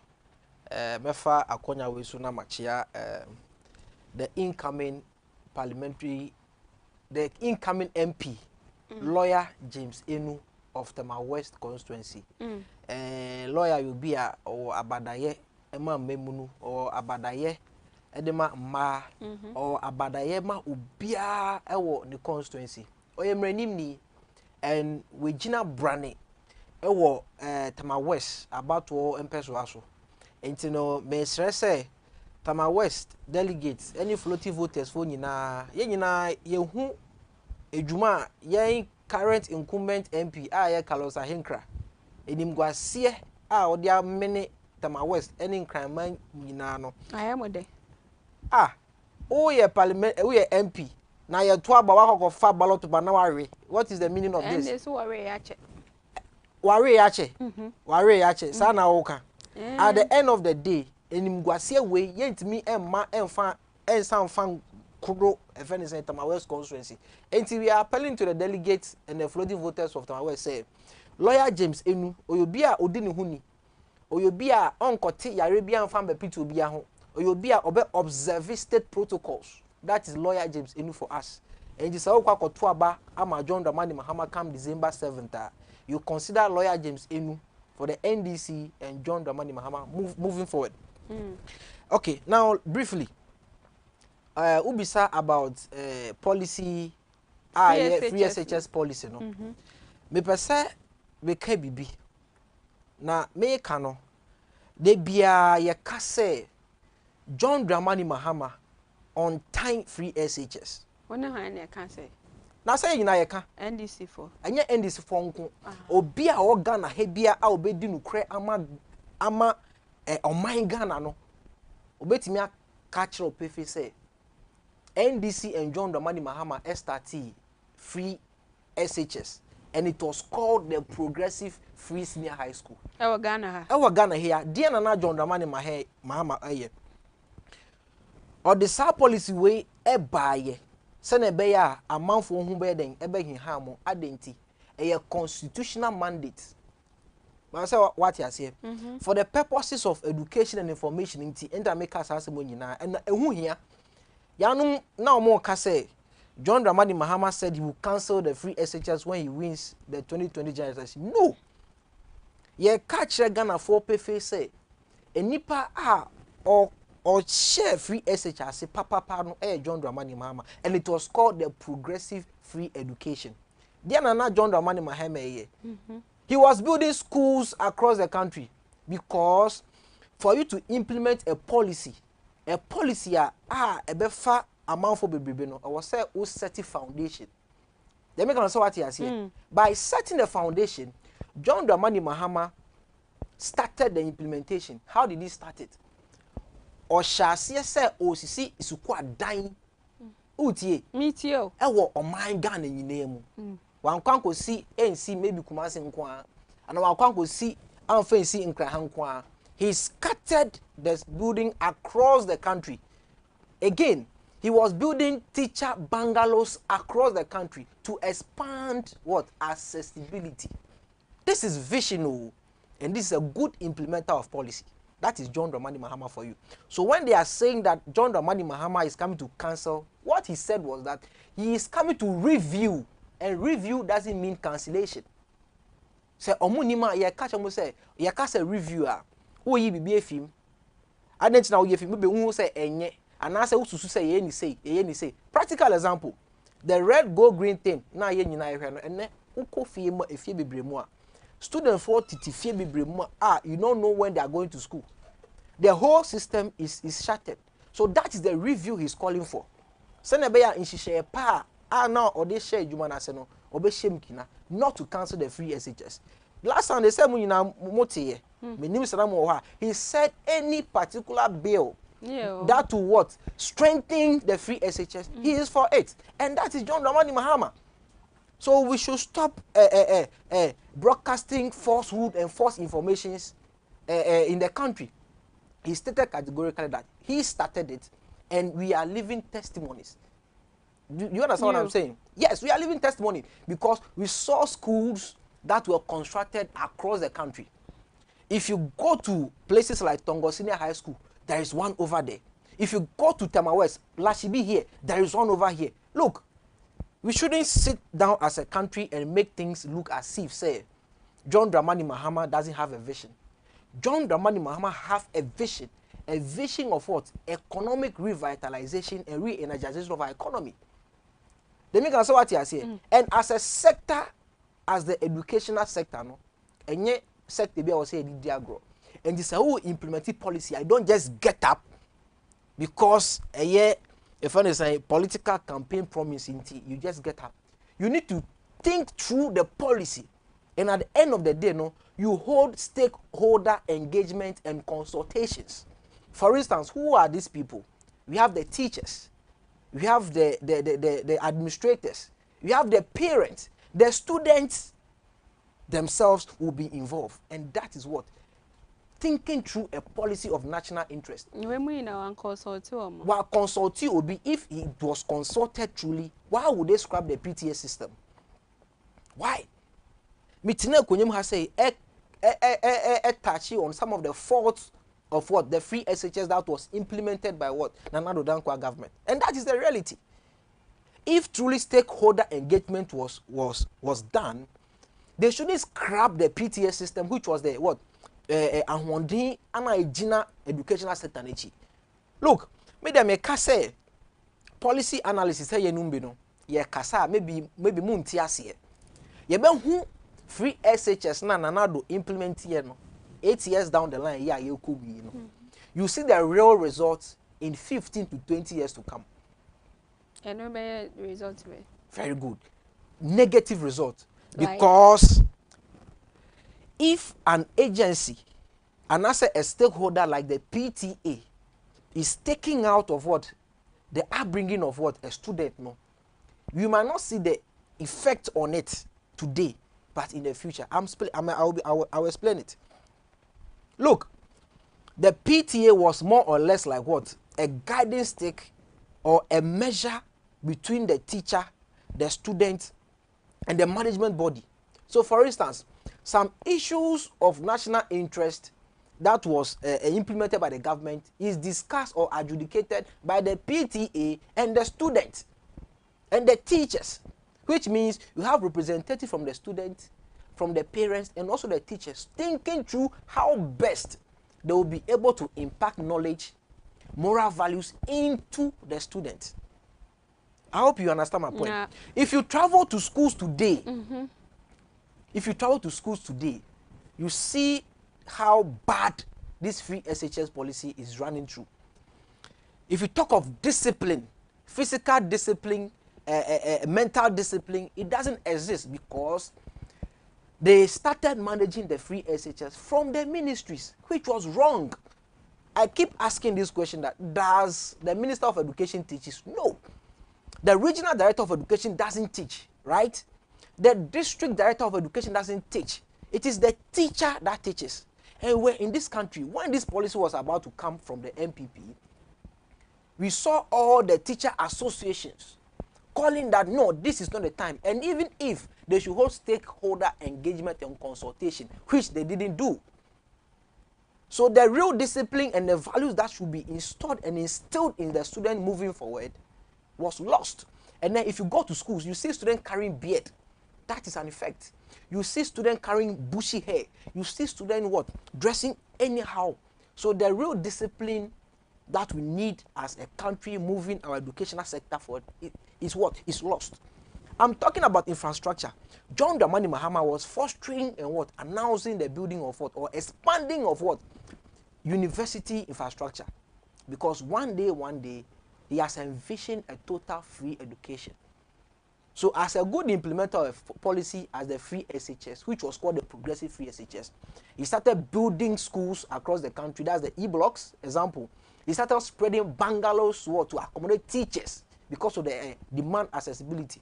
mefa akonya we su na machia the incoming MP, lawyer James Enu of Tema West constituency. Lawyer will be or Abadaye, Emma Memunu, or Abadaye, Edema Ma, or Abadaye Ma Ubia, Ewo, the constituency. Or Emrenimni, and Regina Brani, Ewo, Tema West, about to Empesuaso. And you know, may say, Tama West delegates any floating voters for nyina ye hu edwuma ye current incumbent MP ye Carlos Ahenkra enim gwase odi amene Tama West any nkranman nyina no ayamode o ye parliament o ye MP na ye to aba wa fa ballot ba na ware. What is the meaning of this? And so ware yache sa na woka at the end of the day enim gwase we yentimi emma emfa ensan kuro efenise Tama West constituency. And we are appealing to the delegates and the floating voters of Tama West say lawyer James Enu oyobia odini huni oyobia onkote yare bia mfa mbepitu bia ho oyobia obe observe state protocols. That is lawyer James Enu for us. And this all kwakoto aba ama John Dramani Mahama come December 7th. You consider lawyer James Enu for the NDC and John Dramani Mahama moving forward. Okay, now briefly, ubisa about policy free SHS policy no. Me pese be ka bibi. Na me ka no de bia ye ka say John Dramani Mahama on time free SHS. Wona han ye ka say. Na say nyina ye ka NDC for. Anya NDC for nko. Obi a o Ghana he bia a obedi nukre ama oman Ghana no. Obetimi aka kire opefe say NDC and John Dramani Mahama SRT free SHS, and it was called the Progressive Free Senior High School. Ewa Ghana ha. Ewa Ghana here. Dear na John Dramani Mahama aye. Or the sa policy way e baye. Sene be ya amanfo hu be den e be hinha mo adenti. A constitutional mandate. But I say what you say. For the purposes of education and information in enter make us as mo nyina and ehu hia. Yanum now more ka say John Dramani Mahama said he will cancel the free SHS when he wins the 2020 general election. No. Ye catch Ghana for pefe say enipa or share free SHS papa no John Dramani Mahama, and it was called the Progressive Free Education. There na John Dramani Mahama he was building schools across the country because for you to implement a policy ebefa amount for bebrebe no I was say who set the foundation. They make us what he has here. By setting the foundation, John Dramani Mahama started the implementation. How did he start it? Oshasi say osisi isukwa dan utie mitio ewo oman Ghana nyina mu wan kwanko si NC maybe Kumasi nkwa ana wan kwanko si amfa si nkra nkwa. He scattered the building across the country. Again, he was building teacher bungalows across the country to expand what? Accessibility. This is visionary, and this is a good implementer of policy. That is John Dramani Mahama for you. So when they are saying that John Dramani Mahama is coming to cancel, what he said was that he is coming to review, and review doesn't mean cancellation. Say omunima ye catch omo say ye ka say reviewer. Who ye be film? I didn't know if you be say enye, and I say who say ye say. Practical example, the red, gold, green thing. Now ye nyina and uko fie mo efie bebre mo. Student for titi fie bebre mo. You don't know when they are going to school. The whole system is shattered. So that is the review he's calling for. Senebeya in shishe pa now or they share jumana seno obe shemkina not to cancel the free SHS. Last time they said motiye. He said any particular bill that will what? Strengthen the free SHS. He is for it. And that is John Dramani Mahama. So we should stop broadcasting falsehood and false informations in the country. He stated categorically that he started it and we are living testimonies. Do you understand what I'm saying? Yes, we are living testimony because we saw schools that were constructed across the country. If you go to places like Tongo Senior High School, there is one over there. If you go to Tema West, Lashibi here, there is one over here. Look, we shouldn't sit down as a country and make things look as if, say, John Dramani Mahama doesn't have a vision. John Dramani Mahama have a vision of what? Economic revitalization and re-energization of our economy. They make us say what you are saying. And as a sector, as the educational sector, no, and yet sector be say grow. And this whole implementing policy, I don't just get up because a year if I say political campaign promising, you just get up. You need to think through the policy, and at the end of the day, no, you hold stakeholder engagement and consultations. For instance, who are these people? We have the teachers, we have the administrators, we have the parents, the students themselves will be involved, and that is what thinking through a policy of national interest. When we now consult while consulting would be if it was consulted truly, why would they scrap the PTA system? Why? Mitine Kunyum has say touchy on some of the faults of what the free SHS that was implemented by what Nana Addo Dankwa government, and that is the reality. If truly stakeholder engagement was done, they shouldn't scrap the PTA system, which was the what educational sector. Look, me dem say policy analysis say ye numbe no ye kasa maybe munti ase ye be hu free SHS na nanado implement here no 8 years down the line yeah ye ko bi no you see the real results in 15 to 20 years to come. And no better result. Very good. Negative result. Because if an agency, and as a stakeholder like the PTA, is taking out of what? The upbringing of what? A student, no. You might not see the effect on it today, but in the future. I'll explain it. Look, the PTA was more or less like what? A guiding stick or a measure between the teacher, the student, and the management body. So, for instance, some issues of national interest that was implemented by the government is discussed or adjudicated by the PTA and the student and the teachers, which means you have representatives from the students, from the parents, and also the teachers thinking through how best they will be able to impact knowledge, moral values into the student. I hope you understand my point. Yeah. If you travel to schools today, you see how bad this free SHS policy is running through. If you talk of discipline, physical discipline, mental discipline, it doesn't exist because they started managing the free SHS from the ministries, which was wrong. I keep asking this question that does the Minister of Education teach? No. The Regional Director of Education doesn't teach, right? The District Director of Education doesn't teach. It is the teacher that teaches. And we're in this country, when this policy was about to come from the MPP, we saw all the teacher associations calling that no, this is not the time. And even if they should hold stakeholder engagement and consultation, which they didn't do. So the real discipline and the values that should be installed and instilled in the student moving forward was lost. And then if you go to schools, you see students carrying beard. That is an effect. You see students carrying bushy hair. You see students what? Dressing anyhow. So the real discipline that we need as a country moving our educational sector forward is what? Is lost. I'm talking about infrastructure. John Dramani Mahama was fostering and what? Announcing the building of what? Or expanding of what? University infrastructure. Because one day, he has envisioned a total free education. So as a good implementer of policy as the free SHS, which was called the progressive free SHS, he started building schools across the country. That's the E-blocks example. He started spreading bungalows to accommodate teachers because of the demand accessibility.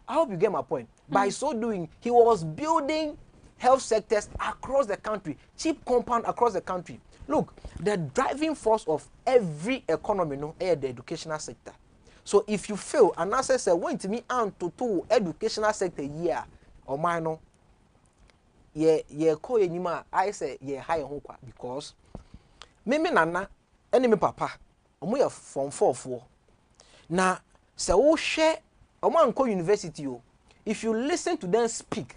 I hope you get my point. By so doing, he was building health sectors across the country, cheap compound across the country. Look, the driving force of every economy, is the educational sector. So if you fail, and answer say, when to me and to educational sector year or minor, call anima, I say high hope because me nana, enemy papa, we are from 4. Now, so share a man call university. If you listen to them speak,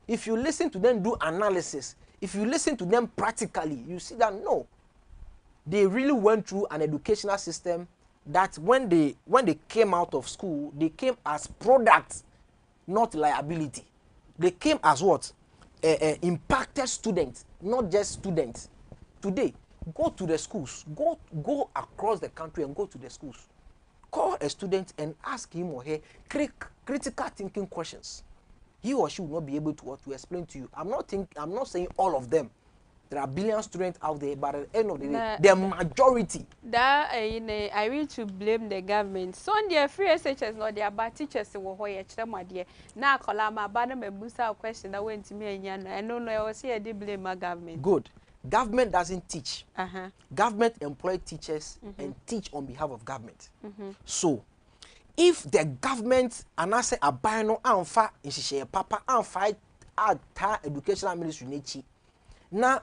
if you listen to them do analysis, if you listen to them practically, you see that no, they really went through an educational system that when they came out of school, they came as products, not liability. They came as what? Impacted students, not just students. Today, go to the schools, go across the country and go to the schools. Call a student and ask him or her critical thinking questions. He or she will not be able to explain to you. I'm not saying all of them. There are billion students out there, but at the end of the day, the majority. That I will to blame the government. So on their free SHS, not their bad teachers who are my dear. Now, Kolama, Badam, and Busa question that went to me and I know I was here. They blame my government. Good. Government doesn't teach. Government employ teachers and teach on behalf of government. So, if the government and I say a bino and fa in papa and fight at educational ministry nechi now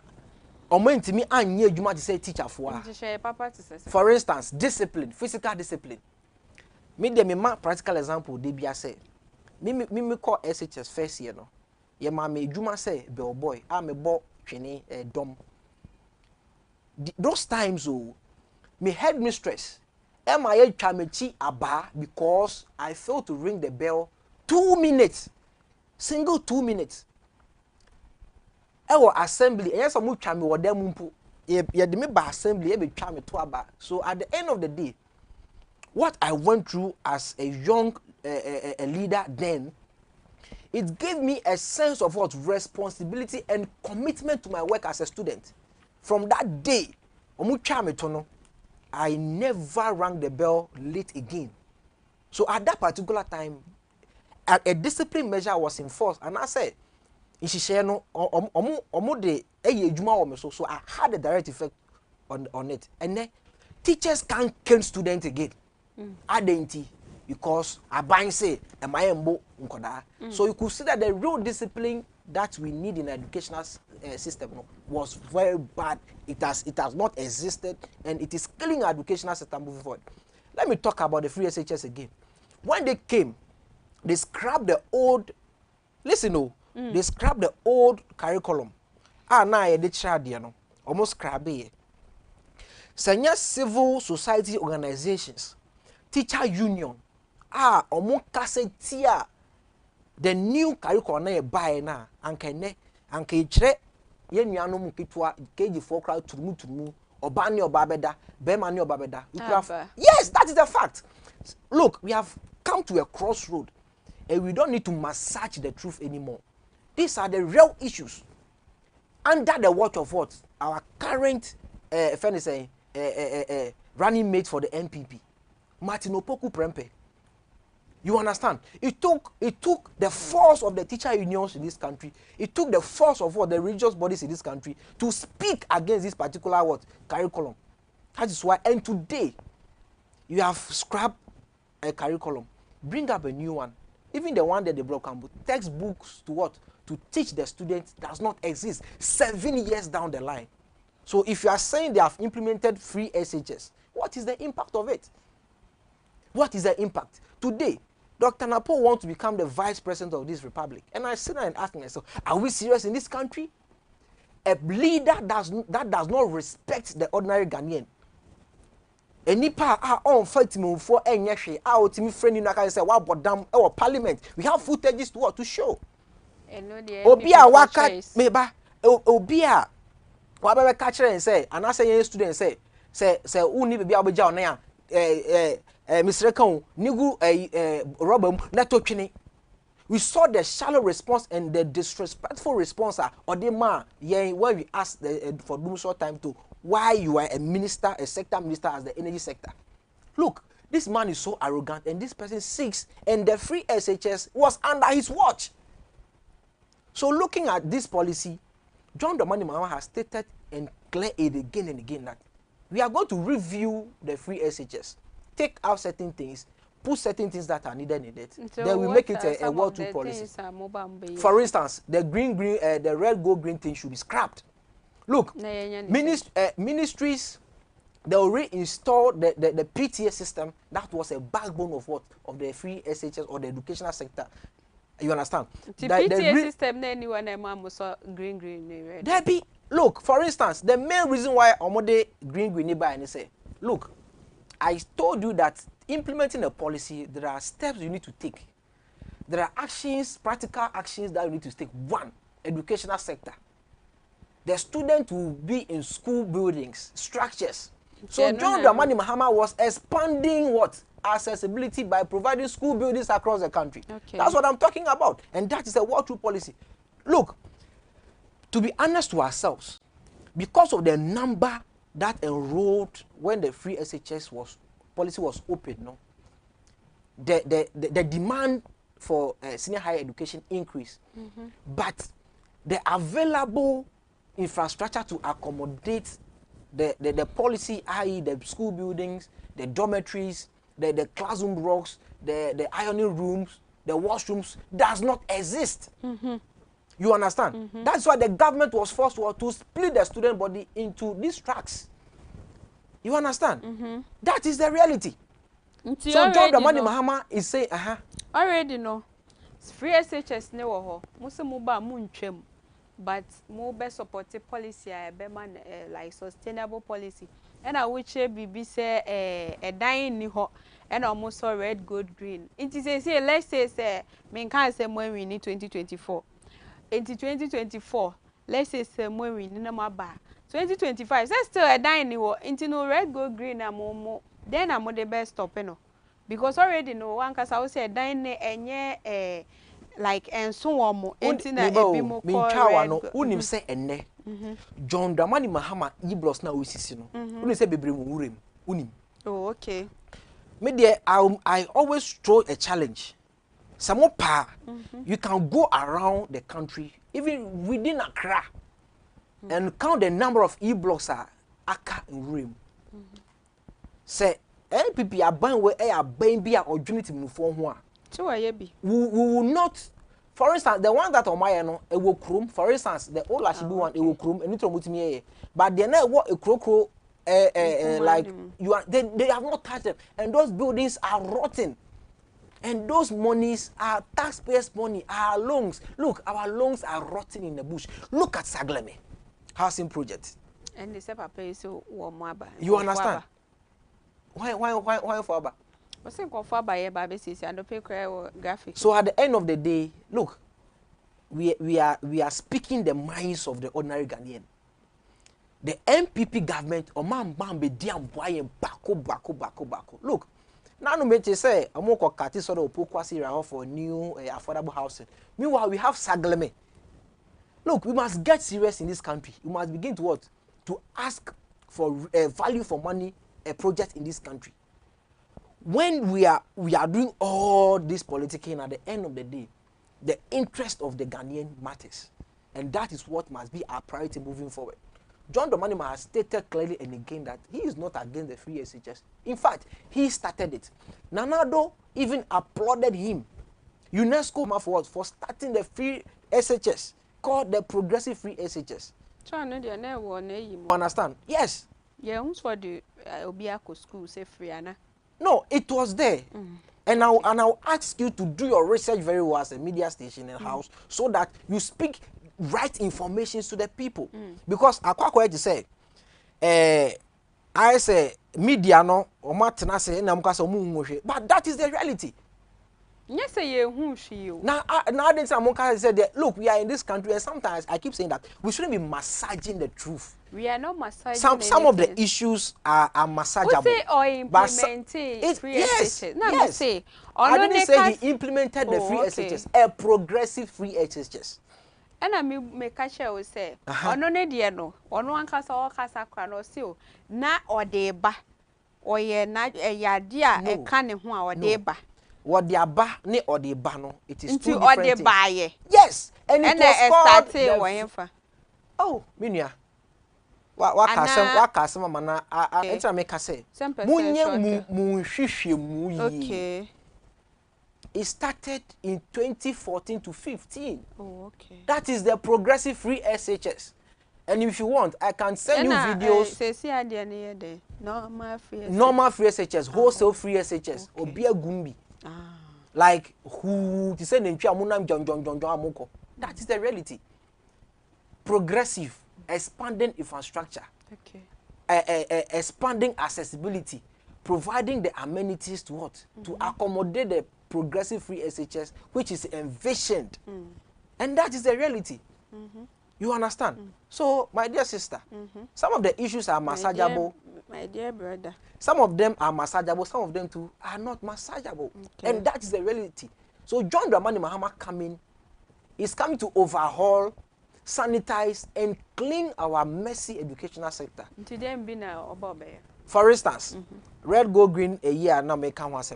or to me and you might say teacher for instance, discipline, physical discipline. Me practical example, they be say me call SHS first year no. Ye ma me juma say bell boy, I'm a boy training dom. Those times me headmistress Emma ye chamechi aba because I failed to ring the bell 2 minutes. Single 2 minutes. Ewo assembly, yes, I move chame or them mumpu. Ye de me ba assembly, ye be chame to aba. So at the end of the day, what I went through as a young a leader then, it gave me a sense of what responsibility and commitment to my work as a student. From that day, I never rang the bell late again. So at that particular time, a discipline measure was enforced, and I said, so I had a direct effect on it. And then teachers can't cane students again. Identity. Because I say, am I so you could see that the real discipline that we need in the educational system was very bad. It has not existed, and it is killing our educational system moving forward. Let me talk about the free SHS again. When they came, they scrapped the old. Listen, they scrapped the old curriculum. Now they tried, almost scrap it. Senior civil society organizations, teacher union. Omo kasetia the new curriculum na buy na anka ichere ye nuanom kitwa KG4 crowd tumu oba ne oba beda be ma ne oba beda. Yes, that is the fact. Look, we have come to a crossroad and we don't need to massage the truth anymore. These are the real issues under the watch of what our current running mate for the NPP, Martin Opoku Prempeh. You understand? It took the force of the teacher unions in this country. It took the force of what the religious bodies in this country to speak against this particular curriculum. That is why. And today, you have scrapped a curriculum, bring up a new one. Even the one that they broke down, textbooks to teach the students does not exist 7 years down the line. So if you are saying they have implemented free SHS, what is the impact of it? What is the impact today? Dr. Napo wants to become the vice president of this republic. And I sit there and ask myself, are we serious in this country? A leader that does not respect the ordinary Ghanaian. Enipa on fight me for enyeshi out me friend in can say what but damn our parliament. We have footages to show. Obia waka meba obia wa be catch and say and I say student say uni be abegya on ya Mr. Kan nigu robum na to twene. We saw the shallow response and the disrespectful response or the man when we asked for doom short time to why you are a minister, a sector minister as the energy sector. Look, this man is so arrogant and this person seeks and the free SHS was under his watch. So looking at this policy, John Dramani Mahama has stated and clear it again and again that we are going to review the free SHS. Take out certain things, put certain things that are needed in it. So then we make it a World 2 policy. For instance, the the red, gold, green thing should be scrapped. Look, ministries, they will reinstall the PTA system that was a backbone of what? Of the free SHS or the educational sector. You understand? The PTA system, anyone green. There be, look, for instance, the main reason why Omode green by and say, look, I told you that implementing a policy, there are steps you need to take. There are actions, practical actions that you need to take. One, educational sector. The student will be in school buildings, structures. So John Dramani Mahama was expanding what? Accessibility by providing school buildings across the country. Okay. That's what I'm talking about. And that is a World 2 policy. Look, to be honest to ourselves, because of the number that enrolled when the free SHS policy was open, no, the demand for senior higher education increased, but the available infrastructure to accommodate the policy, i.e. the school buildings, the dormitories, the classroom blocks, the ironing rooms, the washrooms, does not exist. You understand? That's why the government was forced to split the student body into these tracks. You understand? That is the reality. So John Dramani Mahama is saying, already know. Free SHS ne wo ho. Musa muba muntwem. But mo be support policy like sustainable policy. And I would say BB say a dying ni ho and almost saw red, gold, green. It is say let's say men can't say when we need 2024. Into 2024, let's say when we need no bar. 2025, say still a dying ni ho into no red, gold, green and more. Then I'm the best stopping no. Because already no one cause I would say dying and like and so on more into na ebi mo call no unim say enne John Dramani Mahama E-Blocks na osisi no unim say bebre mu wurem unim. Oh, okay. Me there I always throw a challenge. Some pa you can go around the country even within Accra and count the number of E-Blocks are aka in wurem. Say NPP aban we e aban bi a odwuniti mu fo ho a we will not, for instance, the one that Omaya no, it will chrome, for instance, the old Ashibi one, it will chrome, and it but they never what a crow, like you are, they have not touched them, and those buildings are rotten, and those monies are taxpayers' money, our loans. Look, our loans are rotting in the bush. Look at Sagleme housing project. And they say pay so you understand? Why for? So at the end of the day, look, we are speaking the minds of the ordinary Ghanaian. The MPP government, bako. Look, now no me say amoko kati sort of pokwasi for new affordable housing. Meanwhile, we have Sagleme. Look, we must get serious in this country. We must begin to what? To ask for value for money a project in this country. When we are doing all this politicking, at the end of the day, the interest of the Ghanaian matters. And that is what must be our priority moving forward. John Dramani Mahama has stated clearly and again that he is not against the free SHS. In fact, he started it. Nana Addo even applauded him. UNESCO for what? For starting the free SHS, called the Progressive Free SHS. You understand? Yes. Yeah, for the Obiako school, say free, Anna. No, it was there. And I'll ask you to do your research very well as a media station and house so that you speak right information to the people. Because I say, I say media no or matna say but that is the reality. Yes, who she now nowadays I said that look, we are in this country and sometimes I keep saying that we shouldn't be massaging the truth. We are not massaging some of the issues are massageable. Say or implementing free SHS. No, yes. Say, I didn't say he implemented the free SHS, a progressive free SHS. And I me catch you say, ono ne de no, ono ankasa o kasa kra no se o na ode ba. Oye na yade a e ka ne ho a ode ba. What the aba ne ode ba no, it is two different things. Ode ba ye. Yes, and it was called oh, Minia. What kasem mana enter make say. Munye mu hwehwe mu. Okay. It started in 2014 to 15. Oh, okay. That is the progressive free SHS. And if you want, I can send you videos. Normal free SHS, wholesale free SHS, or Obia Gumbi. Like who to say John. That is the reality. Progressive, expanding infrastructure. Okay. Expanding accessibility, providing the amenities to what? To accommodate the progressive free SHS, which is envisioned. And that is the reality. You understand? So, my dear sister, some of the issues are massageable. My dear brother. Some of them are massageable, some of them too are not massageable. Okay. And that is the reality. So, John Dramani Mahama is coming to overhaul, sanitize, and clean our messy educational sector. For instance, red, gold, green, a year now make this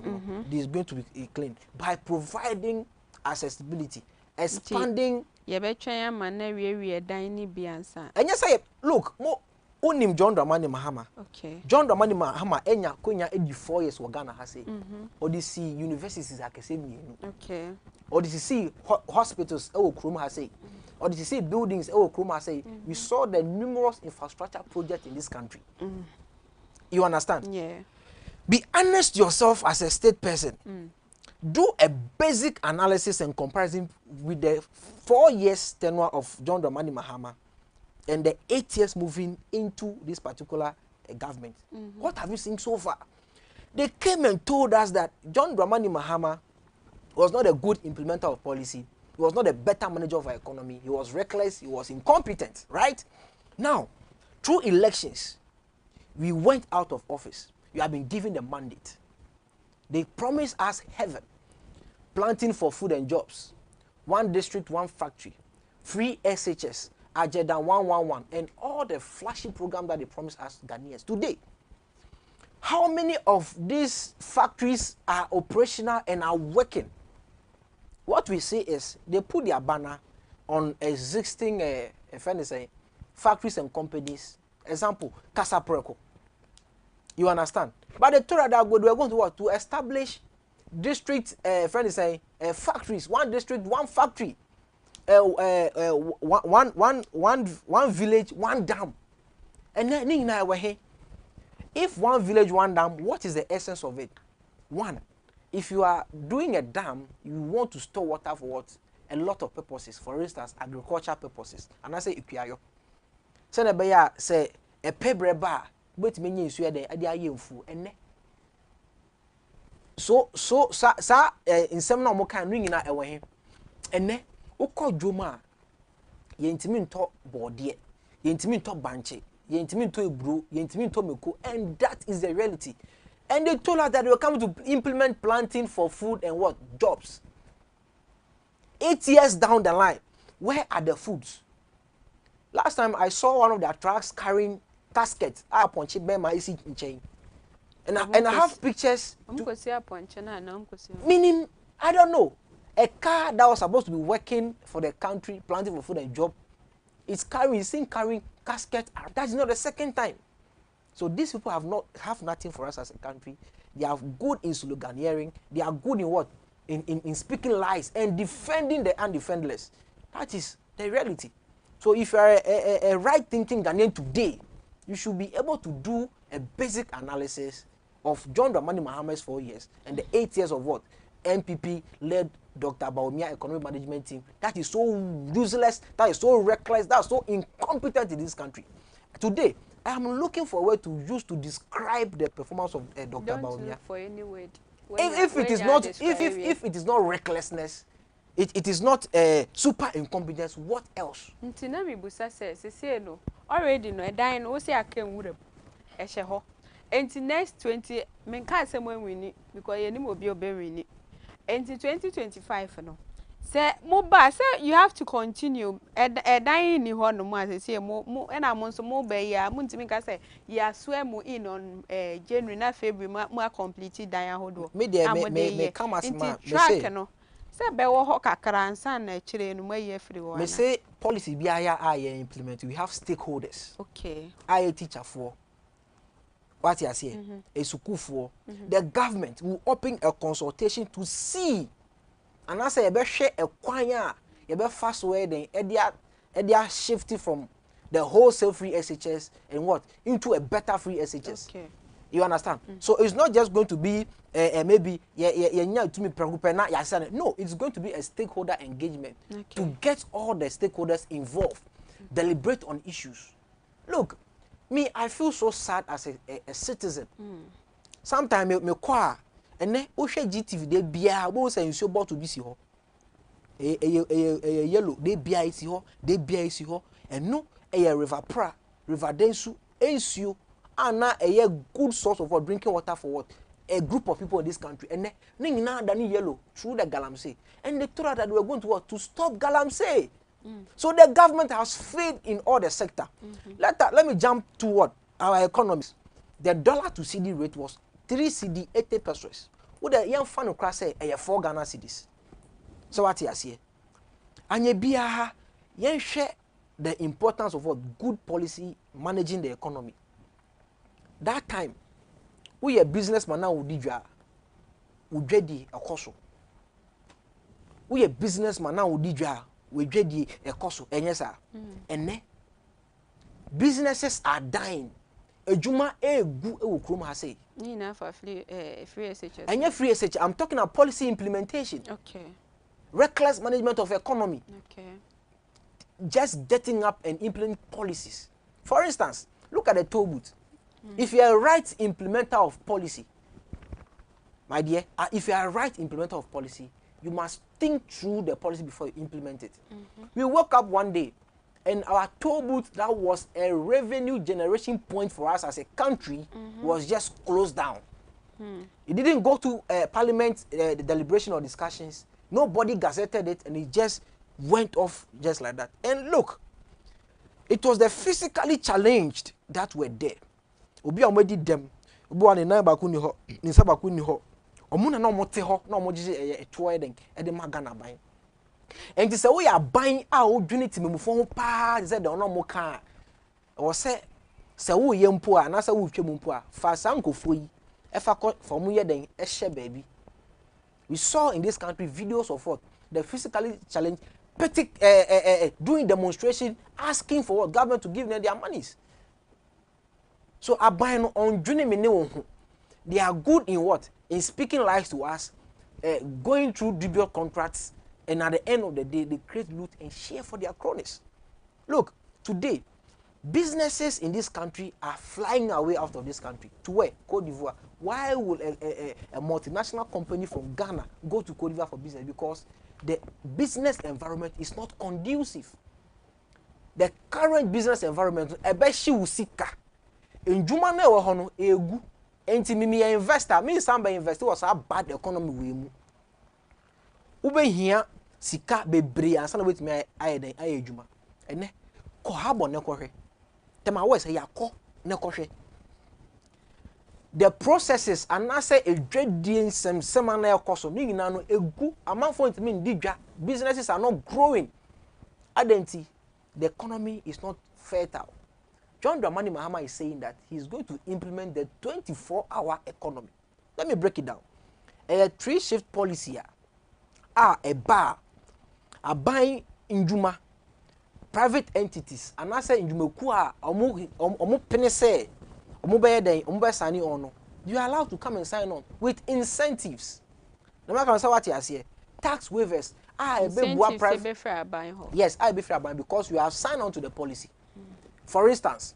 is going to be clean by providing accessibility, expanding. And you say, look, unim John Dramani Mahama. Okay. John Dramani Mahama enya konya 84 years wa Ghana ha say. Or the see universities akese mienu. Okay. Or the see hospitals e wo krom ha say. Or the see buildings e wo krom ha say. We saw the numerous infrastructure projects in this country. You understand? Yeah. Be honest yourself as a state person. Do a basic analysis and comparison with the 4 years tenure of John Dramani Mahama and the 8 years moving into this particular government. What have you seen so far? They came and told us that John Dramani Mahama was not a good implementer of policy. He was not a better manager of our economy. He was reckless. He was incompetent, right? Now, through elections, we went out of office. You have been given the mandate. They promised us heaven, planting for food and jobs, 1 district, 1 factory, free SHS, Agenda 111, and all the flashy program that they promised us Ghanaians. Today, how many of these factories are operational and are working? What we see is they put their banner on existing factories and companies. Example, Casa Preco. You understand? But they told us that we were going to what? To establish district factories, 1 district, 1 factory, one village, 1 dam. And then if 1 village, 1 dam, what is the essence of it? 1. If you are doing a dam, you want to store water for what? A lot of purposes. For instance, agricultural purposes. And I say ikuyayo. Say na say a pebre bar, but many is where they are fu and so in some no more can ring in away. And ne oko joma yentimin to body, yentimin to banche, yentimin to ebru, yentimin to meko, and that is the reality. And they told us that they were coming to implement planting for food and what? Jobs. 8 years down the line, where are the foods? Last time I saw one of their trucks carrying caskets. And I have pictures. Meaning, I don't know. A car that was supposed to be working for the country, planting for food and job, it's seen carrying caskets. That is not the second time. So these people have nothing for us as a country. They are good in sloganeering. They are good in what? In speaking lies and defending the undefenseless. That is the reality. So if you are a right-thinking Ghanaian today, you should be able to do a basic analysis of John Dramani Mahama's 4 years and the 8 years of what? MPP-led Dr. Bawumia economic management team. That is so useless, that is so reckless, that is so incompetent in this country. Today, I am looking for a way to use to describe the performance of Dr. Bawumia. Look for any word. If it is not recklessness, it is not super incompetence, what else? Ntinami busa say no. Already no dying o say akem wurem. Ehye ho. Enti next 20 men ka say mo wini because ye nim obi obewini. Enti 2025 no. Say mo ba say you have to continue dying ni ho no mo say mo na mo so mo be ya mo ntimi ka say ya swear mo in on January na February mo complete dying ho do. Me come as man me say no. Say be wo ho kakra ansa na kire no maye free wo. Me say policy bi aya implement. We have stakeholders. Okay. Aya teacher for what you say? A school for the government will open a consultation to see. And I say, you better share a kwanya, you better fast way then, edia shifting from the wholesale free SHS and what into a better free SHS. Okay. You understand? So it's not just going to be maybe to me no, it's going to be a stakeholder engagement to get all the stakeholders involved, deliberate on issues. Look, me, I feel so sad as a citizen. Sometimes me kwa. And then, Osha GTV, they be a boss and so about to be see her. A yellow, they be a see her, they be a see her, and no, a river pra, river densu, ensu, and now a good source of drinking water for what? A group of people in this country. And then, now, Danny Yellow, through the Galamsey. And they told us that we were going to what? To stop Galamsey. So the government has failed in all the sector. Let me jump to what? Our economics. The dollar to CD rate was 3 CD 80 pesos. Would a young fan of class say 4 Ghana cedis? So what you say? And ye be yen share the importance of what good policy managing the economy. That time, we a businessman now would ready a course. We a businessman now would we ready a course. And yes, sir. And ne businesses are dying. Ejuma gu e wokrom ha say. Ni na for free SHS. Anya free SHS. I'm talking about policy implementation. Okay. Reckless management of economy. Okay. Just getting up and implementing policies. For instance, look at the toll booth. If you are a right implementer of policy, my dear, if you are a right implementer of policy, you must think through the policy before you implement it. We woke up one day and our toll booth that was a revenue generation point for us as a country was just closed down. It didn't go to parliament deliberation or discussions. Nobody gazetted it, and it just went off just like that. And look, it was the physically challenged that were there. Obi amedi dem, obi wane na baku ni ho, ni sa baku ni ho. Omuna na omote ho, na omogije eto eden, ede magana ban. Enti se wo ya ban a odwene timemufo ho pa, ze de ono mo kan. Wo se wo ye mpo a na se wo twem mpo a, fa sankofo yi, e fa for mu ye den e hye baabi. We saw in this country videos of what the physically challenged doing demonstration, asking for what government to give them their monies. So abayno on journey me ne they are good in what? In speaking lies to us, going through dubious contracts, and at the end of the day, they create loot and share for their cronies. Look, today, businesses in this country are flying away out of this country. To where? Cote d'Ivoire. Why would a multinational company from Ghana go to Cote d'Ivoire for business? Because the business environment is not conducive. The current business environment, ebeshi usika. In Jumane or Hono, egu, enti mimi investor, me somebody investor was a bad economy we mu. Ube here, sika bebre, and some wait me aye juma. Ene, ko habo ne kohe. Tema we say ya ko ne kohe. The processes and I say a dreading some semana cost of no egu amount for it mean businesses are not growing. Identity, the economy is not fertile. John Dramani Mahama is saying that he's going to implement the 24-hour economy. Let me break it down. A 3-shift policy, a bar, a buying in Juma, private entities, and I say in Jumekua, omu penese, you are allowed to come and sign on with incentives. No matter what you say, tax waivers. Yes, I be free buying because you have signed on to the policy. For instance,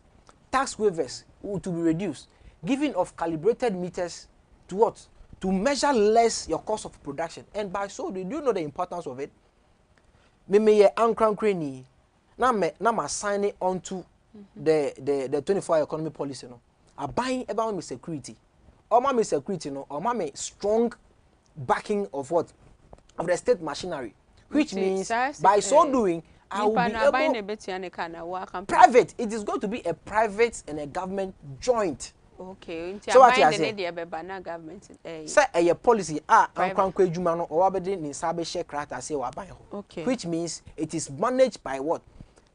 tax waivers to be reduced, giving of calibrated meters to what? To measure less your cost of production. And by so, do you know the importance of it? Me ankran crane na signing on to the 24-hour economy policy. No, I buying about me security. Or my security, no, or my strong backing of what? Of the state machinery. Which means by so doing, I will be able private. It is going to be a private and a government joint. Okay. So what you say? Government. Say a policy. Okay. Which means it is managed by what?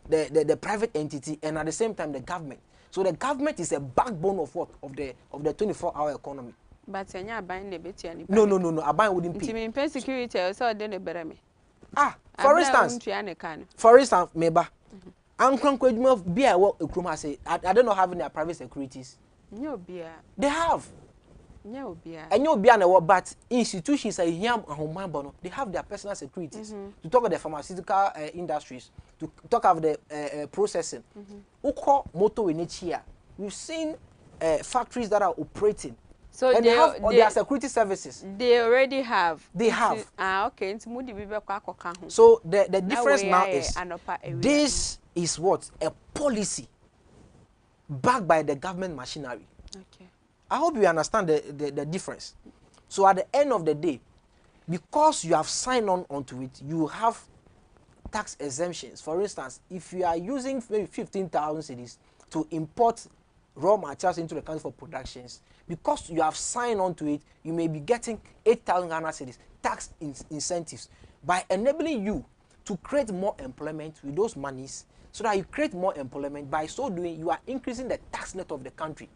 The private entity and at the same time the government. So the government is a backbone of what? Of the 24-hour economy. But no. I buy wouldn't pay. Security so then for instance, meba. Ankran kweduma be I work a say I don't know having their private securities. No beer. They have. No beer. And no beer no but institutions are here bono. They have their personal securities. To talk about the pharmaceutical industries, to talk about the processing. Uko moto in each year. We've seen factories that are operating. So and they have all their security services. They already have. They have. Okay. So the difference now is this is what? A policy backed by the government machinery. Okay. I hope you understand the difference. So at the end of the day, because you have signed on onto it, you have tax exemptions. For instance, if you are using maybe 15,000 cedis to import raw materials into the country for productions, because you have signed on to it, you may be getting 8,000 Ghana cedis tax incentives by enabling you to create more employment with those monies. So that you create more employment. By so doing, you are increasing the tax net of the country.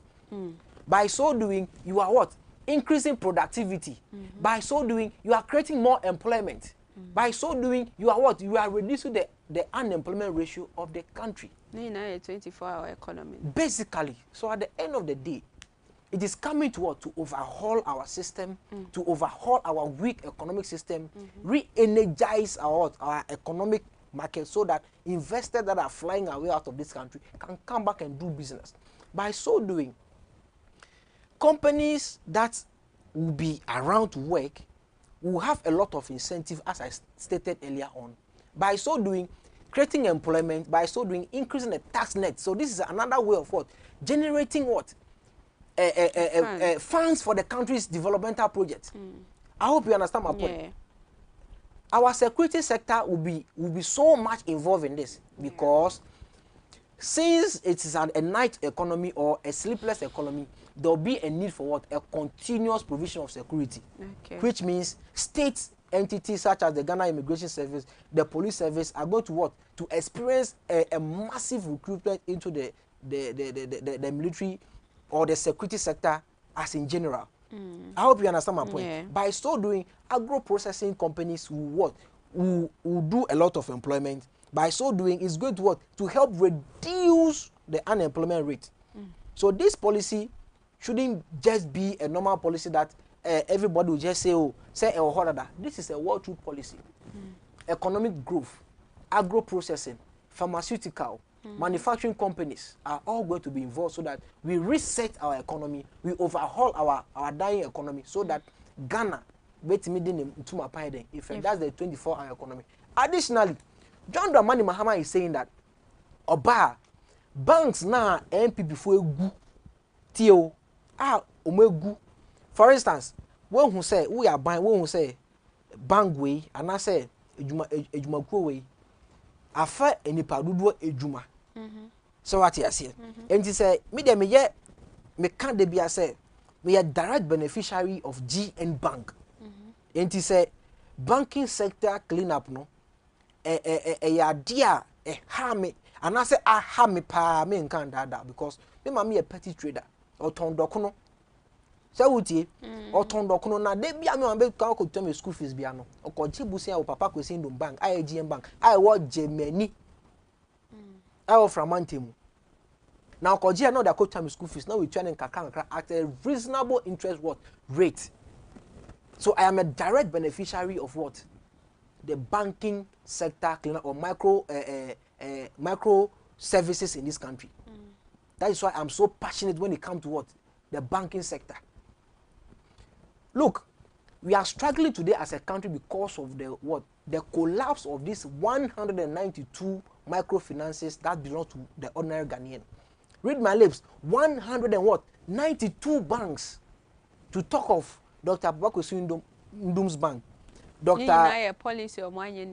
By so doing, you are what? Increasing productivity. By so doing, you are creating more employment. By so doing, you are what? You are reducing the unemployment ratio of the country. 24-hour economy. Basically, so at the end of the day, it is coming to what? To overhaul our system, to overhaul our weak economic system, re-energize our economic market so that investors that are flying away out of this country can come back and do business. By so doing, companies that will be around to work will have a lot of incentive, as I stated earlier on. By so doing, creating employment, by so doing, increasing the tax net. So this is another way of what? Generating what? Funds for the country's developmental projects. I hope you understand my point. Our security sector will be so much involved in this because since it is a night economy or a sleepless economy, there will be a need for what? A continuous provision of security, which means state entities such as the Ghana Immigration Service, the police service are going to what? To experience a massive recruitment into the military or the security sector as in general. I hope you understand my point. By so doing, agro-processing companies will what? Will do a lot of employment. By so doing, it's going to what? To help reduce the unemployment rate. So this policy shouldn't just be a normal policy that everybody will just say, oh, this is a well-through policy. Economic growth, agro-processing, pharmaceutical, manufacturing companies are all going to be involved so that we reset our economy, we overhaul our dying economy so that Ghana, if that's the 24-hour economy. Additionally, John Dramani Mahama is saying that banks now MPP for egu tio omegu. For instance, when who say we are buying, when who say bank way and I say ejuma way afa enipa dudu ejuma. So what you say? And he say me dem me can't be a say we are direct beneficiary of GN Bank. And he say banking sector clean up no idea harm and I say I harm me pa me nkan that because me mama a petty trader or ton dokono. So what ye or ton dokono na de bia me wan be kan ko tell me school fees bia no o ko jibusia o papa ko sin dum bank IGM bank I wo Germany I wo from Antemu. Now ko je no da ko tell me school fees now we trying kakra at a reasonable interest what rate. So I am a direct beneficiary of what? The banking sector or micro services in this country. That is why I'm so passionate when it comes to what? The banking sector. Look, we are struggling today as a country because of the what? The collapse of these 192 microfinances that belong to the ordinary Ghanaian. Read my lips. 192 banks. To talk of Dr. Abubakar Ndum's bank. Dr. policy or money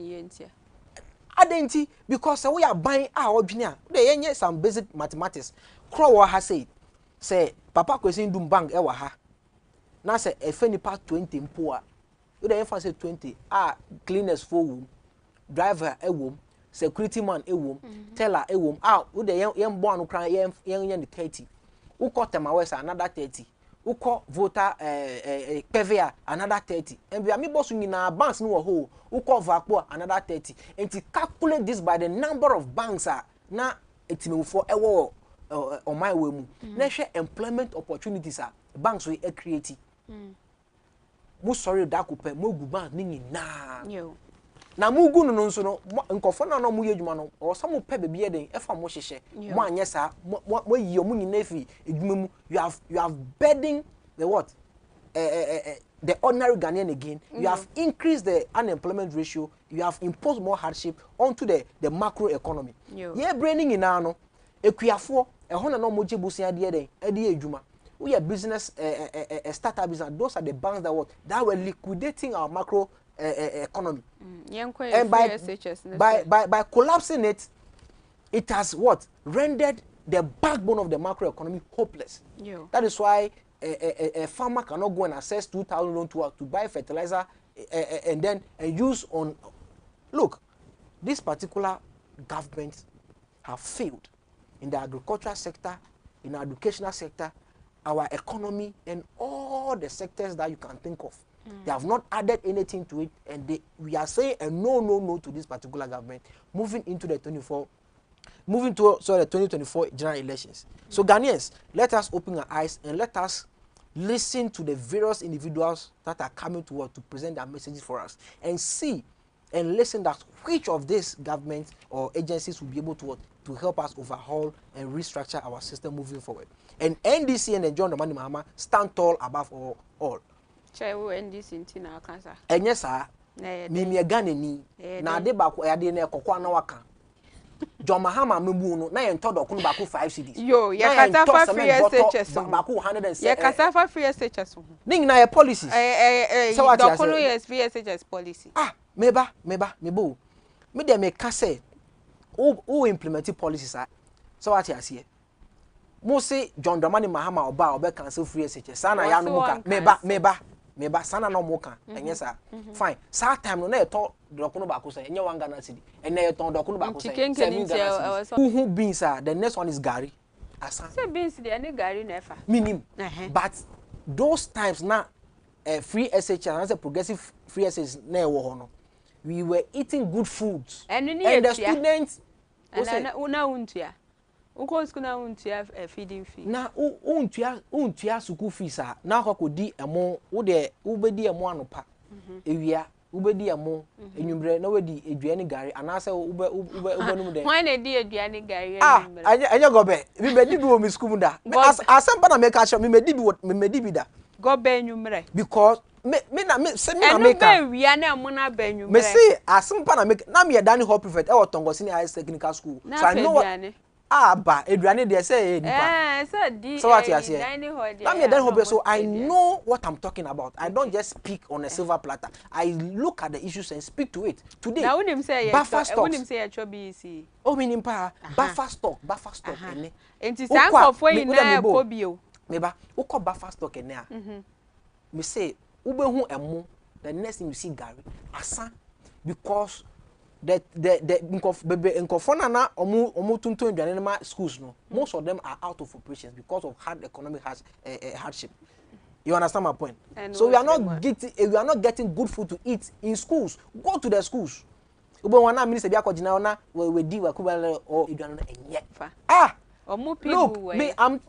Adenti because we are buying our junior. They some basic mathematics. Crow has said, say Papa Kwesi Ndum bank ewa ha. Na say efeni pa 20 mpoa. You dey say 20 cleaners for room, driver ewom, security man ewom, teller ewom. You dey yem born no kran yem 30. Who call them away another 30. Who call voter PVA another 30. And we are me boss in our banks no ho. Who call Vapo another 30. And to calculate this by the number of banks na it me for ewo on my way. Na share employment opportunities banks we create. Mo sorry da ko pe mo gu bank ni na. Yo. Na mo gu no nso no nkofo na no mo yedwuma no o sa mo pe be be den e fa mo hyehye mo anye sa mo yi o mo nyina efi edwuma mu you have bedding the what the ordinary Ghanaian again. You have increased the unemployment ratio, you have imposed more hardship onto the macro economy. Ye braining in ano ekuafo e ho na no mo jebusia de den e de edwuma. We are business startup business. Those are the banks that were liquidating our macro economy. And by collapsing it, it has what? Rendered the backbone of the macro economy hopeless. That is why a farmer cannot go and access 2,000 loan to buy fertilizer and use on. Look, this particular government have failed in the agricultural sector, in the educational sector, our economy, and all the sectors that you can think of. They have not added anything to it, and we are saying a no to this particular government moving into the 2024 general elections. So Ghanaians, let us open our eyes and let us listen to the various individuals that are coming to present their messages for us, and see and listen that which of these governments or agencies will be able to help us overhaul and restructure our system moving forward. And NDC and John Dramani Mahama stand tall above all. Chai wo NDC ntina kansa. Enye sa me Ghana ni na ade ba ko ade na kokwa na waka. John Mahama mebu no na ye ntodo ko no ba ko 5 cedis. Yo, ye kasa fa free SHS ba ko 107. Ye kasa fa free SHS ho. Ning na ye policies. Dokono ye free SHS policy. Mebo. Me dem me ka say who implement policies so what you say. Mo say John Dramani Mahama oba cancel free SHS. Sana ya no muka. Meba sana no muka. Enye sa. Fine. Sa time no na e to dokono ba ko say enye 1 Ghana cedi. Enye ye ton dokono ba ko say 7 Ghana cedi. Who beans the next one is Gary. Asa. Say beans dey any Gary na efa. Minim. But those times na free SHS and progressive free SHS na e wo ho no. We were eating good foods. And the students una untia. Uko school na untia feeding fee. Na untia school fees na akokodi emo wo de ubedi emo anopa. Ewia ubedi emo enwumre na wedi eduane gari anase ube no de. Why na di eduane gari enwumre? Anya gobe. Me medi bi wo mi school mu da. Asempa na make sure me medi bi da. Gobe enwumre. Because me make we na mo na ba enwumre. Me say asempa na make na me Danny Hall Prefect e Otongo Senior High Technical School. So I know what ba eduane dey say nipa. So di Danny Hall dey. Na me Danny Hall, so I know what I'm talking about. I don't just speak on a silver platter. I look at the issues and speak to it. Today now when him say ya BEC. Oh meaning pa buffer stock ene. Enti sankofo yin na ko bio. Meba ukọ buffer stock ene a. Me say ubehu emo the next thing you see Gary asa because the nkofona na omu tuntu eduane ma schools no most of them are out of operations because of hard economic hardship. You understand my point? So we are not getting good food to eat in schools. Go to the schools. Ube wana minister bi akogina na we di wa kubale o eduane na enye. Look, me, I'm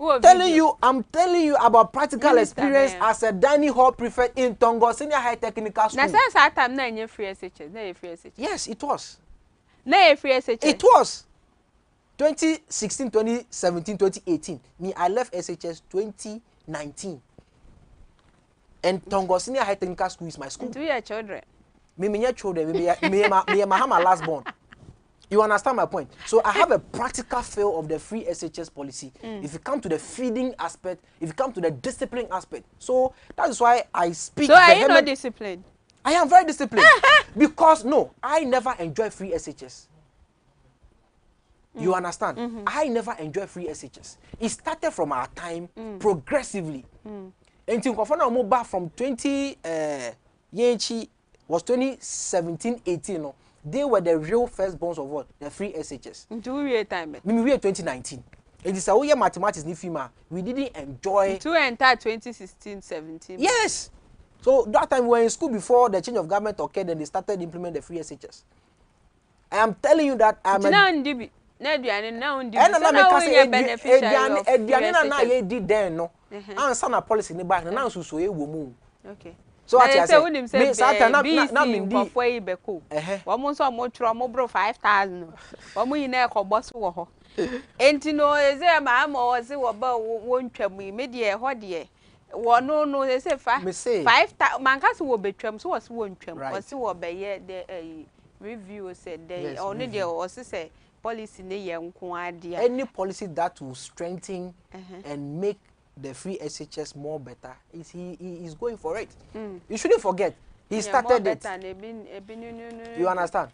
telling you about practical experience as a Danny Hall Prefect in Tongo Senior High Technical School. Na say time na enye free SHS, na free SHS. Yes, it was. Na free SHS. It was. 2016, 2017, 2018. Me, I left SHS 2019. And Tongo Senior High Technical School is my school. Do your children? Me children. Me Mahama last born. You understand my point? So I have a practical feel of the free SHS policy. If you come to the feeding aspect, if you come to the discipline aspect. So that is why I speak. So are you not disciplined? I am very disciplined. Because no, I never enjoy free SHS. You understand? I never enjoy free SHS. It started from our time progressively. And from 2017-18. No, they were the real firstborns of what? The free SHS. Into we time. We 2019. It is a mathematics ni FIMA. We didn't enjoy. To enter 2016-17. Yes. So that time we were in school before the change of government occurred and they started implementing the free SHS. I am telling you that I'm now ndibi. Na did then no. Answer na policy ni back na so ye wo mu. Okay. So what you say? Me sata na before you be cool. Womo so mo tro mo bro 5,000. Womo yi na ekọ boss wo ho. Enti no eze ma ma o se wo ba wo ntwam me de e ho de. Wo no se fa 5,000 man ka se wo betwam so wo se wo ntwam. Wo se wo be ye the review said they only there or say policy ne ye nko ade. Any policy that will strengthen and make the free SHS more better he is going for it. You shouldn't forget he started it. You understand?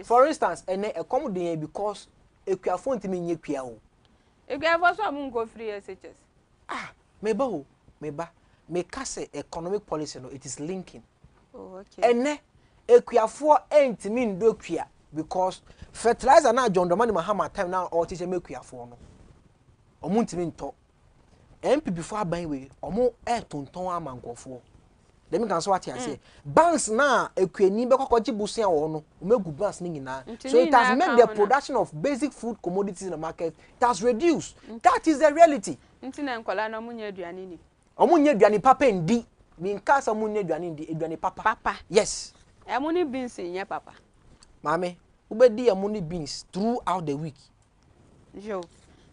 For instance, a common because ekuafo ntimi nye kwia o. Ekuafo so am go free SHS. Meba me ka say economic policy no it is linking. Oh okay. Ene ekuafo ntimi ndo kwia because fertilizer na John Dramani Mahama time na all teach me ekuafo no. Omo ntimi nto MP before ban we omo tonton amankofo dem kan so what you say banks na ekuani be kokoji busia wo no omegu banks ni nyina so it has made the production of basic food commodities in the market it has reduced. That is the reality. Ntina nkola na munye aduane ni omunye aduane papa ndi mi nka sa munye aduane ndi aduane papa yes amuni beans nya papa mame ubedi amuni beans throughout the week jo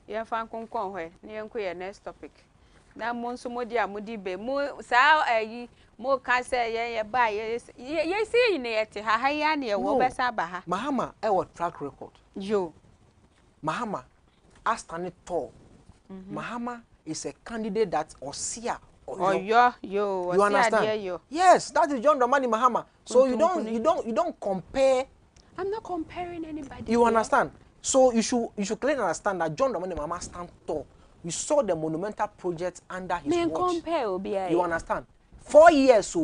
ya fan konkon hwe ne yenko ye next topic na mo nso mo di amodi be mo sa ayi mo ka say ye ba ye see ne yete ha ya ne ye wo be sa ba ha Mahama track record yo Mahama stand tall. Mahama is a candidate that Osia yo you understand? Yes, that is John Dramani Mahama. So you don't compare. I'm not comparing anybody. You understand? So you should clearly understand that John Dramani Mahama stand tall. We saw the monumental project under his watch. You understand? 4 years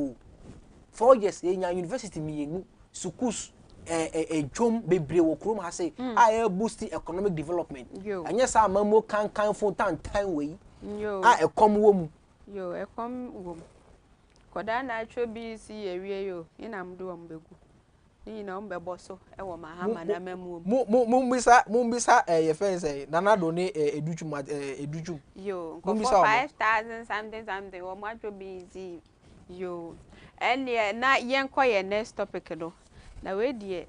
4 years in university me schools jom bebre wo krom ha say I boost economic development. And yes I mamo kan for time way. I come wo yo e kom wo koda na atwo bi si ewie yo ina mdo ambegu ni na mbebo so e wo Mahama na mamu mumbisa ye fence nana do ne edujum yo ko 5,000 something wo ma atwo bi si yo ene na yenko ye next topic no na we die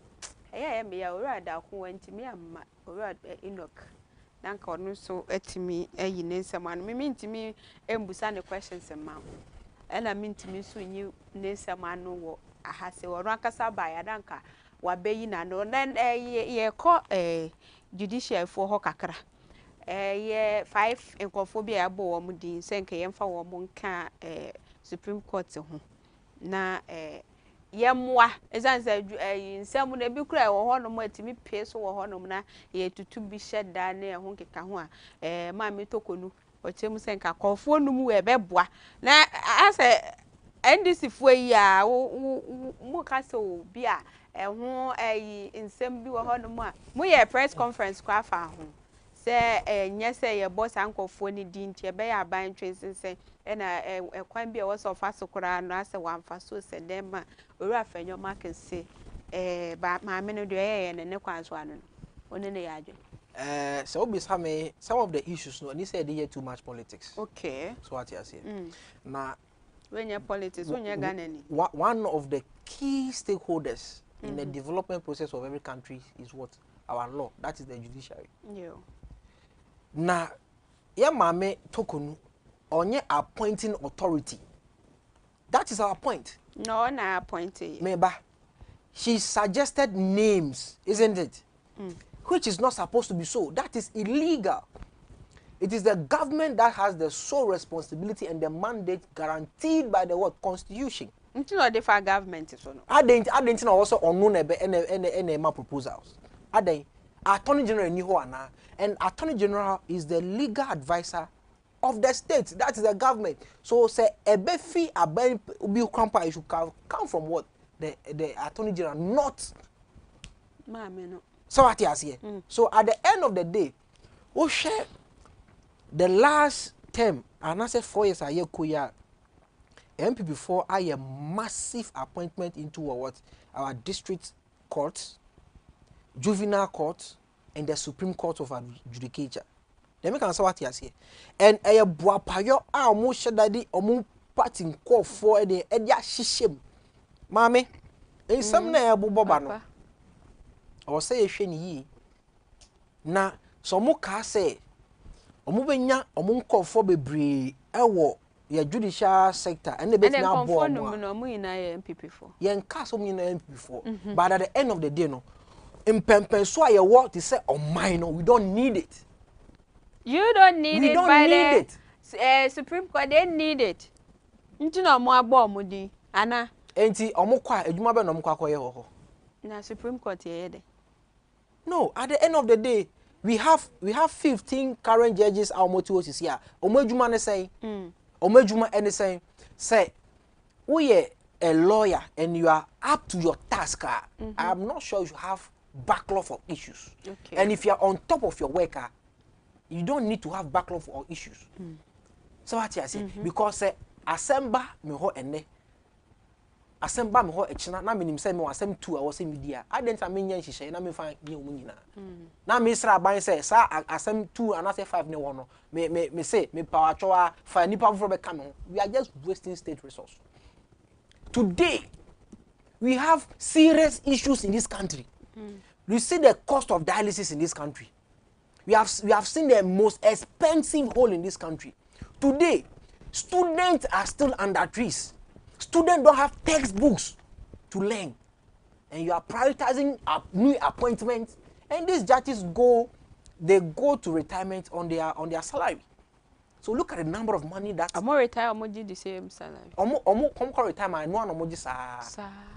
eya me ya ora da ko wantimi amma ora Enoch nanka onu so etimi eyi nensem anu me ntimi embusa ne questions ma ela me ntimi so nyi nensem anu wo ahase wo rankasa ba ya danka wa beyi na no then ye ko judicial for ho kakra ye 5 enkophobia abo wo mudin senke yemfa wo mo nka Supreme Court ho na yemwa ezanse nsem na bi kura wo ho no mo atimi pie so wo ho no na ye tutu bi sheda na ho nkeka ho a ma me tokonu o chemu senka kofo num we beboa na ase NDC fo yi a mo ka so bi a ho nsem bi wo ho no mo a mo ye press conference kwa fa ho se nyese ye boss ankofo ni di ntie be ya ban twensense na kwan bi e wo so fa sokora no ase wamfa so se dem ma ori afenyo market say ba ma me no de ye ne kwan so anu one ne ya adwe so obi some of the issues no ni say they hear too much politics. Okay, so what you say na when your politics when you Ghana ni one of the key stakeholders in the development process of every country is what our law, that is the judiciary. Na ya mame tokonu onye appointing authority. That is our point. No, na appointed. Meba, she suggested names, isn't it? Which is not supposed to be so. That is illegal. It is the government that has the sole responsibility and the mandate guaranteed by the what Constitution. Until no different government is no. I didn't know also on no proposals. Attorney General ni ho ana, and Attorney General is the legal advisor of the state. That is the government. So say ebefi aben ubi krampa should come from what the Attorney General, not no. So what he has here. So at the end of the day, we share the last term, and I said 4 years a year kuya MP before I a massive appointment into our district courts, juvenile court, and the Supreme Court of Adjudicature. Let me answer what he has here. And a buapayo almost shadadi omu parting call for the edia shishim. Mame, in some na bubano. Or say a sheni ye. Na so mu ka say omu benya omu call for bebre ewo your judicial sector and the best now board. Yen castle me MP4. But at the end of the day, no. In Pempen, so I work to say, oh, mine, no, we don't need it. You don't need we it. Don't need it. Supreme Court, they need it. You know more about Mudi, Anna. Ain't he? Omukwa, Ejuma no mukwa na Supreme Court here. No, at the end of the day, we have 15 current judges. Our motto is here. Omejuma ne say, Omejuma any say, we are a lawyer and you are up to your task. I'm not sure you have backlog of issues. Okay. And if you are on top of your worker, you don't need to have backlog of issues. So what I say, because Asemba me ho ene, Asemba me ho echina na me nim say me wasem 2 hours media. I didn't amenya nhihye na me fa ye omu nyina. Na me sra ban say sa asem 2 and say 5 ne wono. Me say me power chowa fa nipa for be come. We are just wasting state resource. Today, we have serious issues in this country. You see the cost of dialysis in this country. We have seen the most expensive hole in this country. Today, students are still under trees. Students don't have textbooks to learn. And you are prioritizing new appointments. And these judges go to retirement on their salary. So look at the number of money that Omo retire, omo di the same salary. Omo retirement, no one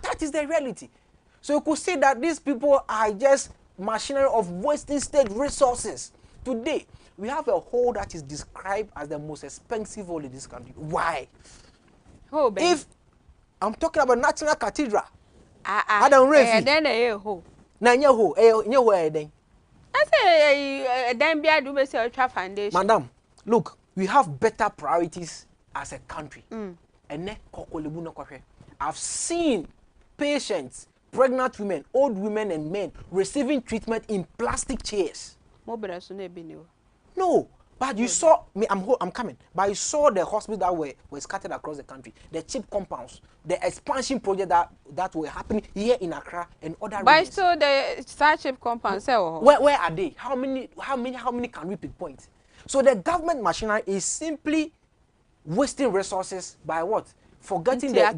that is the reality. So you could see that these people are just machinery of wasting state resources. Today, we have a hole that is described as the most expensive hole in this country. Why? Oh, if I'm talking about National Cathedral, I don't know. Then a hole. Na nye hole, then. I say then be do say ultra foundation. Madam, look, we have better priorities as a country. I've seen patients, pregnant women, old women and men receiving treatment in plastic chairs. No, but you saw me. I'm coming. But you saw the hospitals that were scattered across the country, the cheap compounds, the expansion project that were happening here in Accra and other regions. But so the cheap compounds, where are they? How many can we pinpoint? So the government machinery is simply wasting resources by what? Forgetting but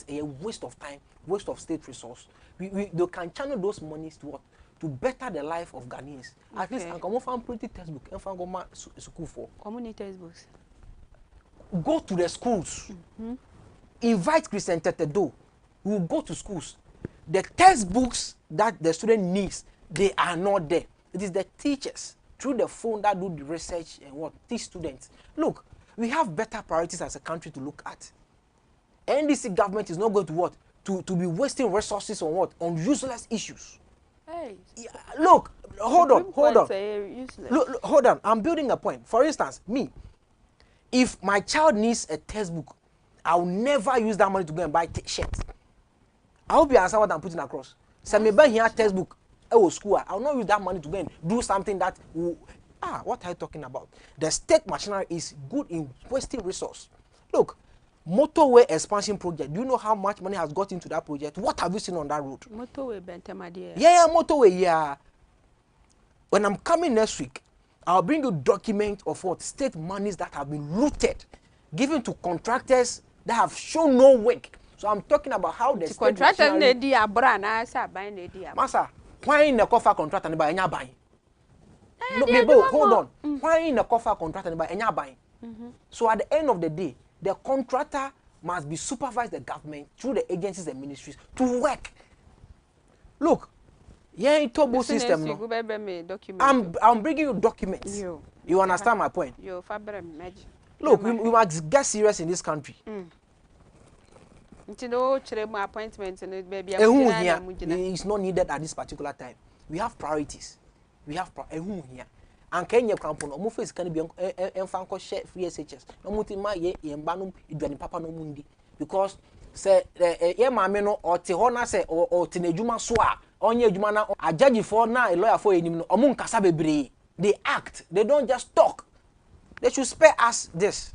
a waste of time, waste of state resource. They can channel those monies to what? To better the life of Ghanaians. At least I can find pretty textbook and find go school for. Community textbooks. Go to the schools. Invite Christian Tetedo. We will go to schools. The textbooks that the student needs, they are not there. It is the teachers through the phone that do the research and what teach students. Look, we have better priorities as a country to look at. NDC government is not going to what? To be wasting resources on what? On useless issues. Hey. Yeah, look, hold on. Look, hold on. I'm building a point. For instance, me, if my child needs a textbook, I'll never use that money to go and buy shirts. I hope you understand what I'm putting across. So me buy here textbook. School. I'll not use that money to go and do something that will, what are you talking about? The state machinery is good in wasting resource. Look, motorway expansion project. Do you know how much money has got into that project? What have you seen on that road? Motorway, Bentamadia. Yeah, motorway, yeah. When I'm coming next week, I'll bring you document of what state monies that have been looted, given to contractors that have shown no work. So I'm talking about how the contractors Masa, why in the cover contract and buy any buying? No, hold on. Why in the cover contract and buy any buying? So at the end of the day, the contractor must be supervised the government through the agencies and ministries to work. Look, yeah, in Tobo system. No. I'm bringing you documents. You understand my point? Look, we must get serious in this country. It's not needed at this particular time. We have priorities. We have here. And Kenya Crampon, or Mufis can be Franco share free SHS. No mutima ye banum idwani papa no mundi. Because say ye mameno or Tihona say or Tinejuma soa, onye jumana a judge for now, a lawyer for him, or Munkasa bebre. They act, they don't just talk. They should spare us this.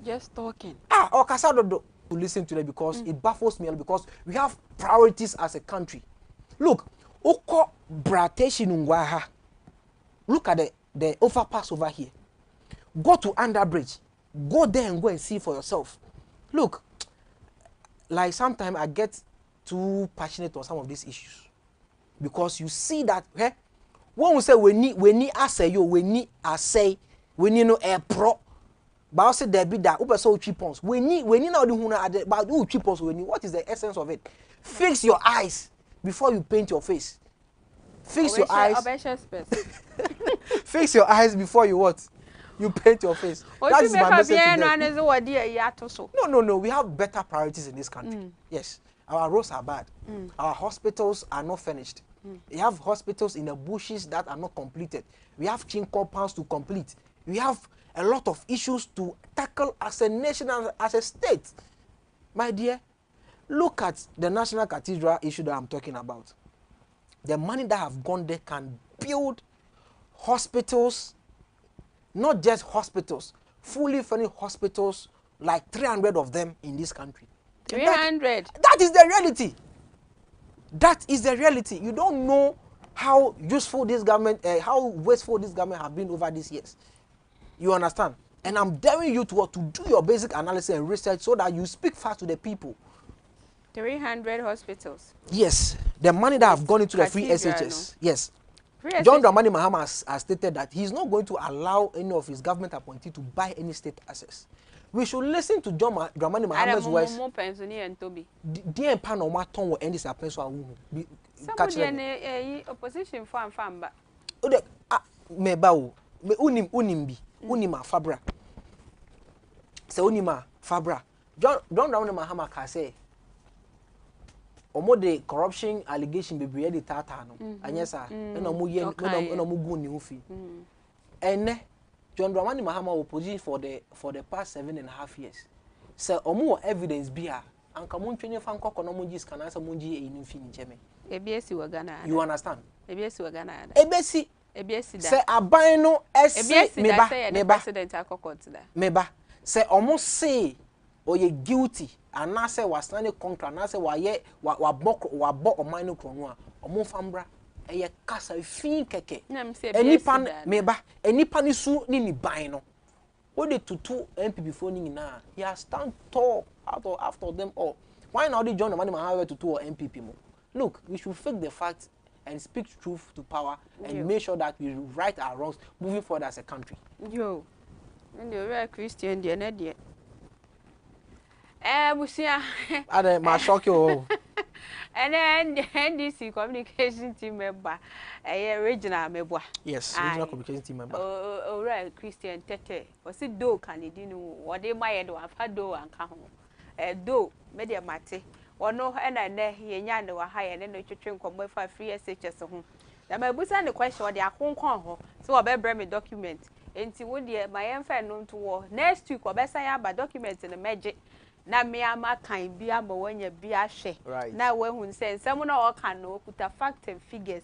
Just talking. Or Casado to listen to them because it baffles me because we have priorities as a country. Look, Oko Brateshi Nungwaha. Look at the overpass over here. Go to Underbridge. Go there and go and see for yourself. Look, like sometimes I get too passionate on some of these issues. Because you see that, when we say we need assay, we need a pro. But I say there be that open so cheap pons. We need now the but cheap pons we need. What is the essence of it? Fix your eyes before you paint your face. Fix your eyes. Fix your eyes before you what? You paint your face. That is my message to them. No. We have better priorities in this country. Yes. Our roads are bad. Our hospitals are not finished. We have hospitals in the bushes that are not completed. We have chin compounds to complete. We have a lot of issues to tackle as a nation and as a state. My dear, look at the National Cathedral issue that I'm talking about. The money that have gone there can build hospitals, not just hospitals, fully furnished hospitals, like 300 of them in this country. 300? That is the reality. That is the reality. You don't know how useful this government, how wasteful this government have been over these years. You understand? And I'm daring you to do your basic analysis and research so that you speak fast to the people. 300 hospitals. Yes, the money that have gone into the free SHS. Yes. John Dramani Mahama has stated that he's not going to allow any of his government appointee to buy any state assets. We should listen to John Dramani Mahama's words. Dear Panoma Tom will end this appearance. Opposition for Famba. Mebao, me unimbi, unima Fabra. Se unima Fabra. John Dramani Mahama can say. Omo the corruption allegation be the tata no anya sa na omo ye na omo gun ni ofi ene John Dramani Mahama opposition for the past 7.5 years say omo evidence bia anka mo ntwenye fa nkoko na mo gis kana sa mo gi e ni fi ncheme ebiesi wa Ghana you understand ebiesi wa Ghana ebiesi da say aban no esi meba president akoko tida meba say omo say oye guilty anase wasane contra anase wabo oman no krono a omo fambra eye kasa fin keke enipa meba enipa ni su ni ban no wo de tutu MPP fo ni na he has stand tall after them all. Why not the John Dramani Mahama to or MPP mo? Look, we should fake the facts and speak truth to power and make sure that we right our wrongs moving forward as a country. Yo, and the real Christian dear. Busia. Ade ma shock you. And then the NDC communication team member, regional member. Yes, regional communication team member. Right, Christian Tete. Was it do Canadian? What they might do? I've had do and come. Do media mate. Or no, and I know he and Yan were high and then the children come with 5 free SHS home. Now my boss and the question what they are home con so I better bring me document. And see what dear my infant known to war. Next week, or best I have by documents in the magic. Na me ama kan bia ma wanya bia hwe na we hu say some na o kan no kuta fact and figures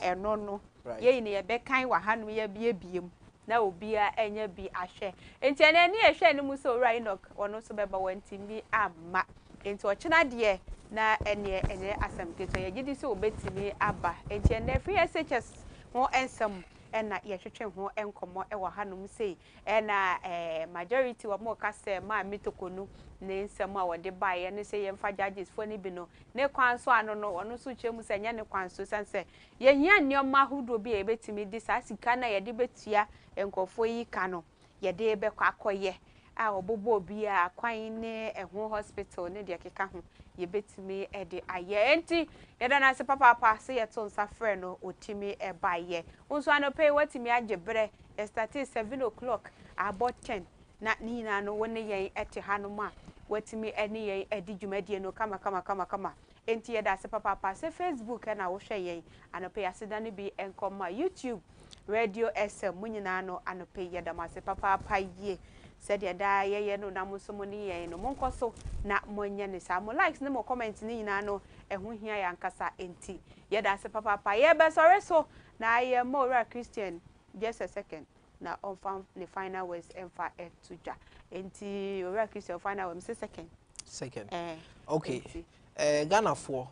eno no ye ne ye be kan wa hanu ye bia biem na obi a enya bi ahwe enti ene ne ehwe ne mu so right knock ono so beba wantimi ama enti o chena de na ene asem to ye gidi so obetimi aba enti ene free SHS ho ensam ena ye hwehwe ho enkomo e wa hanum sei ena majority wa mo ka se ma mitokonu ne nsem a wode bae ne se ye mfa judges fo ne bi no ne kwan so ano no ono so chemu se nya ne kwan so sanse ye hia nneoma hudo bi e betimi di sa sika na ye de betua enkofo yi ka no ye de be kwa akoye a obobo obi a kwan ne eho hospital ne de keka ho ye betimi e de aye enti ye da na se papa se ye to nsa frɛ no otimi e bae unso anope watimi agebre e start 7 o'clock about 10 na nina no woni yen ete hanoma watimi eni yen edi dwumadie no kama enti ye da se papa se Facebook na wo hwɛ yen anope aseda ne bi enkoma YouTube Radio SM munyina no anope ye da ma se papa ye said ya da ye no na muso mo ni yen no monkoso na monye ne sa mo likes ne mo comment ni nyina no eho hia ya nkasa enti ye da se papa ye be sorry so na ye mo ra Christian just a second na on found the final words emfa etuja enti ora Christian final words second okay Ghana for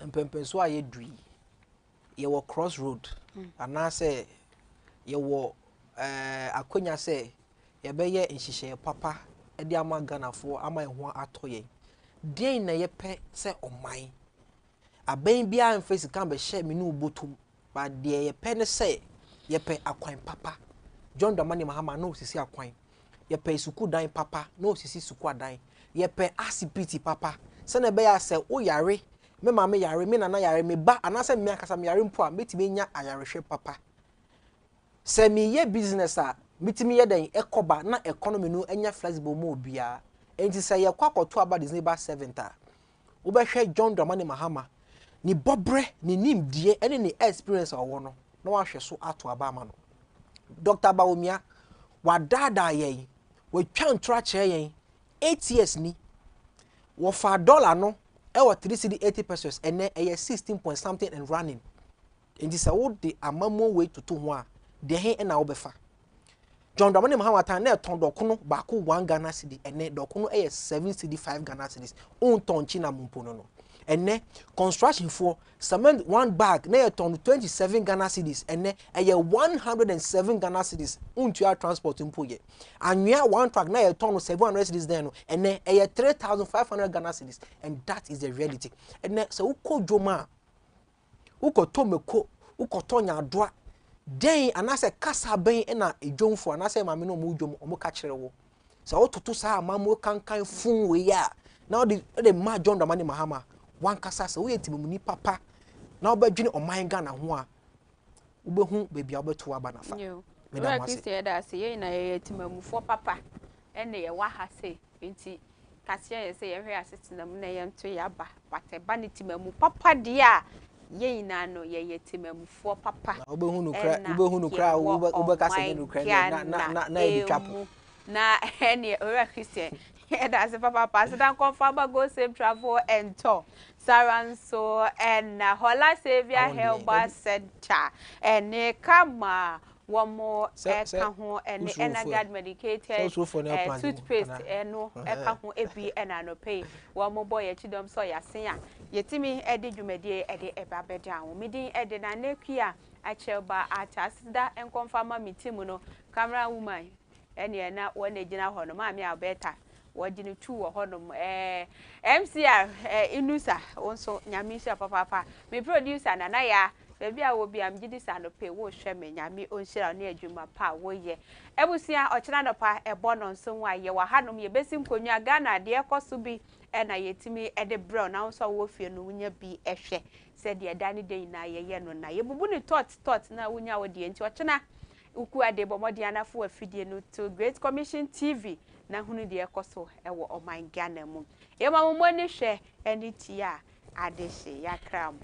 empempen so aye dui ye wo crossroad ana say ye wo akonya say ye be ye nhihye papa e de ama Ghana for ama ho atoye den na ye pe say oman aban bia mfesi kan be hye me no botum ba de ye pe ne say ye pe akwan papa John Dramani Mahama no sisi akwan ye pe suku dan papa no sisi suku adan ye pe asipiti papa se na be ya se o yare me ma me yare me nana yare me ba anase me akasa me yare mpo a metime nya ayarehwe papa se me ye business a metime ye den ekoba na economy no enya flexible mo bia enti se ye kwakoto aba Disney ba 7 ta wo be hwe John Dramani Mahama ni bobre ni nimdie ene ni experience owo no na wa hwe so ato aba ma no Dr. Bawumia wadada yen we twan tra che yen 8 years ni wo fa dollar no e wo 380 pesos ene e 16 point something and running enti se wo de amamo we to ho a de he na wo befa John Dramani Mahama tan na ton dokono ba ko 1 Ghana cedi ene dokono e 7 cedi 5 Ghana cedis on ton chi na mumpo no ene construction for cement one bag na ton 27 Ghana cedis ene eye 107 Ghana cedis untua transport mpo ye anwea one truck na ton 700 cedis then no ene eye 3500 Ghana cedis, and that is the reality. Ene se uko dwoma uko tomeko uko tonya adoa den anase kasa ben na edwomfo anase maame no mo dwom omo ka kire wo se ototo sa amamo kankan fun we ya na the ma John Dramani Mahama wan kasa se wo yetimuni papa na obadwene oman Ghana ho a ubehu bebia obeto aba nafa me da Christian da se ye na yetimamufo papa ene ye wa ha se enti kasia ye se ye hwe asetenam na ye nto ya ba bateba ne timamu papa dia ye ina no ye yetimamufo papa obehu no kra ube kasa ne no kra na e bitwapo na ene ora Christian that's a papa president confirm go save travel and tour Saranso and Hola Savior Helba Center and kama one more ekaho and enagad medicated toothpaste eno ekaho ebi enano pay one more boy chidom so ya sen yetimi edi dwumade edi eba beda wo midin edi na nekia achelba atasida en confirm meeting no camera woman ene na wona gina ho no ma me abeta wajini tu wo honom MCR inusa wonso nyamisa papa me producer na ya bebi a wo bia mgidi sanope wo hwe me nyame onhira na adwuma pa wo ye ebusia ochena no pa ebo no nso wa ye wa hanom ye besim konwa Ghana de ekoso bi na yetimi ede brown na so wo fie no wunya bi ehwe se de dani de na ye no na ye bubu ni tot na wunya wo de enti ochena uku ade bomodi anafo afidie no to Great Commission TV na hunu de ekoso ewo oman Ghana mu. Ema mo ni hwe eni tia adehye yakramo.